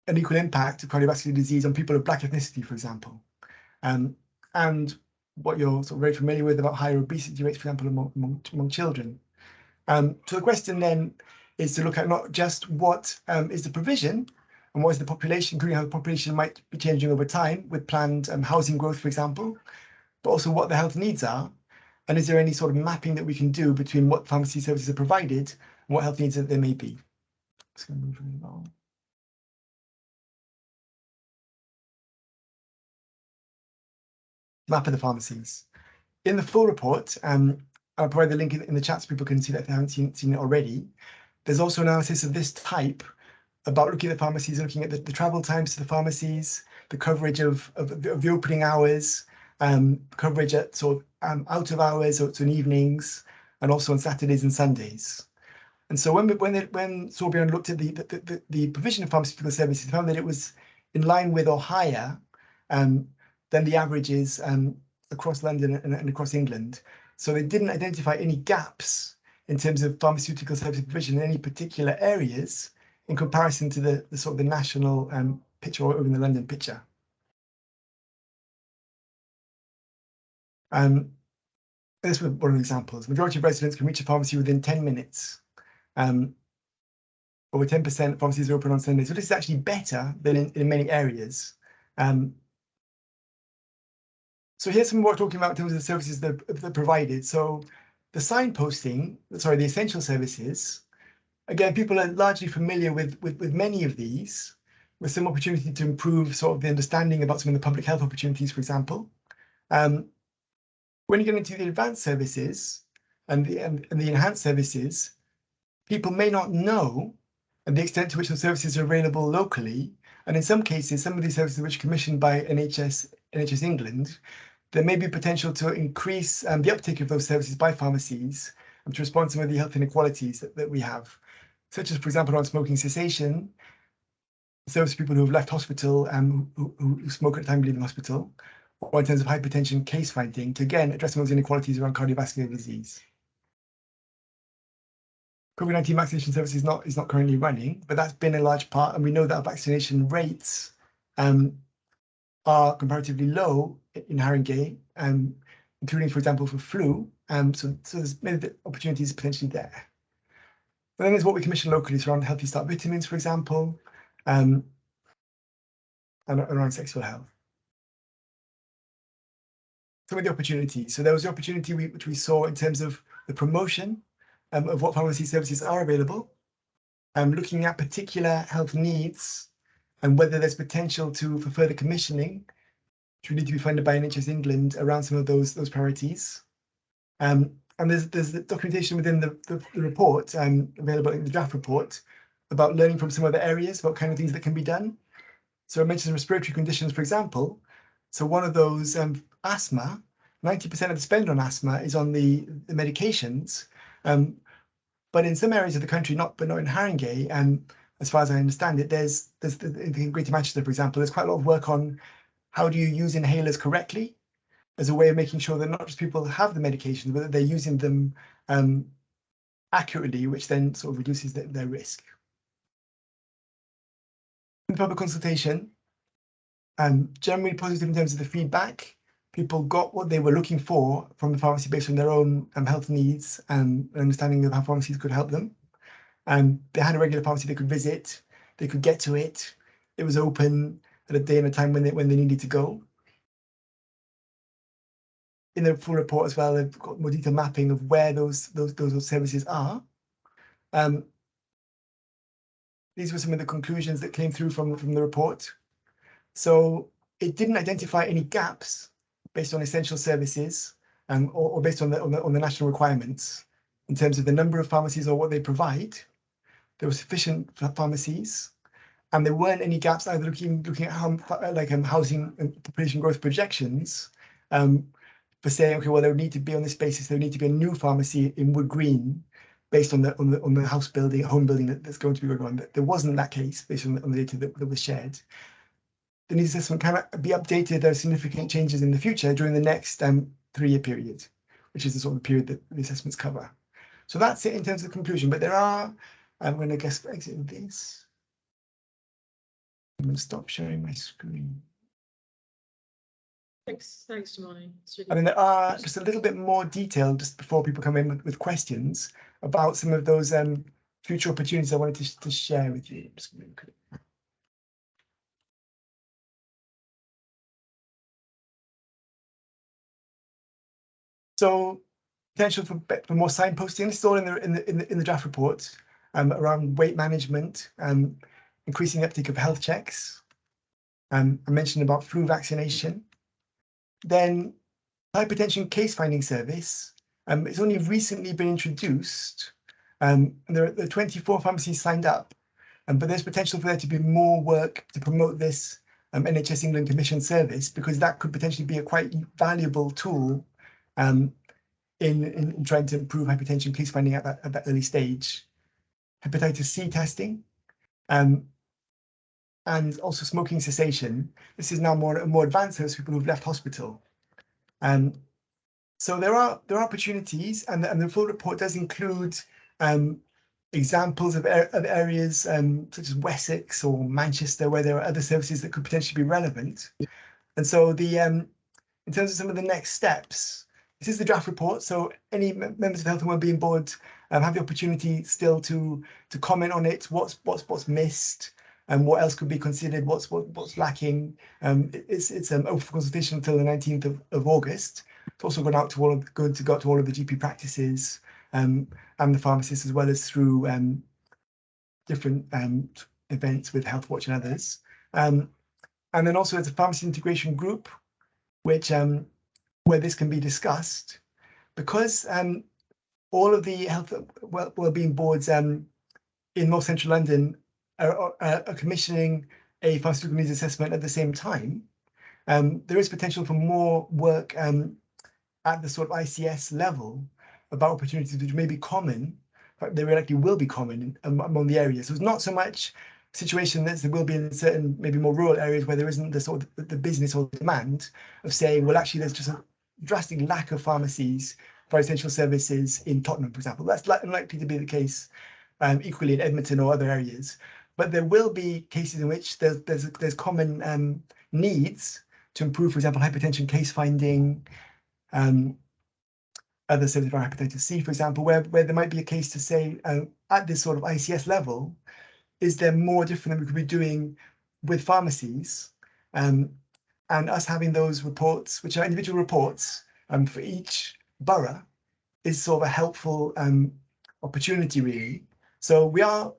[SPEAKER 14] unequal impact of cardiovascular disease on people of Black ethnicity, for example. And what you're sort of very familiar with about higher obesity rates, for example, among children. So the question then is to look at not just what is the provision and what is the population, including how the population might be changing over time with planned housing growth, for example, but also what the health needs are. And is there any sort of mapping that we can do between what pharmacy services are provided and what health needs that there may be? Just going to move really along. Map of the pharmacies. In the full report, I'll provide the link in the chat so people can see that if they haven't seen it already. There's also analysis of this type about looking at the pharmacies, looking at the travel times to the pharmacies, the coverage of the opening hours, coverage at sort of out of hours, so in evenings, and also on Saturdays and Sundays. And so when Sorbian looked at the provision of pharmaceutical services, they found that it was in line with or higher than the averages across London and across England. So they didn't identify any gaps in terms of pharmaceutical service provision in any particular areas in comparison to the sort of the national picture or even the London picture. This was one of the examples. Majority of residents can reach a pharmacy within 10 minutes. Over 10% of pharmacies are open on Sundays. So this is actually better than in many areas. So here's some more talking about in terms of the services that are provided. So the signposting, sorry, the essential services, again, people are largely familiar with many of these, with some opportunity to improve sort of the understanding about some of the public health opportunities, for example. When you get into the advanced services and the enhanced services, people may not know the extent to which the services are available locally. And in some cases, some of these services which are commissioned by NHS England, there may be potential to increase the uptake of those services by pharmacies and to respond to some of the health inequalities that we have, such as, for example, on smoking cessation, service for people who have left hospital and who smoke at the time of leaving hospital, or in terms of hypertension case finding, to again address some of those inequalities around cardiovascular disease. COVID-19 vaccination service is not currently running, but that's been a large part, and we know that our vaccination rates are comparatively low in Haringey, including, for example, for flu. So there's many opportunities potentially there. But then there's what we commission locally, so around Healthy Start vitamins, for example, and around sexual health. Some of the opportunities. So there was the opportunity which we saw in terms of the promotion of what pharmacy services are available, looking at particular health needs and whether there's potential for further commissioning, which would need to be funded by NHS England around some of those priorities. And there's the documentation within the report available in the draft report about learning from some other areas, about kind of things that can be done. So I mentioned respiratory conditions, for example. So one of those, asthma, 90% of the spend on asthma is on the medications. But in some areas of the country, but not in Haringey, and as far as I understand it, there's in Greater Manchester, for example, there's quite a lot of work on how do you use inhalers correctly as a way of making sure that not just people have the medications, but that they're using them accurately, which then sort of reduces their risk. In public consultation, generally positive in terms of the feedback. People got what they were looking for from the pharmacy based on their own health needs and understanding of how pharmacies could help them. They had a regular pharmacy they could visit, they could get to it. It was open at a day and a time when they needed to go. In the full report as well, they've got more detailed mapping of where those services are. These were some of the conclusions that came through from the report. So it didn't identify any gaps based on essential services or based on the national requirements in terms of the number of pharmacies or what they provide. There were sufficient pharmacies, and there weren't any gaps either looking at housing and population growth projections for saying, okay, well, there would need to be on this basis, there would need to be a new pharmacy in Wood Green based on the home building that's going to be going on. There wasn't that case based on the data that was shared. The needs assessment can be updated. There are significant changes in the future during the next 3-year period, which is the sort of period that the assessments cover. So that's it in terms of conclusion. But there are, I'm going to exit this. I'm going to stop sharing my screen.
[SPEAKER 1] Thanks, Damani.
[SPEAKER 14] And then there are just a little bit more detail just before people come in with questions about some of those future opportunities I wanted to share with you. Just gonna look at it. So potential for more signposting. This is all in the draft report around weight management, increasing the uptake of health checks. I mentioned about flu vaccination. Then hypertension case finding service. It's only recently been introduced. And there are 24 pharmacies signed up, but there's potential for there to be more work to promote this NHS England Commission service, because that could potentially be a quite valuable tool in trying to improve hypertension case finding at that early stage. Hepatitis C testing, and also smoking cessation. This is now more advanced service for people who've left hospital. So there are opportunities, and the full report does include examples of areas such as Wessex or Manchester, where there are other services that could potentially be relevant. And so in terms of some of the next steps, this is the draft report. So any members of the Health and Wellbeing Board have the opportunity still to comment on it. What's missed, and what else could be considered? What's lacking? It's open for consultation until the 19th of August. It's also going out to all of the GP practices and the pharmacists, as well as through different events with Health Watch and others. And then also there's a pharmacy integration group, which where this can be discussed, because all of the health wellbeing boards in North Central London are commissioning a pharmaceutical needs assessment at the same time. There is potential for more work at the sort of ICS level about opportunities which may be common, but they likely will be common among the areas. So it's not so much a situation that there will be in certain maybe more rural areas where there isn't the sort of the business or demand of saying, well, actually there's just a drastic lack of pharmacies for essential services in Tottenham, for example. That's unlikely to be the case equally in Edmonton or other areas. But there will be cases in which there's common needs to improve, for example, hypertension case finding, other services for hepatitis C, for example, where there might be a case to say at this sort of ICS level, is there more different that we could be doing with pharmacies, and us having those reports, which are individual reports for each borough, is sort of a helpful opportunity, really. So we are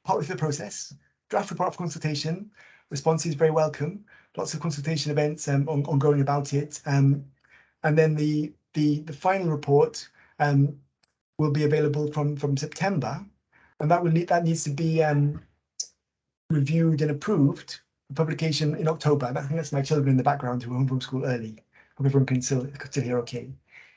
[SPEAKER 14] partly through the process. Draft report of consultation, response is very welcome. Lots of consultation events ongoing about it, and then the final report will be available from September, and that needs to be reviewed and approved for publication in October. And I think that's my children in the background who are home from school early. Hope everyone can still hear okay.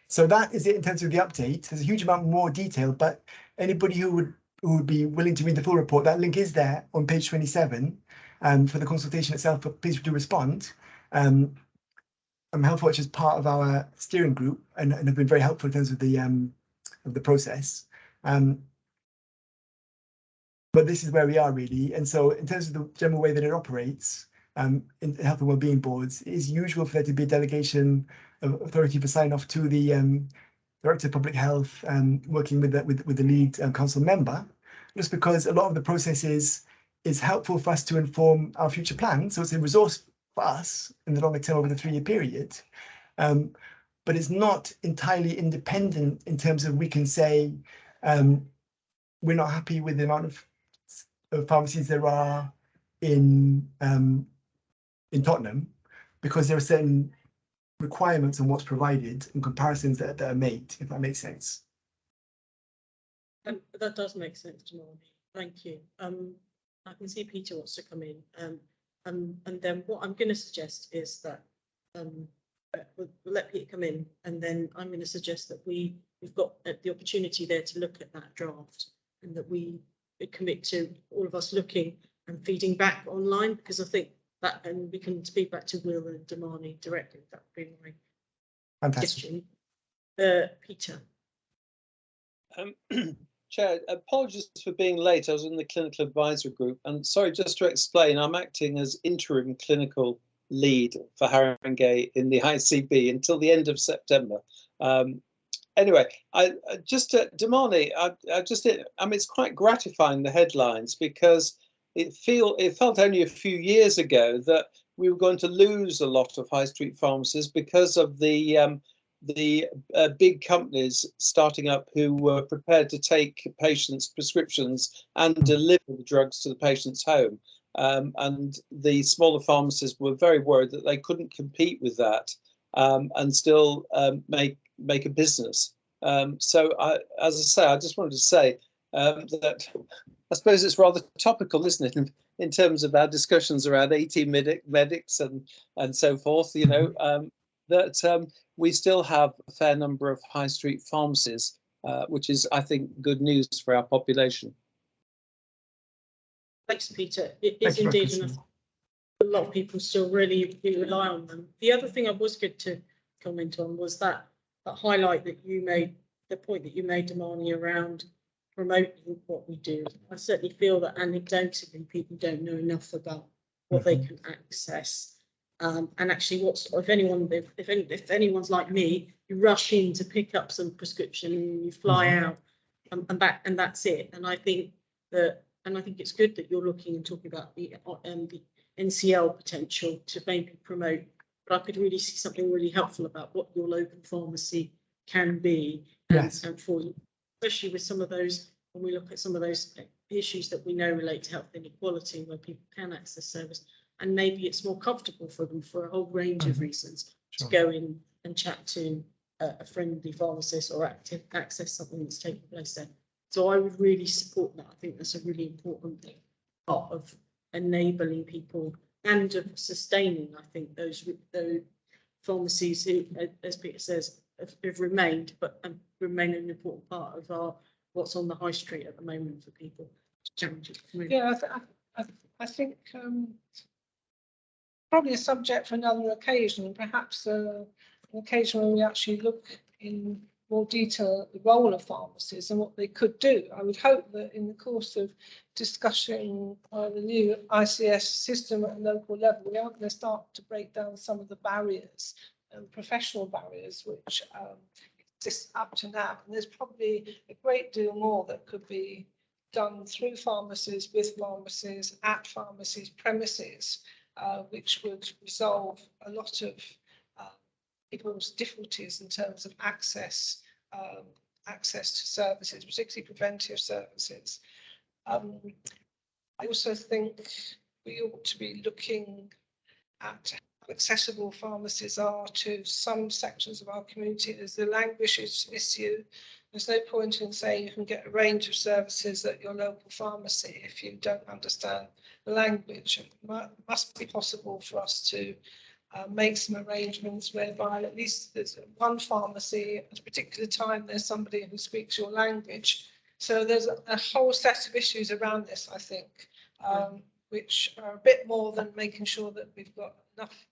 [SPEAKER 14] So that is it in terms of the update. There's a huge amount more detail, but anybody who would be willing to read the full report, that link is there on page 27 for the consultation itself, but please do respond. Health Watch is part of our steering group and have been very helpful in terms of the process. But this is where we are really. And so in terms of the general way that it operates in Health and Wellbeing boards, it is usual for there to be a delegation of authority for sign off to the Director of Public Health working with the lead council member, just because a lot of the process is helpful for us to inform our future plans. So it's a resource for us in the longer term over the 3-year period. But it's not entirely independent in terms of we can say we're not happy with the amount of pharmacies there are in Tottenham, because there are certain requirements on what's provided and comparisons that are made, if that makes sense.
[SPEAKER 1] That does make sense to me. Thank you. I can see Peter wants to come in. And then what I'm going to suggest is that we'll let Peter come in, and then I'm going to suggest that we've got the opportunity there to look at that draft, and that we commit to all of us looking and feeding back online, because I think that, and we can feed back to Will and Damani directly. That would be my suggestion. Peter.
[SPEAKER 15] Chair, apologies for being late. I was in the clinical advisory group, and sorry, just to explain, I'm acting as interim clinical lead for Haringey in the ICB until the end of September. Anyway, Damani, I mean, it's quite gratifying, the headlines, because it felt only a few years ago that we were going to lose a lot of high street pharmacies because of the big companies starting up who were prepared to take patients' prescriptions and deliver the drugs to the patient's home. And the smaller pharmacies were very worried that they couldn't compete with that and still make a business. So as I say, I just wanted to say that I suppose it's rather topical, isn't it, in terms of our discussions around AT medics and so forth, you know, that we still have a fair number of high street pharmacies, which is, I think, good news for our population.
[SPEAKER 1] Thanks, Peter. It is indeed, and a lot of people still really rely on them. The other thing I was good to comment on was that highlight that you made, the point that you made, Damani, around promoting what we do. I certainly feel that anecdotally people don't know enough about what they can access. And actually, if anyone's like me, you rush in to pick up some prescription and you fly out and that's it. And I think it's good that you're looking and talking about the NCL potential to maybe promote. But I could really see something really helpful about what your local pharmacy can be and for you, especially with some of those, when we look at some of those issues that we know relate to health inequality, where people can access service, and maybe it's more comfortable for them for a whole range of reasons to go in and chat to a friendly pharmacist or access something that's taking place there. So I would really support that. I think that's a really important part of enabling people and of sustaining, I think, those pharmacies who, as Peter says, have remained, but remain an important part of what's on the high street at the moment for people.
[SPEAKER 10] Yeah, I think probably a subject for another occasion, perhaps an occasion when we actually look in more detail at the role of pharmacies and what they could do. I would hope that in the course of discussing the new ICS system at a local level, we are going to start to break down some of the barriers and professional barriers which exist up to now. And there's probably a great deal more that could be done through pharmacies, with pharmacies, at pharmacies' premises, which would resolve a lot of people's difficulties in terms of access to services, particularly preventive services. I also think we ought to be looking at how accessible pharmacies are to some sections of our community. There's the language issue. There's no point in saying you can get a range of services at your local pharmacy if you don't understand the language. It must be possible for us to make some arrangements whereby at least there's one pharmacy at a particular time, there's somebody who speaks your language. So there's a whole set of issues around this, I think, which are a bit more than making sure that we've got enough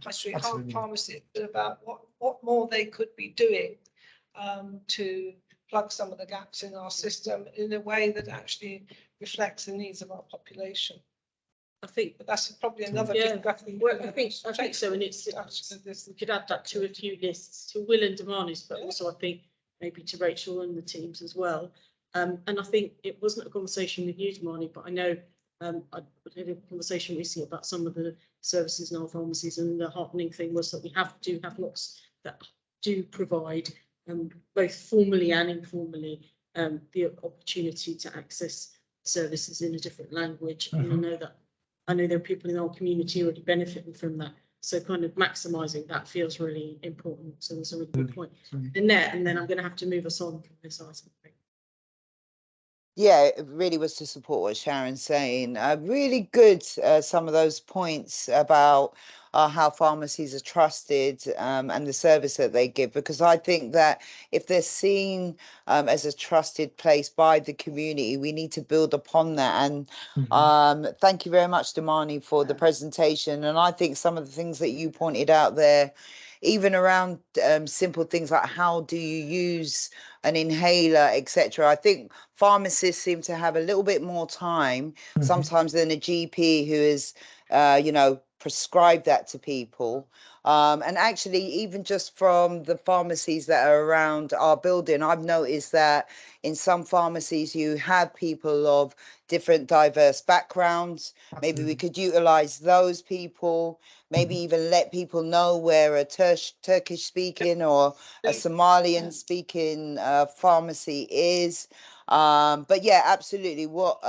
[SPEAKER 10] high street pharmacies, but about what more they could be doing to plug some of the gaps in our system in a way that actually reflects the needs of our population.
[SPEAKER 1] I think
[SPEAKER 10] that's probably another discussion.
[SPEAKER 1] Well, I think so, and it's we could add that to a few lists to Will and Damani's, but also I think maybe to Rachel and the teams as well. And I think it wasn't a conversation with you, Damani, but I know I had a conversation recently about some of the services in our pharmacies, and the heartening thing was that we do have lots that do provide both formally and informally the opportunity to access services in a different language. And I know there are people in our community already benefiting from that. So kind of maximising that feels really important. So that's a really good point in there. And then I'm going to have to move us on from this item.
[SPEAKER 16] Yeah, it really was to support what Sharon's saying. Really good, some of those points about how pharmacies are trusted and the service that they give, because I think that if they're seen as a trusted place by the community, we need to build upon that. And thank you very much, Damani, for the presentation. And I think some of the things that you pointed out there, even around simple things like how do you use an inhaler, etc. I think pharmacists seem to have a little bit more time sometimes than a GP who is prescribe that to people. And actually, even just from the pharmacies that are around our building, I've noticed that in some pharmacies you have people of different diverse backgrounds. Maybe we could utilize those people, maybe even let people know where a Turkish speaking or a Somalian speaking pharmacy is. But yeah, absolutely. What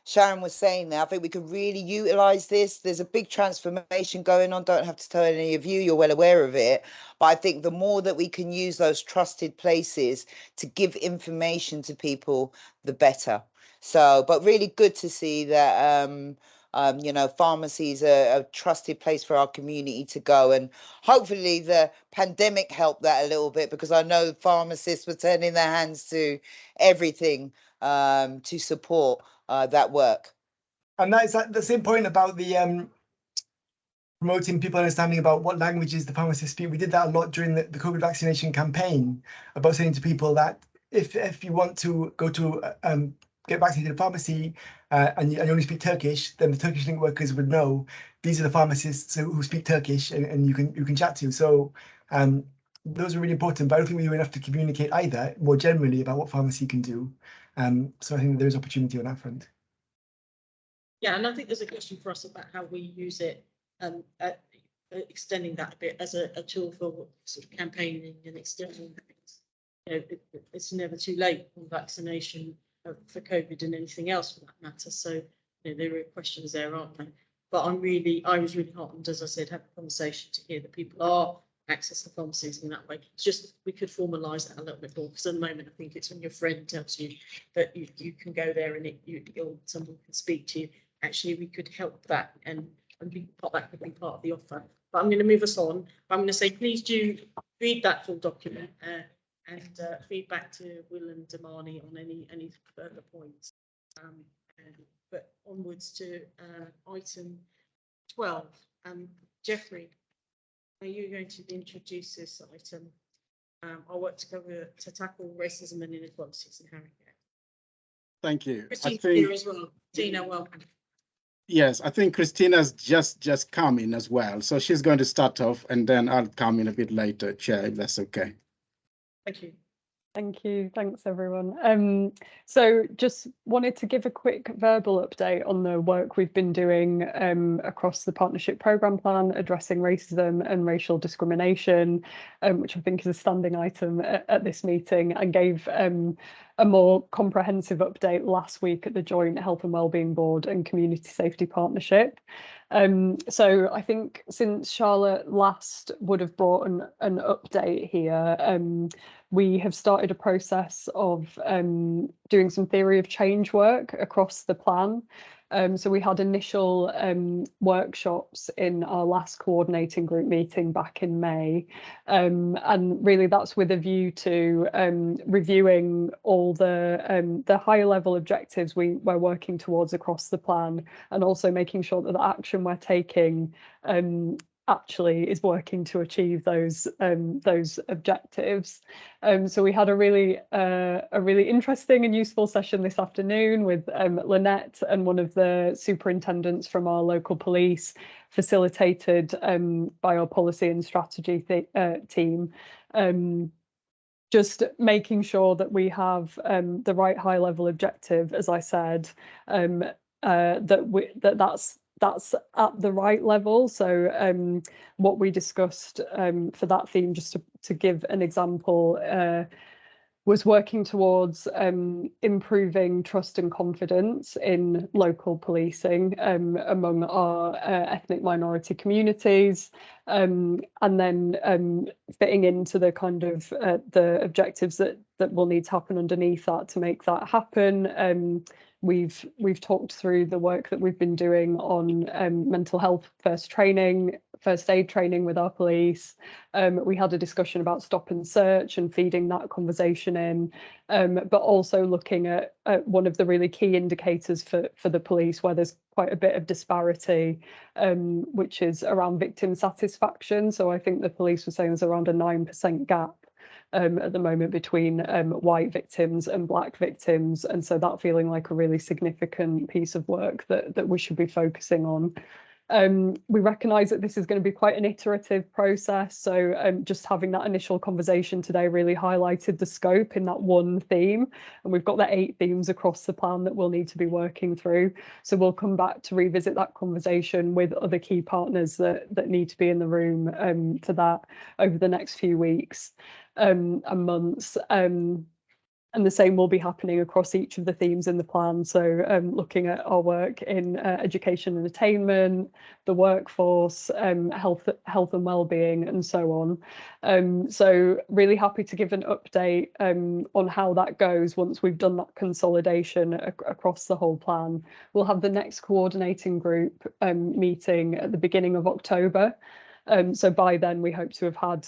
[SPEAKER 16] Sharon was saying there, I think we could really utilize this. There's a big transformation going on. Don't have to tell any of you, you're well aware of it. But I think the more that we can use those trusted places to give information to people, the better. So, but really good to see that, pharmacies are a trusted place for our community to go. And hopefully the pandemic helped that a little bit, because I know pharmacists were turning their hands to everything to support that work.
[SPEAKER 14] And that's the same point about the promoting people understanding about what languages the pharmacists speak. We did that a lot during the COVID vaccination campaign, about saying to people that if you want to go to get vaccinated at a pharmacy and you only speak Turkish, then the Turkish link workers would know these are the pharmacists who speak Turkish, and you can chat to. So those are really important, but I don't think we do enough to communicate either more generally about what pharmacy can do. So I think there is opportunity on that front.
[SPEAKER 1] Yeah, and I think there's a question for us about how we use it, extending that a bit as a tool for sort of campaigning and extending things. It's never too late on vaccination for COVID and anything else for that matter. So there are questions there, aren't there? But I was really heartened, as I said, have a conversation to hear that people are accessing pharmacies in that way. It's just we could formalise that a little bit more, because at the moment I think it's when your friend tells you that you can go there and someone can speak to you. Actually, we could help that and that could be part of the offer. But I'm going to move us on. I'm going to say, please do read that full document and feedback to Will and Damani on any further points. But onwards to item 12. Jeffrey, are you going to introduce this item? I work to tackle racism and inequalities in Harringay.
[SPEAKER 7] Thank you.
[SPEAKER 1] Christina's here as well. Tina, welcome.
[SPEAKER 7] Yes, I think Christina's just come in as well. So she's going to start off, and then I'll come in a bit later, Chair, if that's okay.
[SPEAKER 1] Thank you.
[SPEAKER 17] Thank you. Thanks, everyone. So just wanted to give a quick verbal update on the work we've been doing across the partnership programme plan addressing racism and racial discrimination, which I think is a standing item at this meeting, and gave a more comprehensive update last week at the joint Health and Wellbeing Board and Community Safety Partnership. So I think since Charlotte last would have brought an update here, we have started a process of doing some theory of change work across the plan. So we had initial workshops in our last coordinating group meeting back in May. And really that's with a view to reviewing all the higher level objectives we're working towards across the plan, and also making sure that the action we're taking actually is working to achieve those objectives. So we had a really interesting and useful session this afternoon with Lynette and one of the superintendents from our local police, facilitated by our policy and strategy team. Just making sure that we have the right high level objective, as I said, that's at the right level. So what we discussed for that theme, just to give an example, was working towards improving trust and confidence in local policing among our ethnic minority communities, and then fitting into the kind of the objectives that will need to happen underneath that to make that happen. We've talked through the work that we've been doing on mental health first aid training with our police. We had a discussion about stop and search and feeding that conversation in, but also looking at one of the really key indicators for the police where there's quite a bit of disparity, which is around victim satisfaction. So I think the police were saying there's around a 9% gap at the moment between white victims and black victims, and so that feeling like a really significant piece of work that we should be focusing on. We recognise that this is going to be quite an iterative process, so just having that initial conversation today really highlighted the scope in that one theme, and we've got the 8 themes across the plan that we'll need to be working through. So we'll come back to revisit that conversation with other key partners that need to be in the room for that over the next few weeks and months. And the same will be happening across each of the themes in the plan. So looking at our work in education and attainment, the workforce, health and wellbeing, and so on. So really happy to give an update on how that goes once we've done that consolidation across the whole plan. We'll have the next coordinating group meeting at the beginning of October. So by then we hope to have had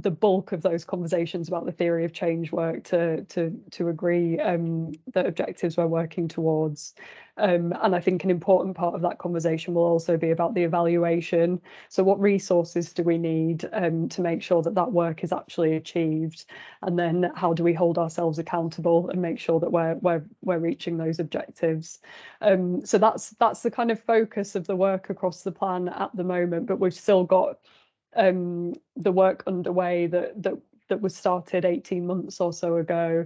[SPEAKER 17] the bulk of those conversations about the theory of change work to agree the objectives we're working towards. And I think an important part of that conversation will also be about the evaluation. So what resources do we need to make sure that that work is actually achieved? And then how do we hold ourselves accountable and make sure that we're reaching those objectives? So that's the kind of focus of the work across the plan at the moment, but we've still got the work underway that was started 18 months or so ago.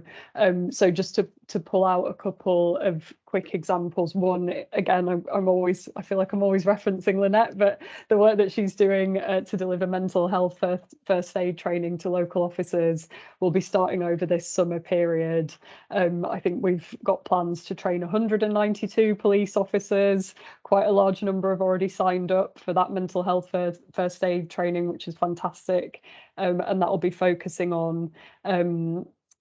[SPEAKER 17] So just to pull out a couple of quick examples. One, again, I feel like I'm always referencing Lynette, but the work that she's doing to deliver mental health first aid training to local officers will be starting over this summer period. I think we've got plans to train 192 police officers. Quite a large number have already signed up for that mental health first aid training, which is fantastic. And that will be focusing on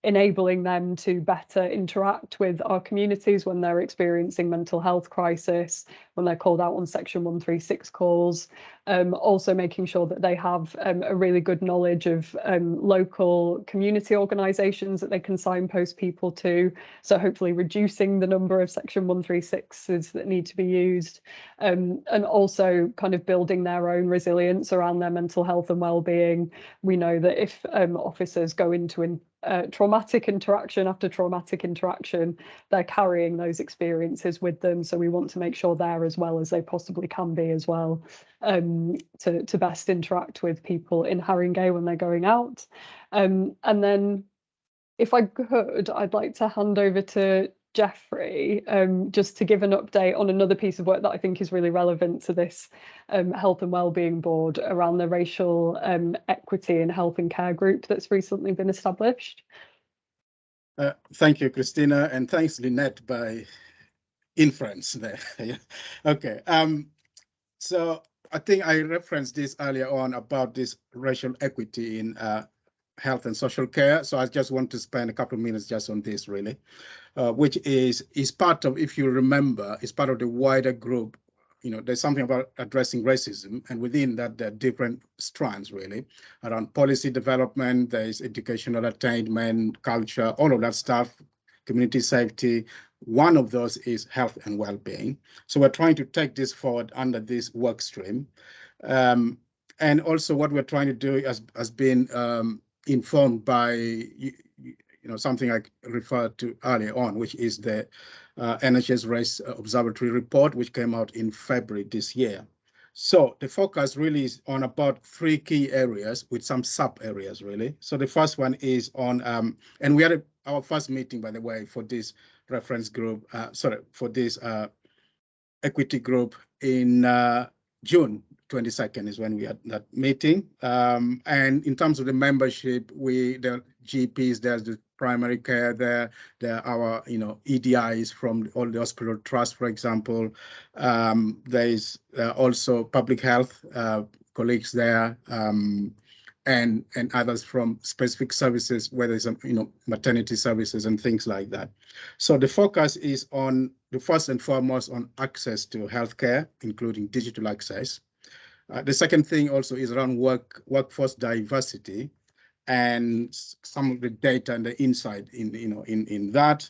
[SPEAKER 17] enabling them to better interact with our communities when they're experiencing mental health crisis, when they're called out on Section 136 calls. Also making sure that they have a really good knowledge of local community organisations that they can signpost people to. So hopefully reducing the number of Section 136s that need to be used, and also kind of building their own resilience around their mental health and wellbeing. We know that if officers go into traumatic interaction after traumatic interaction, they're carrying those experiences with them. So we want to make sure they're as well as they possibly can be as well, to best interact with people in Haringey when they're going out. And then if I could, I'd like to hand over to Jeffrey, just to give an update on another piece of work that I think is really relevant to this Health and Wellbeing Board around the racial equity and health and care group that's recently been established.
[SPEAKER 7] Thank you, Christina, and thanks, Lynette, by inference there. Okay, so I think I referenced this earlier on about this racial equity in health and social care. So I just want to spend a couple of minutes just on this, really, which is part of, if you remember, is part of the wider group. You know, there's something about addressing racism, and within that, there are different strands, really, around policy development. There's educational attainment, culture, all of that stuff, community safety. One of those is health and well-being. So we're trying to take this forward under this work stream. And also what we're trying to do has been informed by something I referred to earlier on, which is the NHS Race Observatory report, which came out in February this year. So the focus really is on about 3 key areas with some sub areas, really. So the first one is on, and we had our first meeting, by the way, for this reference group, for this equity group in June 22nd is when we had that meeting. And in terms of the membership, the GPs, there's the primary care there are our EDIs from all the hospital trust, for example. There is also public health colleagues there, and others from specific services, whether it's maternity services and things like that. So the focus is on the first and foremost on access to healthcare, including digital access. The second thing also is around workforce diversity and some of the data and the insight in that.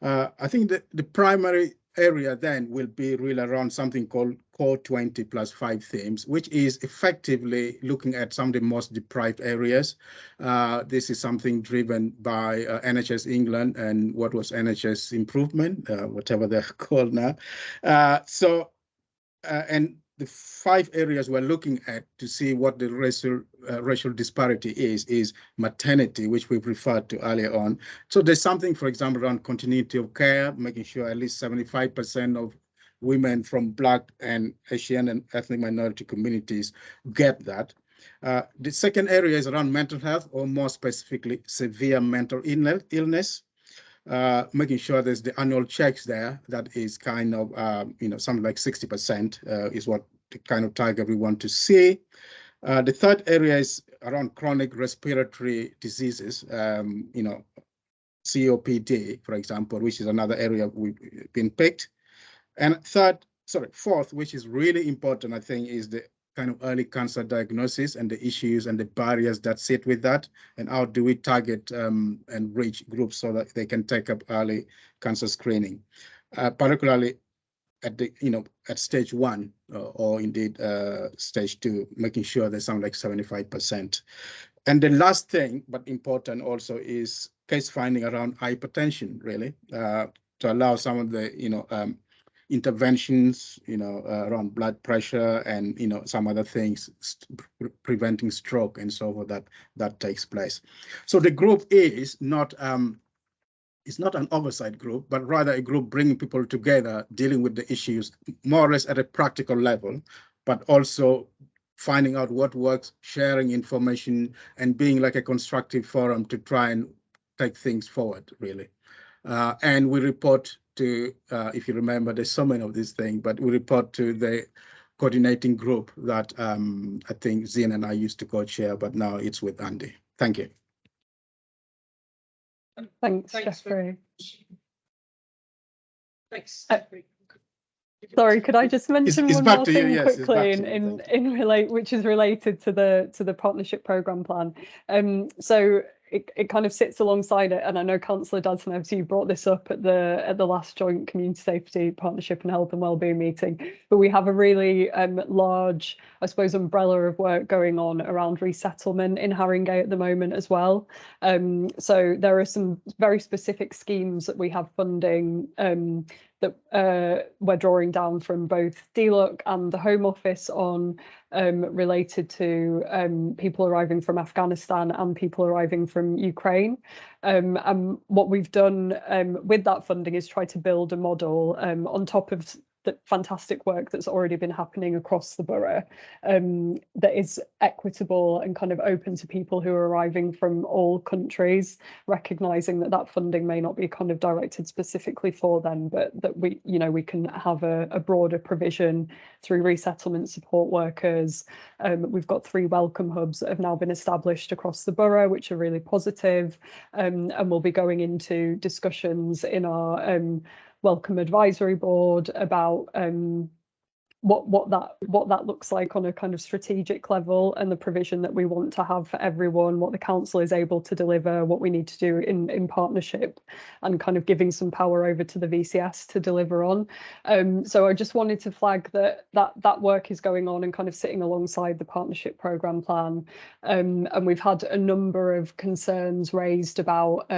[SPEAKER 7] I think that the primary area then will be really around something called Core 20 plus 5 themes, which is effectively looking at some of the most deprived areas. This is something driven by NHS England and what was NHS Improvement, whatever they're called now. And the 5 areas we're looking at to see what the racial disparity is maternity, which we've referred to earlier on. So there's something, for example, around continuity of care, making sure at least 75% of women from Black and Asian and ethnic minority communities get that. The second area is around mental health, or more specifically, severe mental illness. Making sure there's the annual checks there. That is kind of, something like 60% is what the kind of target we want to see. The third area is around chronic respiratory diseases, COPD, for example, which is another area we've been picked. And fourth, which is really important, I think, is the kind of early cancer diagnosis and the issues and the barriers that sit with that, and how do we target and reach groups so that they can take up early cancer screening, particularly at the at stage 1 or indeed stage 2, making sure there's something like 75%. And the last thing, but important also, is case finding around hypertension, really, to allow some of the interventions, around blood pressure and, some other things, preventing stroke and so forth that takes place. So the group is not, it's not an oversight group, but rather a group bringing people together, dealing with the issues more or less at a practical level, but also finding out what works, sharing information, and being like a constructive forum to try and take things forward, really. And we report to, if you remember, there's so many of these things, but we report to the coordinating group that I think Zin and I used to co-chair, but now it's with Andy. Thank you.
[SPEAKER 17] Thanks, Jeffrey.
[SPEAKER 1] Thanks.
[SPEAKER 17] Sorry, could I just mention
[SPEAKER 7] it's
[SPEAKER 17] one
[SPEAKER 7] back
[SPEAKER 17] more
[SPEAKER 7] to you,
[SPEAKER 17] thing
[SPEAKER 7] yes,
[SPEAKER 17] quickly which is related to the partnership programme plan. So it kind of sits alongside it, and I know Councillor Dadson, obviously you brought this up at the last joint Community Safety Partnership and Health and Wellbeing meeting, but we have a really large, I suppose, umbrella of work going on around resettlement in Haringey at the moment as well. So there are some very specific schemes that we have funding that we're drawing down from both DLUC and the Home Office on, related to people arriving from Afghanistan and people arriving from Ukraine. And what we've done with that funding is try to build a model on top of the fantastic work that's already been happening across the borough, that is equitable and kind of open to people who are arriving from all countries, recognising that that funding may not be kind of directed specifically for them, but that we can have a broader provision through resettlement support workers. We've got 3 welcome hubs that have now been established across the borough, which are really positive, and we'll be going into discussions in our Welcome Advisory Board about what that looks like on a kind of strategic level, and the provision that we want to have for everyone, what the council is able to deliver, what we need to do in partnership, and kind of giving some power over to the VCS to deliver on. So I just wanted to flag that work is going on and kind of sitting alongside the partnership programme plan, and we've had a number of concerns raised about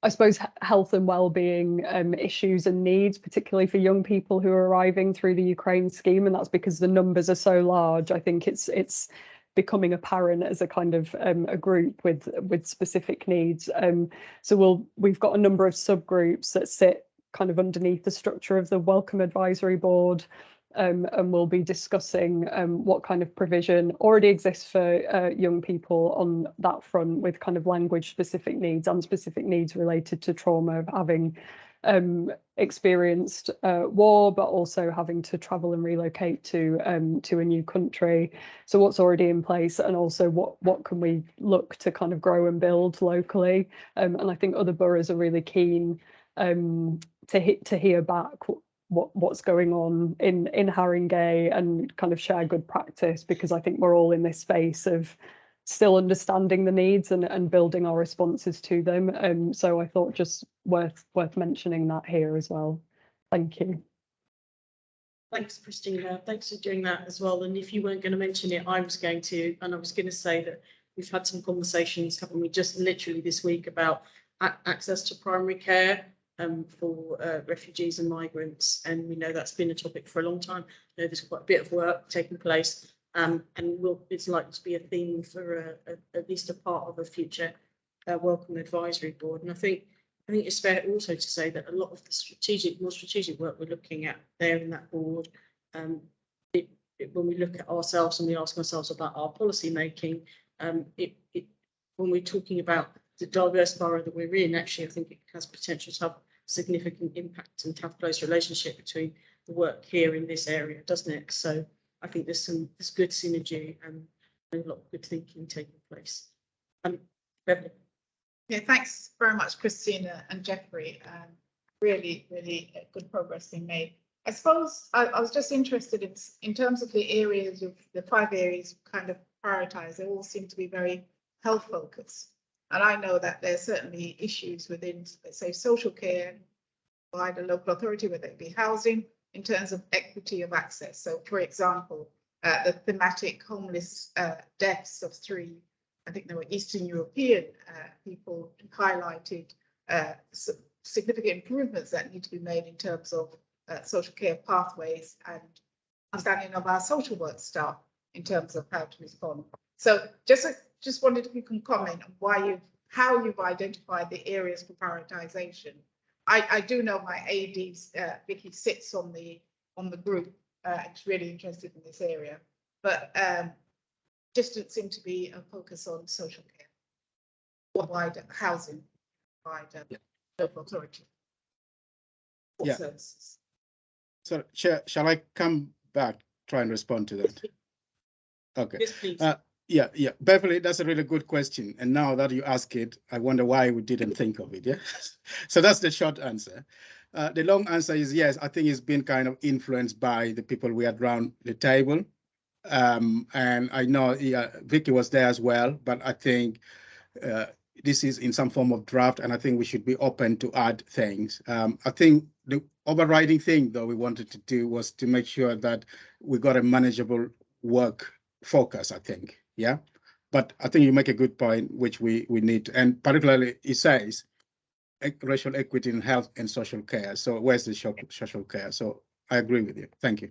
[SPEAKER 17] I suppose health and well-being issues and needs, particularly for young people who are arriving through the Ukraine scheme, and that's because the numbers are so large. I think it's becoming apparent as a kind of a group with specific needs. So we've got a number of subgroups that sit kind of underneath the structure of the Welcome Advisory Board. And we'll be discussing what kind of provision already exists for young people on that front, with kind of language specific needs and specific needs related to trauma of having experienced war, but also having to travel and relocate to a new country. So what's already in place, and also what can we look to kind of grow and build locally. And I think other boroughs are really keen to hear back what's going on in Haringey and kind of share good practice, because I think we're all in this space of still understanding the needs and building our responses to them. So I thought just worth mentioning that here as well. Thank you.
[SPEAKER 1] Thanks, Christina. Thanks for doing that as well. And if you weren't going to mention it, I was going to, and I was going to say that we've had some conversations, haven't we, just literally this week about access to primary care. for refugees and migrants, and we know that's been a topic for a long time. I know there's quite a bit of work taking place, and it's likely to be a theme for at least a part of a future Welcome Advisory Board. And I think it's fair also to say that a lot of the more strategic work we're looking at there in that board, when we look at ourselves and we ask ourselves about our policy making, when we're talking about the diverse borough that we're in, actually, I think it has potential to have significant impact and to have close relationship between the work here in this area, doesn't it? So I think there's good synergy and a lot of good thinking taking place. Beverly.
[SPEAKER 12] Yeah, thanks very much, Christina and Jeffrey. Really good progress being made. I suppose I was just interested in terms of the areas of the 5 areas kind of prioritized. They all seem to be very health focused. And I know that there's certainly issues within, let's say, social care by the local authority, whether it be housing, in terms of equity of access. So, for example, the thematic homeless deaths of 3, I think there were Eastern European people, highlighted significant improvements that need to be made in terms of social care pathways and understanding of our social work staff in terms of how to respond. So just wondered if you can comment on how you've identified the areas for prioritization. I do know my AD, Vicky, sits on the group. It's really interested in this area, but just didn't seem to be a focus on social care or wider housing, wider local authority.
[SPEAKER 7] Yeah.
[SPEAKER 12] Services.
[SPEAKER 7] So, Chair, shall I come back, try and respond to that? Okay.
[SPEAKER 1] Yes, please.
[SPEAKER 7] Yeah, Beverly, that's a really good question. And now that you ask it, I wonder why we didn't think of it. Yeah. So that's the short answer. The long answer is yes. I think it's been kind of influenced by the people we had around the table. And I know Vicky was there as well, but I think this is in some form of draft, and I think we should be open to add things. I think the overriding thing, though, we wanted to do was to make sure that we got a manageable work focus, I think. Yeah. But I think you make a good point, which we need to, and particularly it says racial equity in health and social care. So where's the social care? So I agree with you. Thank you.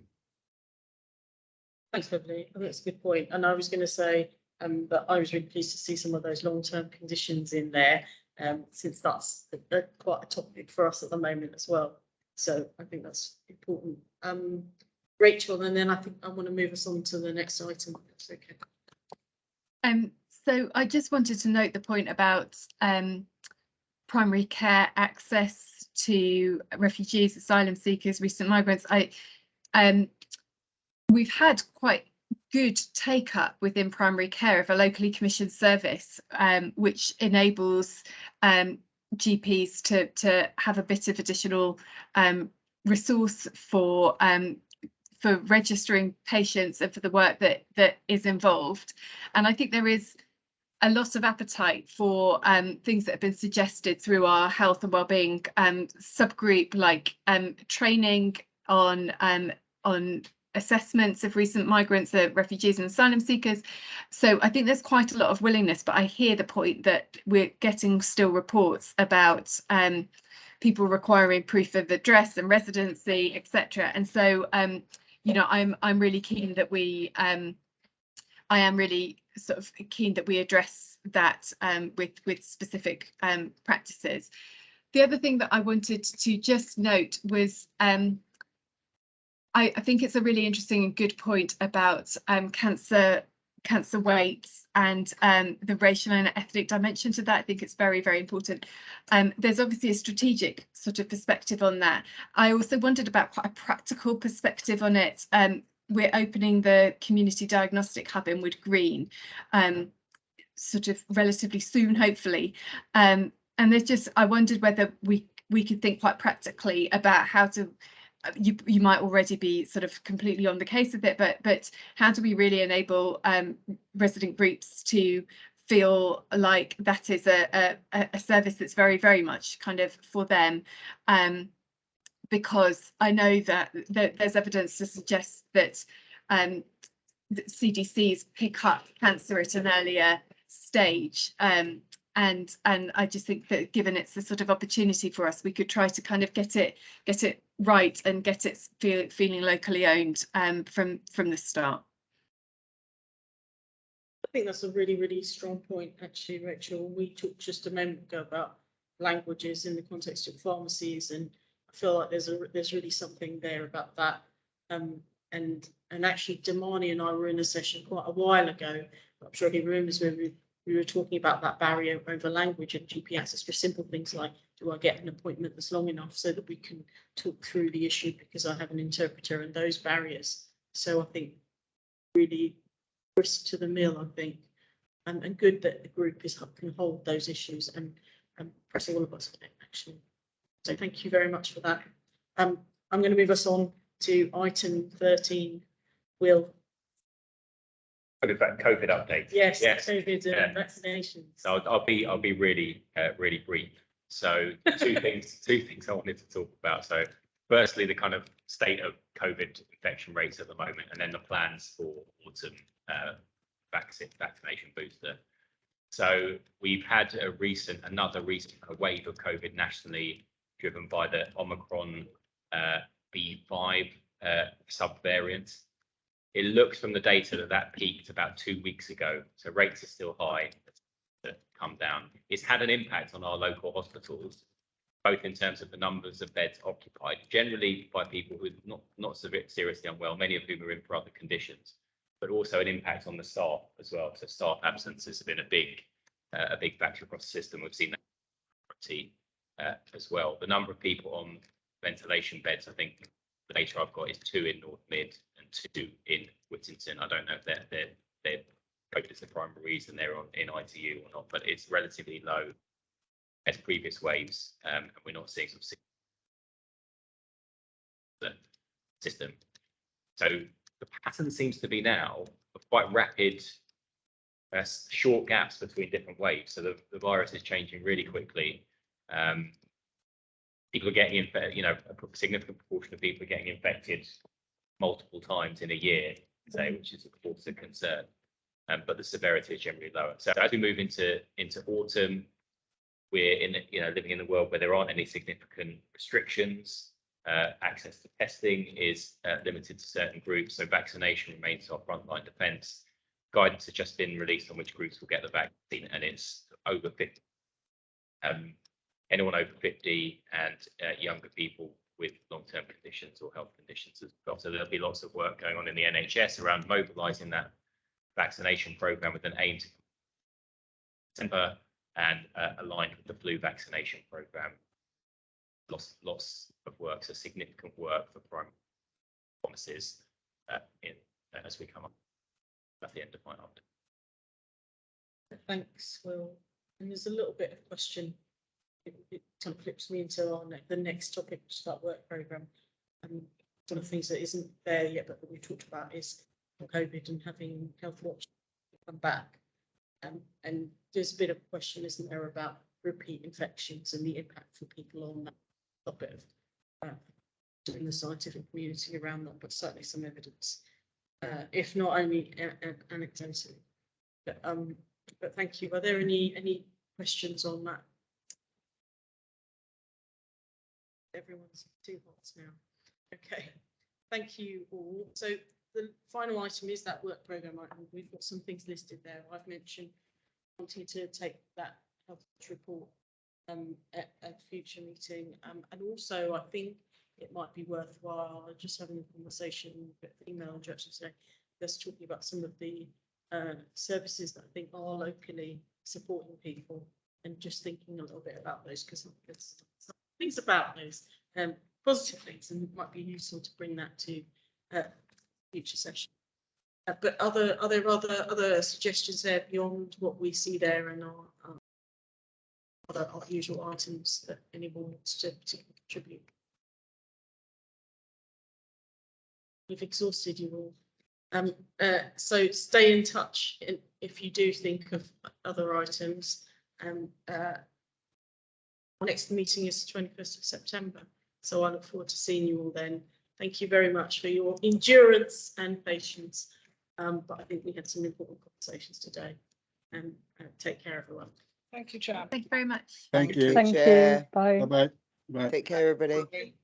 [SPEAKER 1] Thanks, Beverly. I think that's a good point. And I was going to say that I was really pleased to see some of those long-term conditions in there, since that's quite a topic for us at the moment as well. So I think that's important. Rachel, and then I think I want to move us on to the next item. That's okay.
[SPEAKER 3] So I just wanted to note the point about primary care access to refugees, asylum seekers, recent migrants. We've had quite good take up within primary care of a locally commissioned service, which enables GPs to have a bit of additional resource for registering patients and for the work that is involved. And I think there is a lot of appetite for things that have been suggested through our health and wellbeing subgroup, like training on assessments of recent migrants, refugees and asylum seekers. So I think there's quite a lot of willingness, but I hear the point that we're getting still reports about people requiring proof of address and residency, etc. And so I'm really keen that I am really sort of keen that we address that with specific practices. The other thing that I wanted to just note was I think it's a really interesting and good point about cancer rates and the racial and ethnic dimension to that. I think it's very, very important. There's obviously a strategic sort of perspective on that. I also wondered about quite a practical perspective on it. We're opening the community diagnostic hub in Wood Green sort of relatively soon, hopefully. And there's just, I wondered whether we could think quite practically about how to, you might already be sort of completely on the case of it, but how do we really enable resident groups to feel like that is a service that's very, very much kind of for them? Because I know that there's evidence to suggest that CDCs pick up cancer at an earlier stage and I just think that given it's the sort of opportunity for us, we could try to kind of get it right and get it feeling locally owned from the start.
[SPEAKER 1] I think that's a really, really strong point, actually, Rachel. We talked just a moment ago about languages in the context of pharmacies, and I feel like there's really something there about that. And actually, Damani and I were in a session quite a while ago. I'm sure he remembers where we were talking about that barrier over language and GP access for simple things like, do I get an appointment that's long enough so that we can talk through the issue because I have an interpreter, and those barriers. So I think really grist to the mill, I think, and good that the group can hold those issues and press all of us on it, actually. So thank you very much for that. I'm going to move us on to item 13. Will.
[SPEAKER 11] COVID update.
[SPEAKER 1] Yes. COVID vaccinations.
[SPEAKER 11] So I'll be really brief. So two things I wanted to talk about. So firstly, the kind of state of COVID infection rates at the moment, and then the plans for autumn vaccination booster. So we've had another recent wave of COVID nationally, driven by the Omicron B5 subvariant. It looks from the data that peaked about 2 weeks ago, so rates are still high, to come down. It's had an impact on our local hospitals, both in terms of the numbers of beds occupied, generally by people who are not seriously unwell, many of whom are in for other conditions, but also an impact on the staff as well. So staff absences have been a big factor across the system. We've seen that as well. The number of people on ventilation beds, I think the data I've got is 2 in North Mid and 2 in Whittington. I don't know if they're COVID is the primary reason they're in ITU or not, but it's relatively low as previous waves, and we're not seeing some the system. So the pattern seems to be now of quite rapid, short gaps between different waves. So the virus is changing really quickly. People are getting infected, a significant proportion of people are getting infected multiple times in a year, which is of course a concern. But the severity is generally lower. So as we move into autumn, we're living in a world where there aren't any significant restrictions. Access to testing is limited to certain groups, so vaccination remains our frontline defence. Guidance has just been released on which groups will get the vaccine, and it's over 50. Anyone over 50 and younger people with long-term conditions or health conditions as well. So there'll be lots of work going on in the NHS around mobilising that vaccination programme with an aim to December and aligned with the flu vaccination programme. Lots of work, so significant work for primary pharmacies as we come up at the end of my update.
[SPEAKER 1] Thanks, Will. And there's a little bit of question. It kind of flips me into the next topic, which is that work programme. And one of the things that isn't there yet, but that we talked about is COVID and having Health Watch come back. And there's a bit of a question, isn't there, about repeat infections and the impact for people on that topic of in the scientific community around that, but certainly some evidence, if not only anecdotally. But thank you. Are there any questions on that? Everyone's too hot now. Okay, thank you all. So the final item is that work programme item. We've got some things listed there. I've mentioned wanting to take that health report at a future meeting, and also I think it might be worthwhile just having a conversation with email instructions today, just talking about some of the services that I think are locally supporting people, and just thinking a little bit about those, because there's some things about those positive things, and it might be useful to bring that to future session. But are there other suggestions there beyond what we see there and our usual items that anyone wants to contribute? We've exhausted you all. So stay in touch if you do think of other items. Our next meeting is the 21st of September, so I look forward to seeing you all then. Thank you very much for your endurance and patience. But I think we had some important conversations today. And take care, everyone.
[SPEAKER 10] Thank you, Chair.
[SPEAKER 3] Thank you very much.
[SPEAKER 7] Thank you.
[SPEAKER 17] Thank you.
[SPEAKER 16] Chair.
[SPEAKER 17] Bye.
[SPEAKER 7] Bye-bye. Bye.
[SPEAKER 16] Take care, everybody.
[SPEAKER 12] Okay.